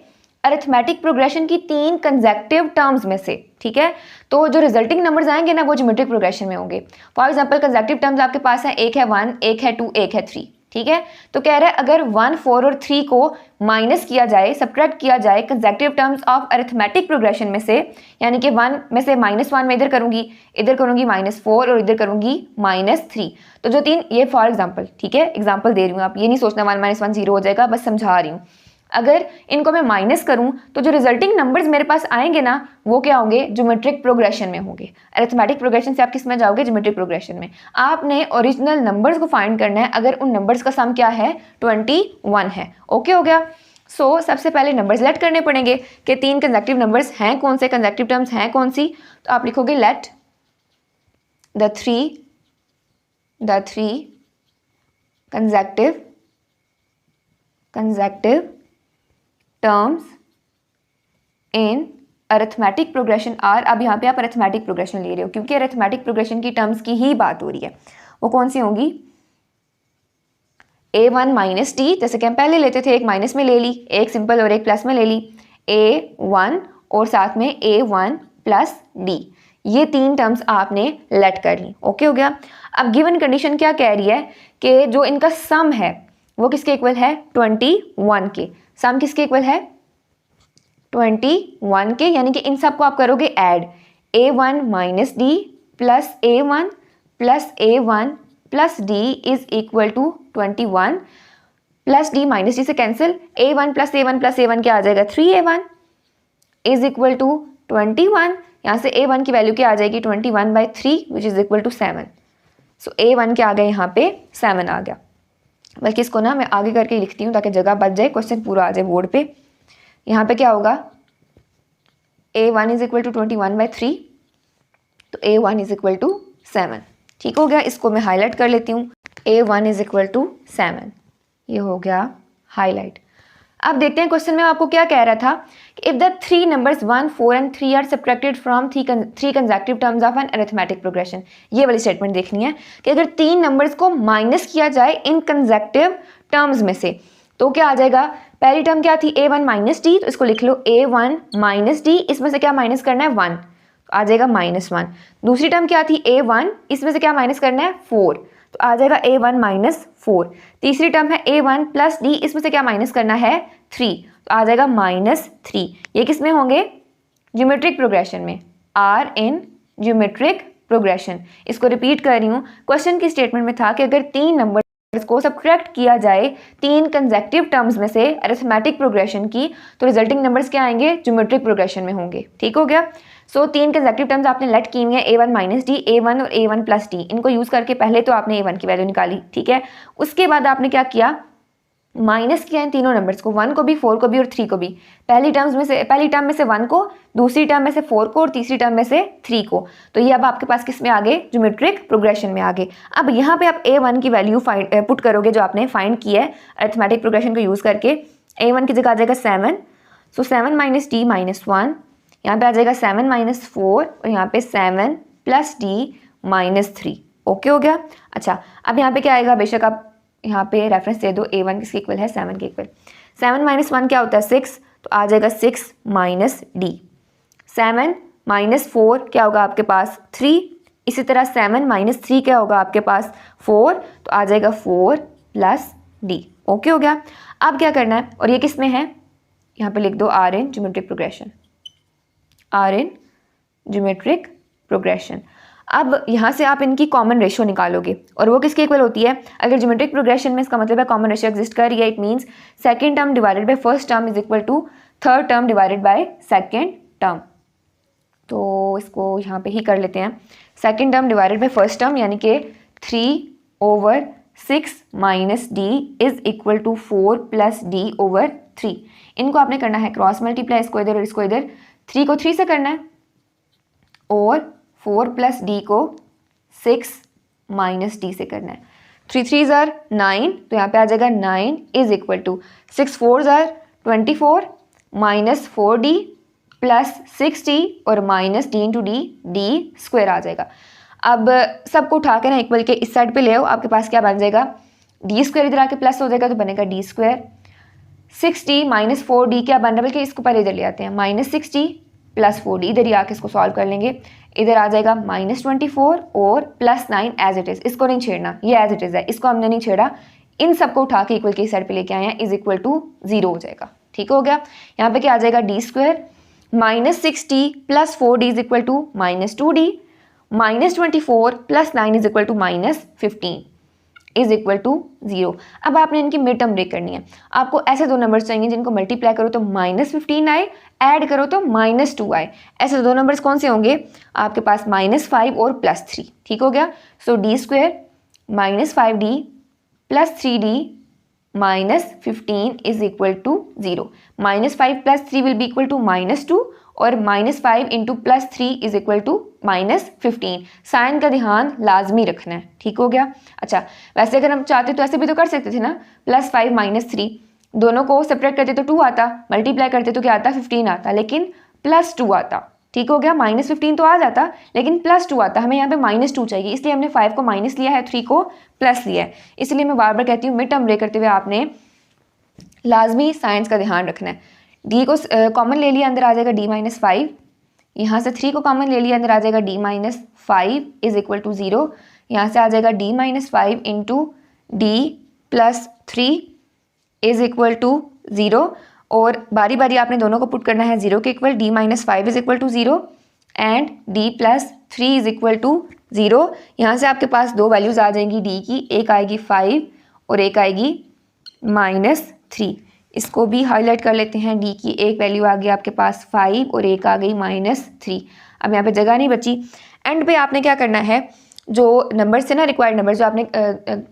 अरिथमेटिक प्रोग्रेशन की 3 कंसेक्टिव टर्म्स में से, ठीक है, तो जो रिजल्टिंग नंबर्स आएंगे ना वो ज्योमेट्रिक प्रोग्रेशन में होंगे। फॉर एग्जांपल कंसेक्टिव टर्म्स आपके पास है, एक है 1, एक है 2, एक है 3, ठीक है। तो कह रहा है अगर 1, 4 और 3 को माइनस किया जाए, सब्ट्रैक्ट किया जाए consecutive terms of arithmetic progression में से, यानी कि 1 में से -1 मैं इधर करूंगी -4 और इधर करूंगी -3, तो जो तीन, ये फॉर एग्जाम्पल, ठीक है, एग्जाम्पल दे रही हूँ, आप ये नहीं सोचना 1 - 1 0 हो जाएगा, बस समझा रही हूँ। अगर इनको मैं माइनस करूं तो जो रिजल्टिंग नंबर्स मेरे पास आएंगे ना वो क्या होंगे, ज्योमेट्रिक प्रोग्रेशन में होंगे। अरिथमेटिक प्रोग्रेशन से आप किस में जाओगे, ज्योमेट्रिक प्रोग्रेशन में। आपने ओरिजिनल नंबर्स को फाइंड करना है, अगर उन नंबर्स का सम क्या है, 21 है। ओके हो गया। सो सबसे पहले नंबर सेलेक्ट करने पड़ेंगे कि 3 कंसेक्टिव नंबर्स हैं कौन से, कंसेक्टिव टर्म्स हैं कौन सी। तो आप लिखोगे let the three consecutive terms in arithmetic progression are. अब यहाँ पे आप अरिथमेटिक प्रोग्रेशन ले रहे हो क्योंकि अरिथमेटिक प्रोग्रेशन की टर्म्स की ही बात हो रही है। वो कौन सी होंगी, A1 माइनस डी, जैसे कि हम पहले लेते थे, एक माइनस में ले ली, एक सिंपल और एक प्लस में ले ली, A1 और साथ में A1 प्लस डी, ये तीन टर्म्स आपने लेट कर ली। ओके हो गया। अब गिवन कंडीशन क्या कह रही है कि जो इनका सम है वो किसके इक्वल है, 21 के। सम किसके इक्वल है, 21 के, यानी कि इन सबको आप करोगे add, A1 minus D plus A1 plus A1 plus D is equal to 21 plus D minus D से cancel, A1 plus A1 plus A1 क्या आ जाएगा, 3A1 इज इक्वल टू 21, यहाँ से A1 की वैल्यू क्या आ जाएगी, 21/3 which is equal to 7। So A1 क्या आ गया, यहाँ पे 7 आ गया। बल्कि इसको ना मैं आगे करके लिखती हूँ ताकि जगह बच जाए, क्वेश्चन पूरा आ जाए बोर्ड पे। यहाँ पे क्या होगा, A1 इज इक्वल टू 21/3, तो A1 इज इक्वल टू 7। ठीक हो गया, इसको मैं हाईलाइट कर लेती हूँ, A1 इज इक्वल टू 7, ये हो गया हाईलाइट। अब देखते हैं क्वेश्चन में आपको क्या कह रहा था, if the three numbers 1, 4 and 3 are subtracted from three consecutive terms of an arithmetic progression. ये वाली स्टेटमेंट देखनी है कि अगर तीन नंबर्स को माइनस किया जाए इन कंसेक्यूटिव टर्म्स में से तो क्या आ जाएगा। पहली टर्म क्या थी, A1 माइनस डी, तो इसको लिख लो A1 माइनस डी, इसमें से क्या माइनस करना है, 1, तो आ जाएगा -1। दूसरी टर्म क्या थी, A1, इसमें से क्या माइनस करना है, 4, तो आ जाएगा A1 माइनस 4। तीसरी टर्म है A1 प्लस डी, इसमें से क्या माइनस करना है, 3, तो आ जाएगा -3। ये किस में होंगे, ज्योमेट्रिक प्रोग्रेशन में, आर इन ज्योमेट्रिक प्रोग्रेशन। इसको रिपीट कर रही हूँ, क्वेश्चन की स्टेटमेंट में था कि अगर तीन नंबर्स को सब्ट्रैक्ट किया जाए तीन कंसेक्यूटिव टर्म्स में से अरिथमेटिक प्रोग्रेशन की, तो रिजल्टिंग नंबर्स क्या आएंगे, ज्योमेट्रिक प्रोग्रेशन में होंगे। ठीक हो गया। सो तीन कंसेक्यूटिव टर्म्स आपने लेट की हुई है, A1 माइनस डी, A1 और A1 प्लस डी। इनको यूज़ करके पहले तो आपने A1 की वैल्यू निकाली, ठीक है। उसके बाद आपने क्या किया, माइनस किया इन तीनों नंबर्स को, 1 को भी, 4 को भी और 3 को भी। पहली टर्म में से 1 को, दूसरी टर्म में से 4 को और तीसरी टर्म में से 3 को। तो ये अब आपके पास किस में आ गए, ज्योमेट्रिक प्रोग्रेशन में आ गए। अब यहाँ पे आप A1 की वैल्यू पुट करोगे जो आपने फाइंड की है अरिथमेटिक प्रोग्रेशन को यूज़ करके। A1 की जगह आ जाएगा 7, सो 7 माइनस डी माइनस 1, यहाँ पे आ जाएगा 7 माइनस 4 और यहाँ पे 7 प्लस डी माइनस 3। ओके हो गया। अच्छा, अब यहाँ पे क्या आएगा, बेशक आप यहाँ पे रेफरेंस दे दो, A1 किसके इक्वल है, 7 के इक्वल। 7 माइनस 1 क्या होता है, 6, तो आ जाएगा 6 माइनस डी। 7 माइनस 4 क्या होगा आपके पास, 3। इसी तरह 7 माइनस 3 क्या होगा आपके पास, 4, तो आ जाएगा 4 प्लस डी। ओके हो गया। अब क्या करना है, और ये किस में है, यहाँ पे लिख दो are in geometric progression, are in geometric progression. अब यहाँ से आप इनकी कॉमन रेशियो निकालोगे और वो किसके इक्वल होती है, अगर ज्योमेट्रिक प्रोग्रेशन में इसका मतलब है कॉमन रेशियो एग्जिस्ट कर रही है, it means second term divided by first term is equal to third term divided by second term. तो इसको यहाँ पे ही कर लेते हैं, second term divided by first term, यानी कि 3/6 minus D is equal to 4 plus D over 3। इनको आपने करना है क्रॉस मल्टीप्लाई, इसको इधर और इसको इधर, 3 को 3 से करना है और 4 प्लस डी को 6 माइनस डी से करना है। 3 3 ज़ार 9, तो यहाँ पे आ जाएगा 9 इज इक्वल टू 6 4 ज़ार 24 माइनस 4d प्लस 6d और minus d into D square आ जाएगा। अब सबको उठा के ना इक्वल के इस साइड पे ले आओ, आपके पास क्या बन जाएगा, डी स्क्वायर इधर आके प्लस हो जाएगा तो बनेगा D square. 6d minus 4d क्या बन रहा है, बल्कि इसको पहले इधर ले आते हैं, माइनस 6d प्लस 4d, इधर ही आके इसको सॉल्व कर लेंगे। इधर आ जाएगा -24 और प्लस 9 एज इट इज़, इसको नहीं छेड़ना, ये एज इट इज़ है, इसको हमने नहीं छेड़ा। इन सबको उठा के इक्वल के साइड पे लेके आए हैं, इज इक्वल टू 0 हो जाएगा। ठीक हो गया। यहाँ पे क्या आ जाएगा, D square -6d plus 4d is equal to -2d, -24 plus 9 is equal to -15 is equal to 0। अब आपने इनकी मिड टर्म ब्रेक करनी है। आपको ऐसे दो नंबर्स चाहिए जिनको मल्टीप्लाई करो तो -15 आए, ऐड करो तो -2 आए। ऐसे दो नंबर्स कौन से होंगे आपके पास, -5 और +3। ठीक हो गया। So D square -5d plus 3d -15 is equal to 0। -5 plus 3 will be equal to -2 और -5 into +3 is equal to -15। Sign का ध्यान लाजमी रखना है। ठीक हो गया। अच्छा, वैसे अगर हम चाहते तो ऐसे भी तो कर सकते थे ना, +5 -3 दोनों को सेपरेट करते तो 2 आता, मल्टीप्लाई करते तो क्या आता, 15 आता, लेकिन +2 आता। ठीक हो गया। -15 तो आ जाता लेकिन +2 आता, हमें यहाँ पे -2 चाहिए, इसलिए हमने 5 को माइनस लिया है, 3 को प्लस लिया है। इसलिए मैं बार बार कहती हूँ मिड टर्म ब्रेक करते हुए आपने लाजमी साइंस का ध्यान रखना है। डी को कॉमन ले लिया, अंदर आ जाएगा D-5, यहाँ से 3 को कॉमन ले लिया, अंदर आ जाएगा D-5 इज इक्वल टू 0, यहाँ से आ जाएगा D-5 into D+3 is equal to 0, और बारी बारी आपने दोनों को पुट करना है 0 के equal. D-5 is equal to 0 and D+3 is equal to 0। यहाँ से आपके पास दो वैल्यूज़ आ जाएंगी D की, एक आएगी 5 और एक आएगी -3। इसको भी हाईलाइट कर लेते हैं। D की एक वैल्यू आ गई आपके पास 5 और एक आ गई -3। अब यहाँ पे जगह नहीं बची। एंड पे आपने क्या करना है, जो नंबर्स थे ना, रिक्वायर्ड नंबर जो आपने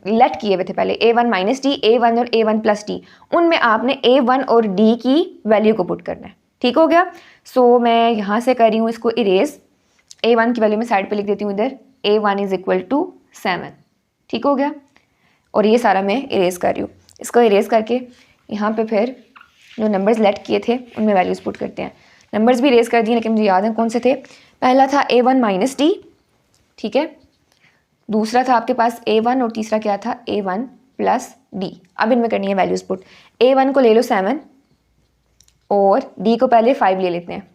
लेट किए हुए थे पहले, A1 - D, A1 और A1 + D, उनमें आपने A1 और D की वैल्यू को पुट करना है। ठीक हो गया। सो मैं यहाँ से कर रही हूँ इसको इरेज। A1 की वैल्यू मैं साइड पे लिख देती हूँ इधर, A1 इज इक्वल टू 7। ठीक हो गया। और ये सारा मैं इरेज कर रही हूँ। इसको इरेज करके यहाँ पे फिर जो नंबर्स लेट किए थे उनमें वैल्यूज़ पुट करते हैं। नंबर्स भी इरेज कर दिए लेकिन मुझे याद है कौन से थे। पहला था A1 - D, ठीक है, दूसरा था आपके पास A1 और तीसरा क्या था A1 + D। अब इनमें करनी है वैल्यूज़ पुट। A1 को ले लो 7 और D को पहले 5 ले लेते हैं।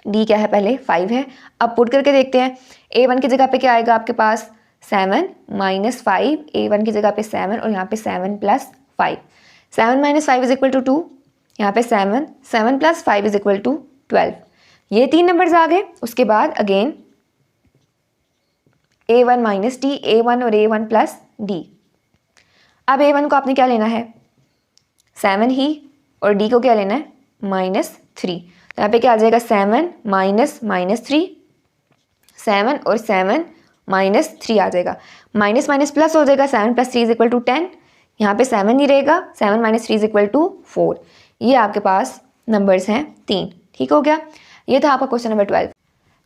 D क्या है पहले 5 है। अब पुट करके देखते हैं। A1 की जगह पे क्या आएगा आपके पास 7 - 5, A1 की जगह पे 7 और यहाँ पे 7 + 5, 7 - 5 इज इक्वल टू 2, यहाँ पे 7 + 5 इज इक्वल टू 12। ये 3 नंबर्स आ गए। उसके बाद अगेन A1 - D, A1 और A1 + D। अब A1 को आपने क्या लेना है 7 ही, और D को क्या लेना है -3। तो यहाँ पे क्या आ जाएगा 7 - -3, 7 और 7 -3 आ जाएगा। माइनस माइनस प्लस हो जाएगा, 7 + 3 इज इक्वल टू 10। यहाँ पे 7 नहीं रहेगा, 7 - 3 इज इक्वल टू 4। ये आपके पास नंबर्स हैं 3। ठीक हो गया। ये था आपका क्वेश्चन नंबर 12।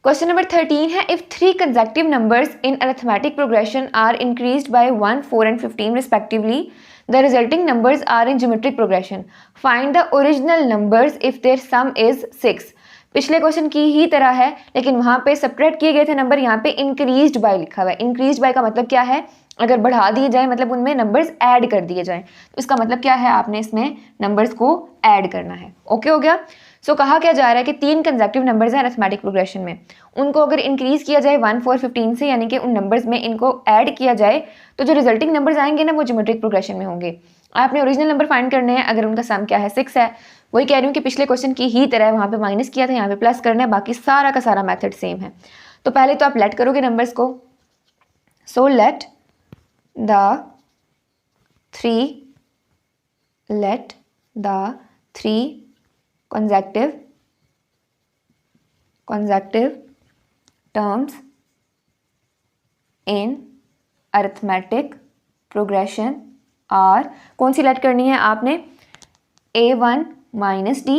क्वेश्चन नंबर 13 है, if 3 consecutive numbers in arithmetic progression are increased by 1, 4 and 15 respectively, the resulting numbers are in geometric progression, find the original numbers if their sum is 6। पिछले question की ही तरह है लेकिन वहाँ पे subtract किए गए थे नंबर, यहाँ पे इंक्रीज्ड बाय लिखा हुआ है। इंक्रीज्ड बाय का मतलब क्या है, अगर बढ़ा दिए जाए मतलब उनमें नंबर्स ऐड कर दिए जाएं, तो इसका मतलब क्या है, आपने इसमें नंबर्स को ऐड करना है। ओके हो गया। सो कहा क्या जा रहा है कि 3 कंसेक्टिव नंबर्स हैं अरिथमेटिक प्रोग्रेशन में, उनको अगर इंक्रीज किया जाए 1, 4, 15 से, यानी कि उन नंबर्स में इनको ऐड किया जाए, तो जो रिजल्टिंग नंबर्स आएंगे ना वो ज्योमेट्रिक प्रोग्रेशन में होंगे। आपने ओरिजिनल नंबर फाइंड करने हैं, अगर उनका सम क्या है 6 है, वही कह रही हूँ कि पिछले क्वेश्चन की ही तरह वहाँ पे माइनस किया था, यहाँ पे प्लस करना है, बाकी सारा का सारा मेथड सेम है। तो पहले तो आप लेट करोगे नंबर्स को। So let the 3 consecutive terms in arithmetic progression are, कौन सी लेट करनी है आपने, A1 - D,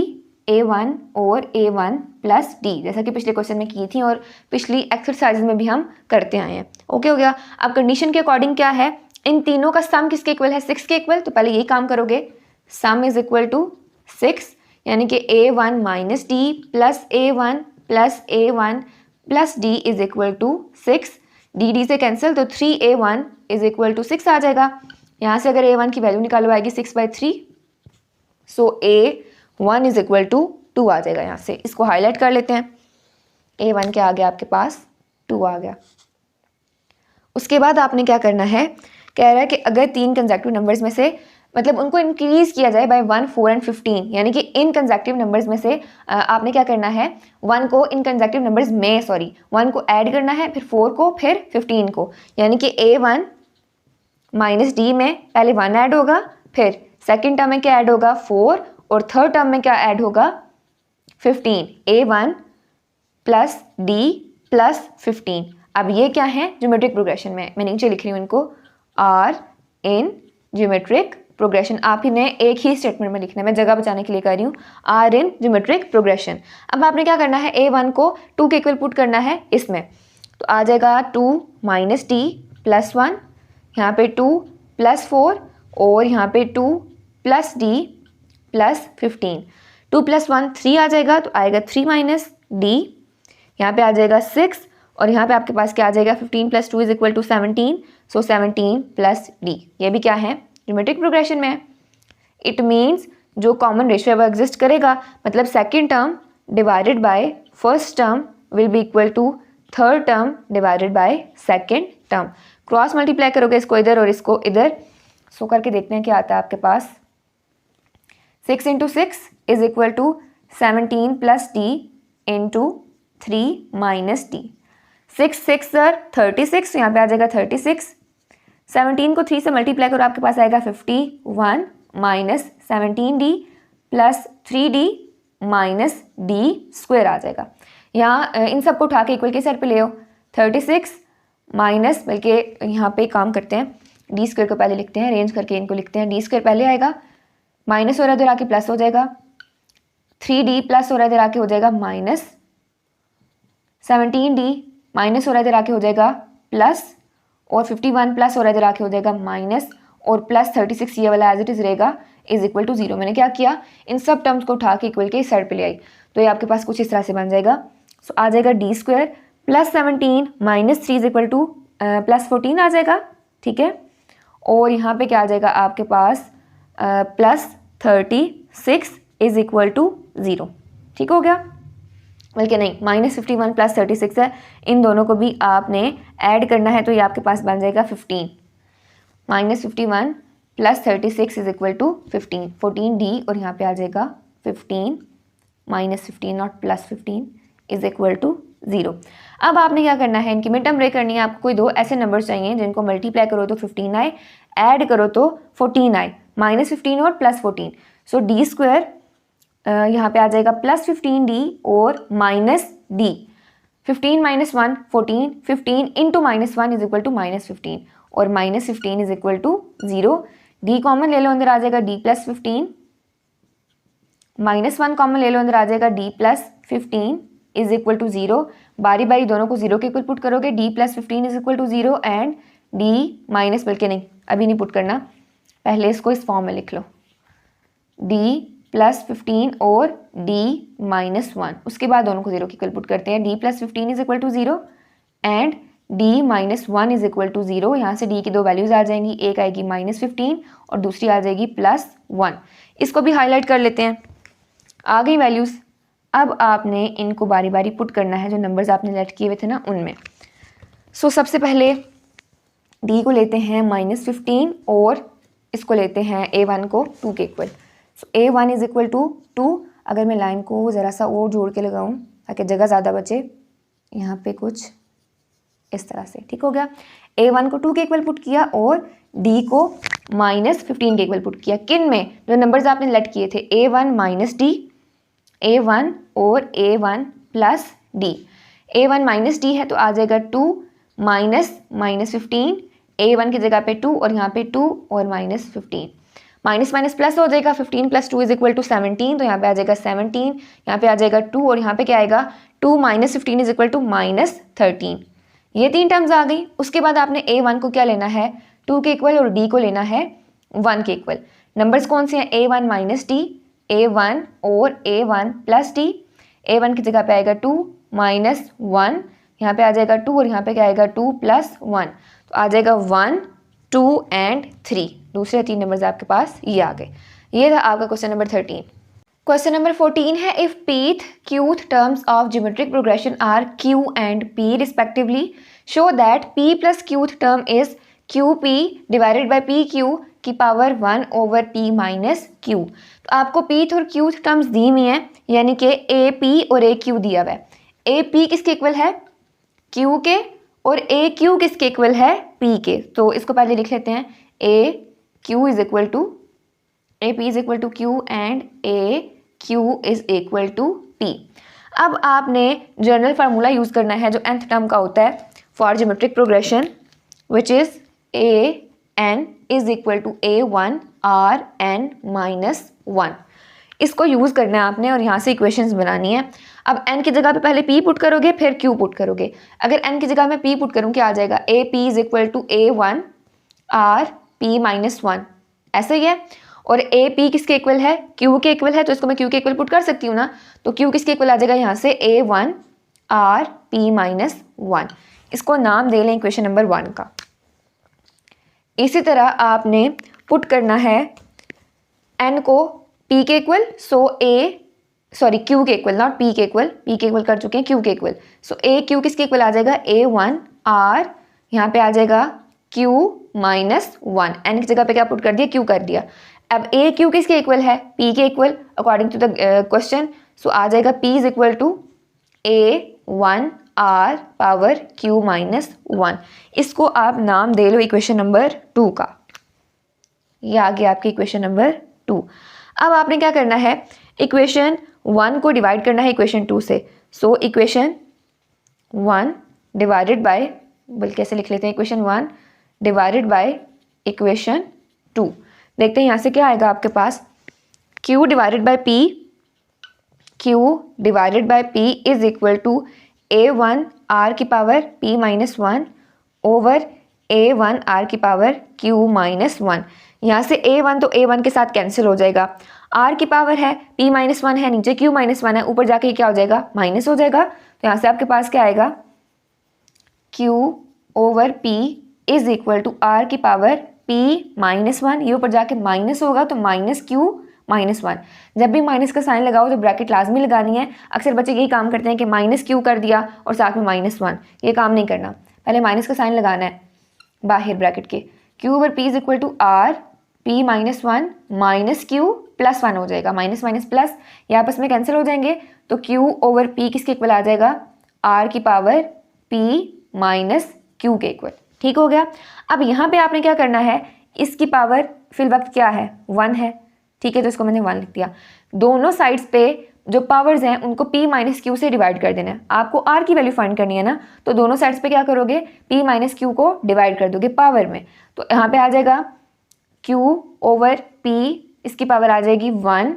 A1 और A1 + D, जैसा कि पिछले क्वेश्चन में की थी और पिछली एक्सरसाइज में भी हम करते आए हैं। ओके हो गया। अब कंडीशन के अकॉर्डिंग क्या है, इन तीनों का सम किसके इक्वल है, 6 के इक्वल। तो पहले यही काम करोगे, सम इज इक्वल टू 6, यानी कि A1 - D + A1 + A1 + D is equal to 6। D से कैंसिल, तो 3A1 इज इक्वल टू 6 आ जाएगा। यहाँ से अगर A1 की वैल्यू निकालो आएगी 6/3, सो A1 इज इक्वल टू 2 आ जाएगा। यहाँ से इसको हाईलाइट कर लेते हैं। A1 क्या आ गया आपके पास 2 आ गया। उसके बाद आपने क्या करना है, कह रहा है कि अगर 3 कंसेक्टिव नंबर्स में से, मतलब उनको इंक्रीज किया जाए बाय 1, 4 एंड 15, यानी कि इन कंसेक्टिव नंबर्स में से आपने क्या करना है, 1 को इन कंसेक्टिव नंबर्स में 1 को ऐड करना है, फिर 4 को, फिर 15 को, यानी कि A1 - D में पहले 1 ऐड होगा, फिर सेकेंड टर्म में क्या ऐड होगा 4, और थर्ड टर्म में क्या ऐड होगा 15। A1 + D + 15। अब ये क्या है, ज्योमेट्रिक प्रोग्रेशन में, मैं नीचे लिख रही हूँ इनको, आर इन ज्योमेट्रिक प्रोग्रेशन। आप ही ने एक ही स्टेटमेंट में लिखना है, मैं जगह बचाने के लिए कर रही हूँ, आर इन ज्योमेट्रिक प्रोग्रेशन। अब आपने क्या करना है, A1 को 2 के इक्वल पुट करना है इसमें, तो आ जाएगा 2 - D + 1, यहाँ पे 2 + 4 और यहाँ पे 2 + D + 15। 2 + 1 3 आ जाएगा, तो आएगा 3 - D यहाँ पे आ जाएगा 6 और यहाँ पे आपके पास क्या आ जाएगा 15 + 2 = 17, सो 17 + d। ये भी क्या है, ज्योमेट्रिक प्रोग्रेशन में है। इट मीन्स जो कॉमन रेशियो वो एग्जिस्ट करेगा, मतलब second term divided by first term will be equal to third term divided by second term. Cross multiply करोगे इसको इधर और इसको इधर, सो करके देखते हैं क्या आता है आपके पास। 6 × 6 = 17 + d × 3 - d। 6 6 36, यहाँ पे आ जाएगा 36। 17 को 3 से मल्टीप्लाई करो, आपके पास आएगा 51 - 17d + 3d - d² आ जाएगा। यहाँ इन सबको उठा के इक्वल के साइड पे ले आओ। 36 माइनस, बल्कि यहाँ पे काम करते हैं, d² को पहले लिखते हैं, अरेंज करके इनको लिखते हैं। d² पहले आएगा, माइनस हो रहा है इधर आके प्लस हो जाएगा, 3d प्लस हो रहा है इधर आके हो जाएगा माइनस, 17d माइनस हो रहा है इधर आके हो जाएगा प्लस, और 51 प्लस हो रहा है इधर आके हो जाएगा माइनस, और प्लस 36 ये वाला एज इट इज़ रहेगा = 0। मैंने क्या किया, इन सब टर्म्स को उठा के इक्वल के इस साइड पे ले आई, तो ये आपके पास कुछ इस तरह से बन जाएगा। सो आ जाएगा d² + 17 - 3 = +14 आ जाएगा, ठीक है। और यहाँ पे क्या आ जाएगा आपके पास +36 = 0, ठीक हो गया। बल्कि नहीं, -51 + 36 है, इन दोनों को भी आपने ऐड करना है, तो ये आपके पास बन जाएगा 15। -51 + 36 = 15, 14d, और यहाँ पे आ जाएगा 15 -15 नॉट +15 = 0। अब आपने क्या करना है, इनकी मिड टर्म ब्रेक करनी है। आपको कोई दो ऐसे नंबर चाहिए जिनको मल्टीप्लाई करो तो 15 आए, ऐड करो तो 14 आए, -15 और +14। सो d² यहाँ पे आ जाएगा +15d और -d। 15 - 1 14, 15 × -1 = -15, और -15 = 0। d कॉमन ले लो, अंदर आ जाएगा d + 15, -1 कॉमन ले लो, अंदर आ जाएगा d + 15 = 0। बारी बारी दोनों को 0 के इक्वल पुट करोगे, d + 15 = 0 एंड d- बल्कि नहीं, अभी नहीं पुट करना, पहले इसको इस फॉर्म में लिख लो, d + 15 और d - 1, उसके बाद दोनों को 0 के इक्वल पुट करते हैं। d + 15 = 0 and d - 1 = 0। यहाँ से d की दो वैल्यूज आ जाएंगी, एक आएगी -15 और दूसरी आ जाएगी +1। इसको भी हाईलाइट कर लेते हैं, आ गई वैल्यूज। अब आपने इनको बारी बारी पुट करना है, जो नंबर्स आपने लेट किए हुए थे ना उनमें। सो सबसे पहले d को लेते हैं -15 और इसको लेते हैं a1 को 2 के इक्वल। सो a1 = 2। अगर मैं लाइन को ज़रा सा और जोड़ के लगाऊं ताकि जगह ज़्यादा बचे, यहाँ पे कुछ इस तरह से, ठीक हो गया। a1 को 2 के इक्वल पुट किया और d को -15 के इक्वल पुट किया। किन में, जो नंबर्स आपने लेट किए थे, a1 - d, a1 और a1 + d। a1 - d है तो आ जाएगा 2 -15, a1 की जगह पे 2 और यहाँ पे 2 और -15, माइनस माइनस प्लस हो जाएगा। 15 + 2 = 17, तो यहाँ पे आ जाएगा 17, यहाँ पे आ जाएगा 2 और यहाँ पे क्या आएगा 2 - 15 = -13। ये तीन टर्म्स आ गई। उसके बाद आपने a1 को क्या लेना है, 2 के इक्वल, और d को लेना है 1 के इक्वल। नंबर्स कौन से हैं, a1 - d, a1 और a1 + d। a1 की जगह पे आएगा 2 -1, यहाँ पे आ जाएगा 2 और यहाँ पे क्या आएगा 2 + 1, तो आ जाएगा 1 2 एंड 3। दूसरे 3 नंबर्स आपके पास ये आ गए। ये था आपका क्वेश्चन नंबर 13। क्वेश्चन नंबर 14 है, if pth qth terms of geometric progression are q and p respectively, show that p + qth term is qp / pq की पावर 1/p - q। तो आपको pth और qth टर्म्स दी हुई हैं, यानी कि ap और aq दिया हुआ है। ap किसके इक्वल है, q के, और aq किसके इक्वल है, p के। तो इसको पहले लिख लेते हैं, aq = ap = q and aq = p। अब आपने जनरल फार्मूला यूज़ करना है जो nth टर्म का होता है for geometric progression, which is an = a1 rn - 1। इसको यूज़ करना है आपने और यहाँ से इक्वेशंस बनानी है। अब n की जगह पे पहले p पुट करोगे, फिर q पुट करोगे। अगर n की जगह में p पुट करूँ, क्या आ जाएगा, ap = a1 rp - 1, ऐसा ही है। और ap किसके इक्वल है, q के इक्वल है, तो इसको मैं q के इक्वल पुट कर सकती हूँ ना। तो q किसके इक्वल आ जाएगा यहाँ से, a1 आर पी माइनस 1। इसको नाम दे लें इक्वेशन नंबर 1 का। इसी तरह आपने पुट करना है n को p के इक्वल, क्यू के इक्वल, नॉट p के इक्वल, p के इक्वल कर चुके हैं, q के इक्वल। सो a q किसके इक्वल आ जाएगा, a1 r, यहाँ पे आ जाएगा q माइनस 1। n की जगह पे क्या पुट कर दिया, q कर दिया। अब a q किसके इक्वल है, p के equal according to the question. So आ जाएगा p is equal to a1 r power q minus 1। इसको आप नाम दे लो इक्वेशन नंबर 2 का। ये आ गया आपकी इक्वेशन नंबर 2। अब आपने क्या करना है, इक्वेशन 1 को डिवाइड करना है इक्वेशन 2 से। सो इक्वेशन 1 डिवाइडेड बाय, बल्कि कैसे लिख लेते हैं, इक्वेशन 1 डिवाइडेड बाय इक्वेशन 2। देखते हैं यहाँ से क्या आएगा आपके पास, q divided by p, q divided by p is equal to a1 r की power p minus 1 over a1 r की पावर q माइनस 1। यहाँ से a1 तो a1 के साथ कैंसिल हो जाएगा, r की पावर है p माइनस 1 है, नीचे q माइनस 1 है, ऊपर जाके क्या हो जाएगा, माइनस हो जाएगा। तो यहाँ से आपके पास क्या आएगा, q over p is equal to r की पावर p माइनस 1, ये ऊपर जाके माइनस होगा तो माइनस q माइनस 1। जब भी माइनस का साइन लगाओ तो ब्रैकेट लाजमी लगानी है। अक्सर बच्चे यही काम करते हैं कि माइनस q कर दिया और साथ में माइनस 1, ये काम नहीं करना, पहले माइनस का साइन लगाना है बाहर ब्रैकेट के। q over p is equal to r p minus 1 minus q plus 1 हो जाएगा, माइनस माइनस प्लस, ये आपस में कैंसिल हो जाएंगे। तो q ओवर p किसके इक्वल आ जाएगा, r की पावर p माइनस q के इक्वल। ठीक हो गया। अब यहाँ पे आपने क्या करना है, इसकी पावर फिल वक्त क्या है, 1 है, ठीक है, तो इसको मैंने 1 लिख दिया। दोनों साइड्स पे जो पावर्स हैं उनको p माइनस q से डिवाइड कर देना है। आपको r की वैल्यू फाइंड करनी है ना, तो दोनों साइड्स पे क्या करोगे, p माइनस q को डिवाइड कर दोगे पावर में। तो यहाँ पे आ जाएगा q ओवर p, इसकी पावर आ जाएगी 1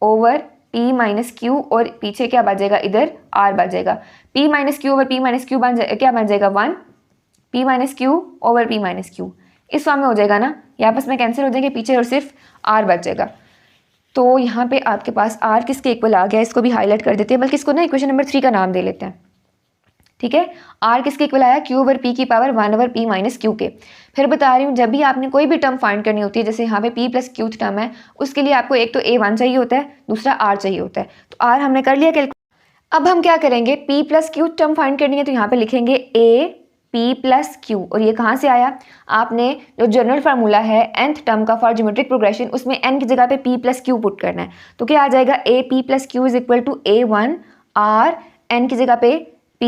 ओवर p माइनस q, और पीछे क्या बच जाएगा, इधर r बच जाएगा। p minus q over p minus q क्या बन जाएगा, 1 p minus q over p minus q, इस फॉर्म में हो जाएगा ना, ये आपस में कैंसिल हो जाएंगे, पीछे और सिर्फ r बच जाएगा। तो यहाँ पे आपके पास r किसके इक्वल आ गया, इसको भी हाईलाइट कर देते हैं, बल्कि इसको ना इक्वेशन नंबर 3 का नाम दे लेते हैं। ठीक है, r किसके इक्वल आया, q ओवर p की power 1 over p minus q के। फिर बता रही हूँ, जब भी आपने कोई भी टर्म फाइंड करनी होती है, जैसे यहाँ पे p प्लस q टर्म है, उसके लिए आपको एक तो a1 चाहिए होता है, दूसरा r चाहिए होता है। तो r हमने कर लिया कैलकुलेट। अब हम क्या करेंगे, p plus q term find करनी है, तो यहाँ पे लिखेंगे a p प्लस q, और ये कहाँ से आया, आपने जो जनरल फार्मूला है nth टर्म का फॉर ज्योमेट्रिक प्रोग्रेशन, उसमें n की जगह पे p प्लस q पुट करना है। तो क्या आ जाएगा, a p plus q is equal to a1 r, n की जगह पे p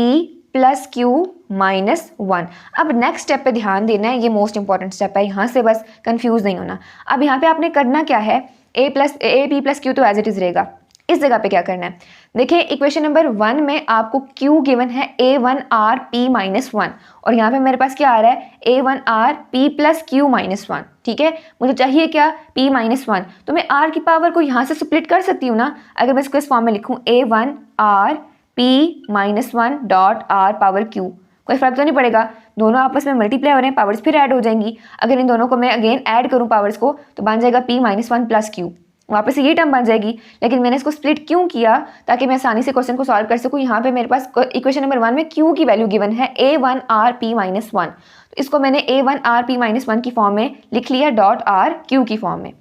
प्लस q माइनस 1। अब नेक्स्ट स्टेप पे ध्यान देना है, ये मोस्ट इंपॉर्टेंट स्टेप है, यहाँ से बस कंफ्यूज नहीं होना। अब यहाँ पे आपने करना क्या है, a p प्लस q तो एज इट इज रहेगा, इस जगह पे क्या करना है, देखिए इक्वेशन नंबर 1 में आपको q गिवन है a1 r p माइनस 1, और यहाँ पे मेरे पास क्या आ रहा है, a1 r p plus q minus 1। ठीक है, मुझे चाहिए क्या, p माइनस 1, तो मैं r की पावर को यहाँ से स्प्लिट कर सकती हूँ ना। अगर मैं इसको इस फॉर्म में लिखूँ, a1 r p minus 1 dot r power q, कोई फर्क तो नहीं पड़ेगा, दोनों आपस में मल्टीप्लाई हो रहे हैं, पावर्स फिर ऐड हो जाएंगी। अगर इन दोनों को मैं अगेन ऐड करूँ पावर्स को, तो बन जाएगा p माइनस 1 प्लस q, वापस ये टर्म बन जाएगी। लेकिन मैंने इसको स्प्लिट क्यों किया, ताकि मैं आसानी से क्वेश्चन को सॉल्व कर सकूं। यहाँ पे मेरे पास इक्वेशन नंबर 1 में q की वैल्यू गिवन है a1 r p माइनस 1, तो इसको मैंने a1 r p माइनस 1 की फॉर्म में लिख लिया, डॉट r q की फॉर्म में।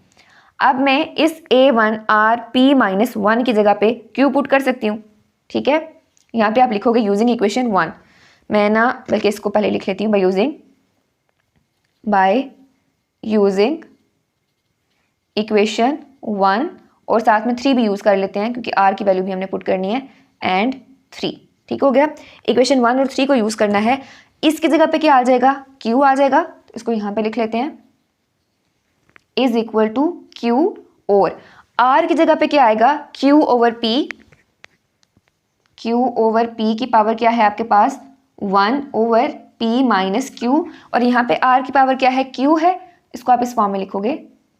अब मैं इस a1 r p माइनस 1 की जगह पे q पुट कर सकती हूँ। ठीक है, यहाँ पे आप लिखोगे यूजिंग इक्वेशन 1, मैं ना बल्कि इसको पहले लिख लेती हूँ, बाय यूजिंग इक्वेशन 1, और साथ में 3 भी यूज़ कर लेते हैं क्योंकि r की वैल्यू भी हमने पुट करनी है, एंड 3। ठीक हो गया, इक्वेशन 1 और 3 को यूज़ करना है। इसकी जगह पे क्या आ जाएगा, q आ जाएगा, तो इसको यहाँ पे लिख लेते हैं, इज इक्वल टू q, और r की जगह पे क्या आएगा, q over p, q over p की पावर क्या है आपके पास, 1 ओवर p माइनस q, और यहाँ पे r की पावर क्या है, q है, इसको आप इस फॉर्म में लिखोगे,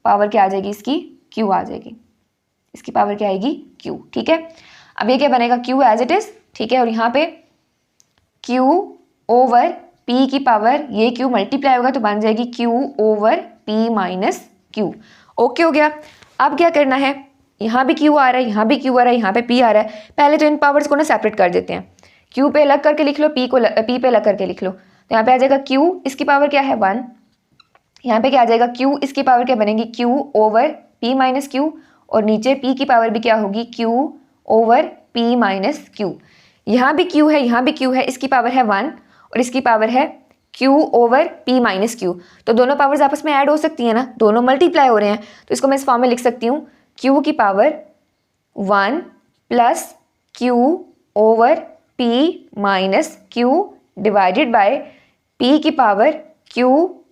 पावर क्या आ जाएगी इसकी, q आ जाएगी, इसकी पावर क्या आएगी, q। ठीक है, अब ये क्या बनेगा, q एज इट इज। ठीक है, और यहाँ पे q ओवर p की पावर, ये q मल्टीप्लाई होगा तो बन जाएगी q over p minus q। Okay हो गया। अब क्या करना है, यहाँ भी q आ रहा है, यहाँ भी q आ रहा है, यहाँ पे p आ रहा है। पहले तो इन पावर्स को ना सेपरेट कर देते हैं, Q पे अलग करके लिख लो, P पे अलग करके लिख लो। तो यहाँ पे आ जाएगा Q, इसकी पावर क्या है 1, यहाँ पे क्या आ जाएगा Q, इसकी पावर क्या बनेगी Q over P minus Q, और नीचे P की पावर भी क्या होगी Q over P minus Q। यहाँ भी Q है, यहाँ भी Q है, इसकी पावर है 1 और इसकी पावर है Q over P minus Q। तो दोनों पावर्स आपस में ऐड हो सकती है ना, दोनों मल्टीप्लाई हो रहे हैं, तो इसको मैं इस फॉर्म में लिख सकती हूँ Q की power 1 plus Q over P minus Q divided by P की power Q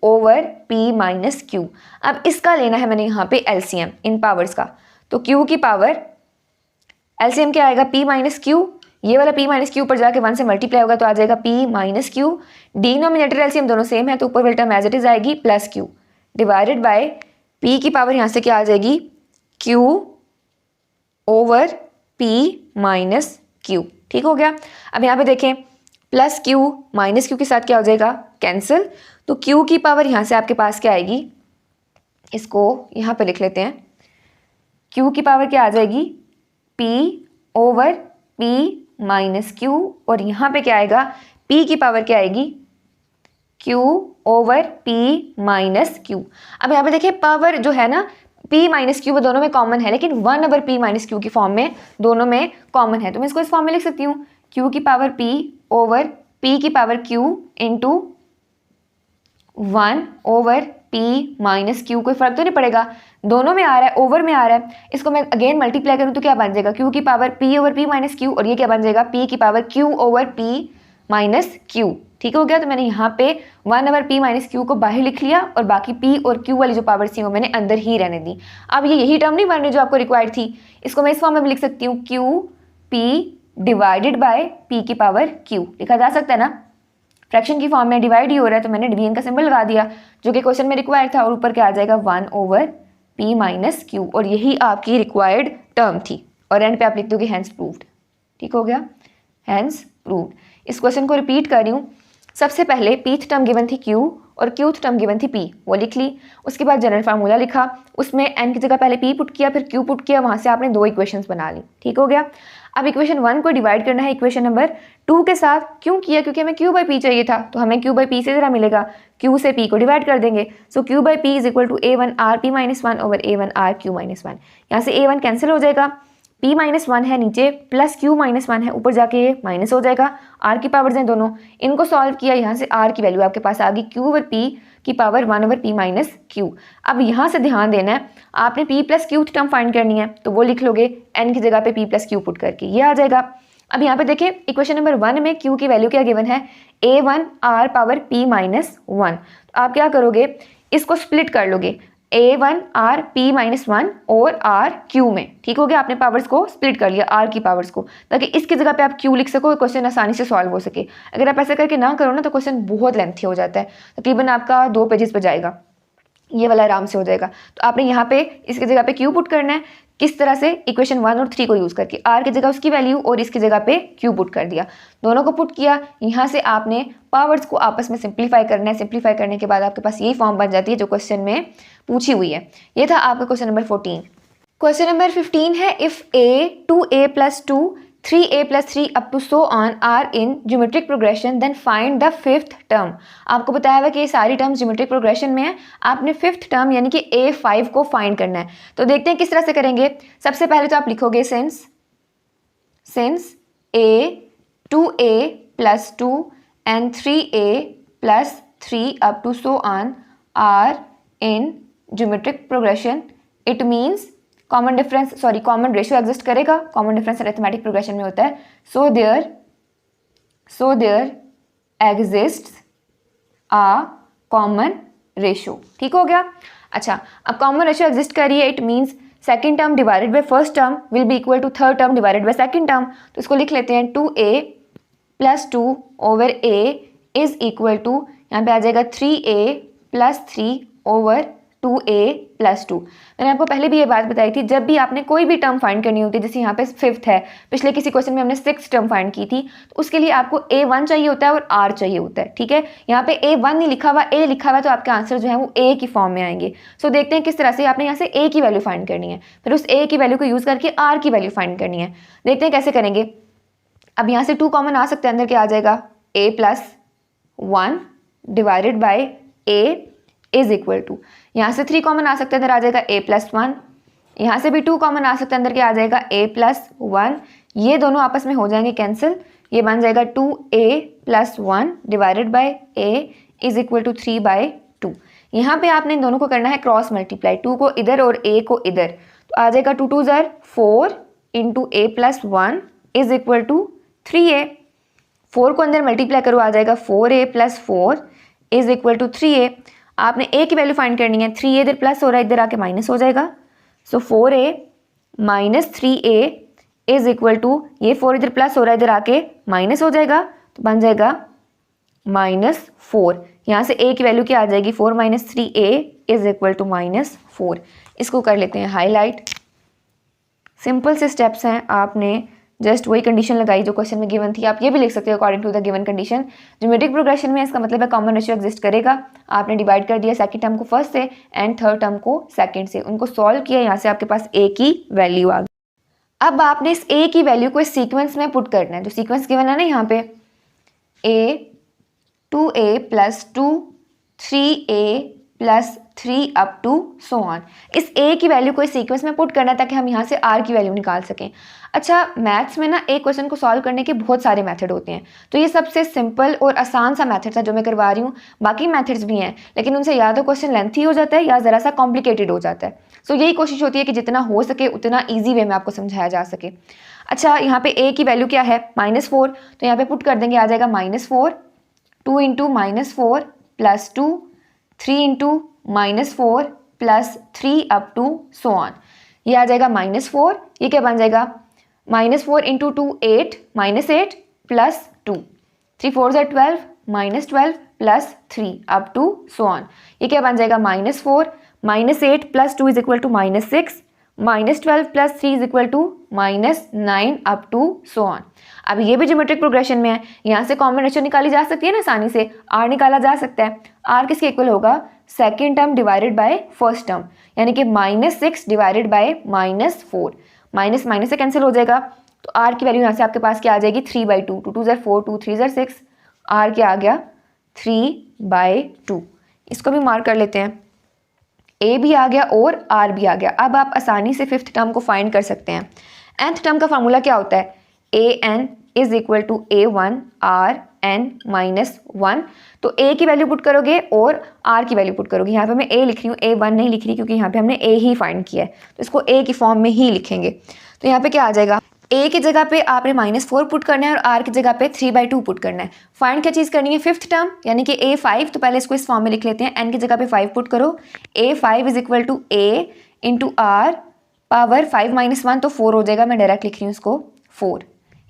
over P minus Q। अब इसका लेना है मैंने यहाँ पे LCM इन पावर्स का, तो Q की पावर LCM क्या आएगा P माइनस Q, ये वाला P माइनस Q ऊपर जाके 1 से मल्टीप्लाई होगा तो आ जाएगा P minus Q, denominator LCM दोनों सेम है तो ऊपर वाली टर्म एज इट इज आएगी plus Q divided by P की पावर यहाँ से क्या आ जाएगी Q over P minus Q। ठीक हो गया। अब यहाँ पे देखें प्लस Q माइनस Q के साथ क्या हो जाएगा कैंसिल, तो Q की पावर यहाँ से आपके पास क्या आएगी, इसको यहाँ पे लिख लेते हैं, Q की पावर क्या आ जाएगी P over P minus Q, और यहाँ पे क्या आएगा P की पावर क्या आएगी Q over P minus Q। अब यहाँ पे देखिए पावर जो है ना P माइनस Q वो दोनों में कॉमन है, लेकिन 1 ओवर P माइनस Q की फॉर्म में दोनों में कॉमन है, तो मैं इसको इस फॉर्म में लिख सकती हूँ Q की पावर P ओवर P की power Q into 1 over P minus Q। कोई फर्क तो नहीं पड़ेगा, दोनों में आ रहा है, ओवर में आ रहा है, इसको मैं अगेन मल्टीप्लाई करूँ तो क्या बन जाएगा Q की power P over P minus Q, और ये क्या बन जाएगा P की power Q over P minus Q। ठीक हो गया। तो मैंने यहाँ पे 1 ओवर P माइनस Q को बाहर लिख लिया और बाकी P और Q वाली जो पावर थी वो मैंने अंदर ही रहने दी। अब ये यही टर्म नहीं बन रही जो आपको रिक्वायर्ड थी, इसको मैं इस फॉर्म में भी लिख सकती हूँ Q P divided by P की पावर Q। लिखा जा सकता है ना, फ्रैक्शन की फॉर्म में डिवाइड ही हो रहा है तो मैंने डिवीजन का सिंबल लगा दिया जो कि क्वेश्चन में रिक्वायर्ड था, और ऊपर क्या आ जाएगा 1 ओवर P माइनस Q, और यही आपकी रिक्वायर्ड टर्म थी, और एंड पे आप लिख दोगे हैंस प्रूव्ड। ठीक हो गया, हैंस प्रूव्ड। इस क्वेश्चन को रिपीट कर रही हूँ, सबसे पहले पीथ टर्म गिवन थी Q और क्यूथ टर्म गिवन थी P, वो लिख ली, उसके बाद जनरल फार्मूला लिखा, उसमें n की जगह पहले P पुट किया फिर Q पुट किया, वहाँ से आपने 2 इक्वेशंस बना ली। ठीक हो गया। अब इक्वेशन 1 को डिवाइड करना है इक्वेशन नंबर 2 के साथ। क्यों किया, क्योंकि हमें Q बाई P चाहिए था, तो हमें Q बाई P से ज़रा मिलेगा, Q से P को डिवाइड कर देंगे, so Q by P is equal to A1 R P minus 1 over A1 R Q minus 1। यहाँ से A1 कैंसिल हो जाएगा, P माइनस 1 है नीचे, प्लस Q माइनस 1 है ऊपर, जाके ये माइनस हो जाएगा, R की पावर्स हैं दोनों, इनको सॉल्व किया, यहाँ से R की वैल्यू आपके पास आ गई Q ओवर P की power 1 over P minus Q। अब यहाँ से ध्यान देना है, आपने P plus Q term find करनी है, तो वो लिख लोगे n की जगह पे P प्लस Q पुट करके, ये आ जाएगा। अब यहाँ पे देखिए इक्वेशन नंबर 1 में Q की वैल्यू क्या गिवन है, A1 R power P minus 1। तो आप क्या करोगे, इसको स्प्लिट कर लोगे A1 R P माइनस 1 और R Q में। ठीक हो गया, आपने पावर्स को स्प्लिट कर लिया R की पावर्स को, ताकि इसकी जगह पे आप Q लिख सको, क्वेश्चन आसानी से सॉल्व हो सके। अगर आप ऐसा करके ना करो ना तो क्वेश्चन बहुत लेंथी हो जाता है, तकरीबन आपका 2 पेजेस पे जाएगा, ये वाला आराम से हो जाएगा। तो आपने यहाँ पे इसकी जगह पे Q पुट करना है, किस तरह से, इक्वेशन 1 और 3 को यूज़ करके, R की जगह उसकी वैल्यू और इसकी जगह पे Q पुट कर दिया, दोनों को पुट किया। यहाँ से आपने पावर्स को आपस में सिंप्लीफाई करना है, सिंप्लीफाई करने के बाद आपके पास यही फॉर्म बन जाती है जो क्वेश्चन में पूछी हुई है। ये था आपका क्वेश्चन नंबर 14। क्वेश्चन नंबर 15 है, if A 2A plus 2 3A plus 3 up to so on are in geometric progression then find the 5th term. आपको बताया हुआ कि ये सारी टर्म्स ज्योमेट्रिक प्रोग्रेशन में है, आपने 5th टर्म यानी कि A5 को फाइंड करना है। तो देखते हैं किस तरह से करेंगे। सबसे पहले तो आप लिखोगे since A 2A plus 2 and 3A plus 3 up to so on are in geometric progression, it means common ratio exist करेगा, कॉमन डिफरेंस अरिथमेटिक प्रोग्रेशन में होता है। So there exists a common ratio. ठीक हो गया। अच्छा, अब कॉमन रेशियो एग्जिस्ट कर रही है, it means second term divided by first term will be equal to third term divided by second term. तो इसको लिख लेते हैं 2A plus 2 over A is equal to, यहाँ पे आ जाएगा 3A plus 3 over 2A plus 2। मैंने आपको पहले भी ये बात बताई थी, जब भी आपने कोई भी टर्म फाइंड करनी होती है, जैसे यहाँ पे 5th है, पिछले किसी क्वेश्चन में हमने 6th टर्म फाइंड की थी, तो उसके लिए आपको A1 चाहिए होता है और R चाहिए होता है। ठीक है, यहाँ पे A1 नहीं लिखा हुआ, A लिखा हुआ, तो आपके आंसर जो है वो A की फॉर्म में आएंगे। सो देखते हैं किस तरह से आपने यहाँ से A की वैल्यू फाइंड करनी है, फिर उस A की वैल्यू को यूज़ करके R की वैल्यू फाइंड करनी है। देखते हैं कैसे करेंगे। अब यहाँ से 2 कॉमन आ सकते हैं, अंदर क्या आ जाएगा a plus 1 divided by a is equal to, यहाँ से 3 कॉमन आ सकते हैं, अंदर आ जाएगा a प्लस 1, यहाँ से भी 2 कॉमन आ सकते हैं, अंदर क्या आ जाएगा a प्लस 1, ये दोनों आपस में हो जाएंगे कैंसिल, ये बन जाएगा 2a plus 1 divided by a is equal to 3 by 2। यहाँ पे आपने इन दोनों को करना है क्रॉस मल्टीप्लाई, 2 को इधर और a को इधर, तो आ जाएगा 2 2 ज़र 4 into a plus 1 is equal to 3a। 4 को अंदर मल्टीप्लाई करो, आ जाएगा 4a plus 4 is equal to 3a। आपने a की वैल्यू फाइंड करनी है, 3a इधर प्लस हो रहा है, इधर आके माइनस हो जाएगा, so 4a minus 3a is equal to, ये 4 इधर प्लस हो रहा है, इधर आके माइनस हो जाएगा, तो बन जाएगा -4। यहाँ से a की वैल्यू क्या आ जाएगी, 4 minus 3a is equal to -4। इसको कर लेते हैं हाईलाइट। सिंपल से स्टेप्स हैं, आपने जस्ट वही कंडीशन लगाई जो क्वेश्चन में गिवन थी, आप ये भी लिख सकते हो according to the given condition. Geometric progression में इसका मतलब है कॉमन रेशियो एग्जिस्ट करेगा। आपने डिवाइड कर दिया सेकंड टर्म को फर्स्ट से एंड थर्ड टर्म को सेकंड से, उनको सॉल्व किया, यहाँ से आपके पास a की वैल्यू आ गई। अब आपने इस a की वैल्यू को इस सीक्वेंस में पुट करना है, जो सीक्वेंस गिवन है ना यहाँ पे, a 2a plus 2 3a plus 3 up to so on. इस a की वैल्यू को इस सीक्वेंस में पुट करना है ताकि हम यहाँ से r की वैल्यू निकाल सकें। अच्छा, मैथ्स में ना एक क्वेश्चन को सॉल्व करने के बहुत सारे मेथड होते हैं, तो ये सबसे सिंपल और आसान सा मेथड था जो मैं करवा रही हूँ। बाकी मेथड्स भी हैं, लेकिन उनसे या तो क्वेश्चन लेंथी हो जाता है या ज़रा सा कॉम्प्लिकेटेड हो जाता है। सो यही कोशिश होती है कि जितना हो सके उतना ईजी वे में आपको समझाया जा सके। अच्छा, यहाँ पे a की वैल्यू क्या है, -4, तो यहाँ पे पुट कर देंगे, आ जाएगा -4, 2 into -4 plus 2, 3 into -4 plus 3 up to so on. ये आ जाएगा -4, ये क्या बन जाएगा, -4 इंटू 2 8 -8 प्लस 2, 3 4 ज़ा 12 -12 plus 3 up to so on. ये क्या बन जाएगा, -4 -8 plus 2 is equal to -6, -12 plus 3 is equal to -9 up to so on. अब ये भी ज्योमेट्रिक प्रोग्रेशन में है, यहाँ से कॉमन रेशियो निकाली जा सकती है ना आसानी से, r निकाला जा सकता है। r किसके इक्वल होगा, second term divided by first term, यानी कि -6 डिवाइडेड बाय -4, माइनस माइनस से कैंसिल हो जाएगा, तो r की वैल्यू यहाँ से आपके पास क्या आ जाएगी, 3/2, 2 2 ज़र 4, 2 3 ज़र 6, r क्या आ गया 3/2। इसको भी मार्क कर लेते हैं, a भी आ गया और r भी आ गया। अब आप आसानी से फिफ्थ टर्म को फाइंड कर सकते हैं। nth टर्म का फार्मूला क्या होता है, an is equal to a1 r n minus 1। तो a की वैल्यू पुट करोगे और r की वैल्यू पुट करोगे। यहाँ पे मैं a लिख रही हूँ, a1 नहीं लिख रही क्योंकि यहाँ पे हमने a ही फाइंड किया है, तो इसको a की फॉर्म में ही लिखेंगे। तो यहाँ पे क्या आ जाएगा, a की जगह पे आपने -4 पुट करना है और r की जगह पे 3/2 पुट करना है। फाइंड क्या चीज़ करनी है, फिफ्थ टर्म, यानी कि a5। तो पहले इसको इस फॉर्म में लिख लेते हैं, n की जगह पे 5 पुट करो, a5 is equal to a into r power 5 - 1, तो 4 हो जाएगा। मैं डायरेक्ट लिख रही हूँ इसको 4,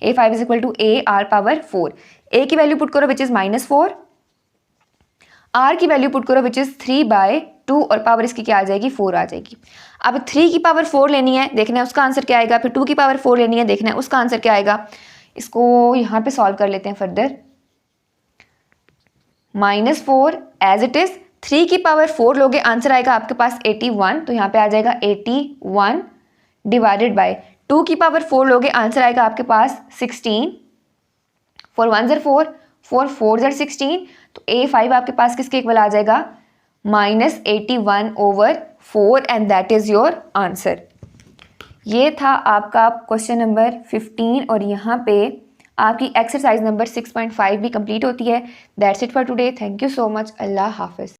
a5 is equal to a r power 4। a की वैल्यू पुट करो विच इज़ -4, r की वैल्यू पुट करो विच इज़ 3/2 और पावर इसकी क्या आ जाएगी, 4 आ जाएगी। अब 3 की पावर 4 लेनी है, देखना है उसका आंसर क्या आएगा, फिर 2 की पावर 4 लेनी है, देखना है उसका आंसर क्या आएगा। इसको यहाँ पे सॉल्व कर लेते हैं फर्दर, -4 एज इट इज़, 3 की पावर 4 लोगे, आंसर आएगा आपके पास 81, तो यहाँ पे आ जाएगा 81 डिवाइडेड बाय 2 की पावर 4 लोगे, आंसर आएगा आपके पास 16, 4 1 ज़र 4, 4 4 ज़र 16, तो a5 आपके पास किसके इक्वल आ जाएगा, -81/4 and that is your answer. ये था आपका क्वेश्चन नंबर 15 और यहाँ पे आपकी एक्सरसाइज नंबर 6.5 भी कंप्लीट होती है। That's it for today, thank you so much, अल्लाह हाफिज़।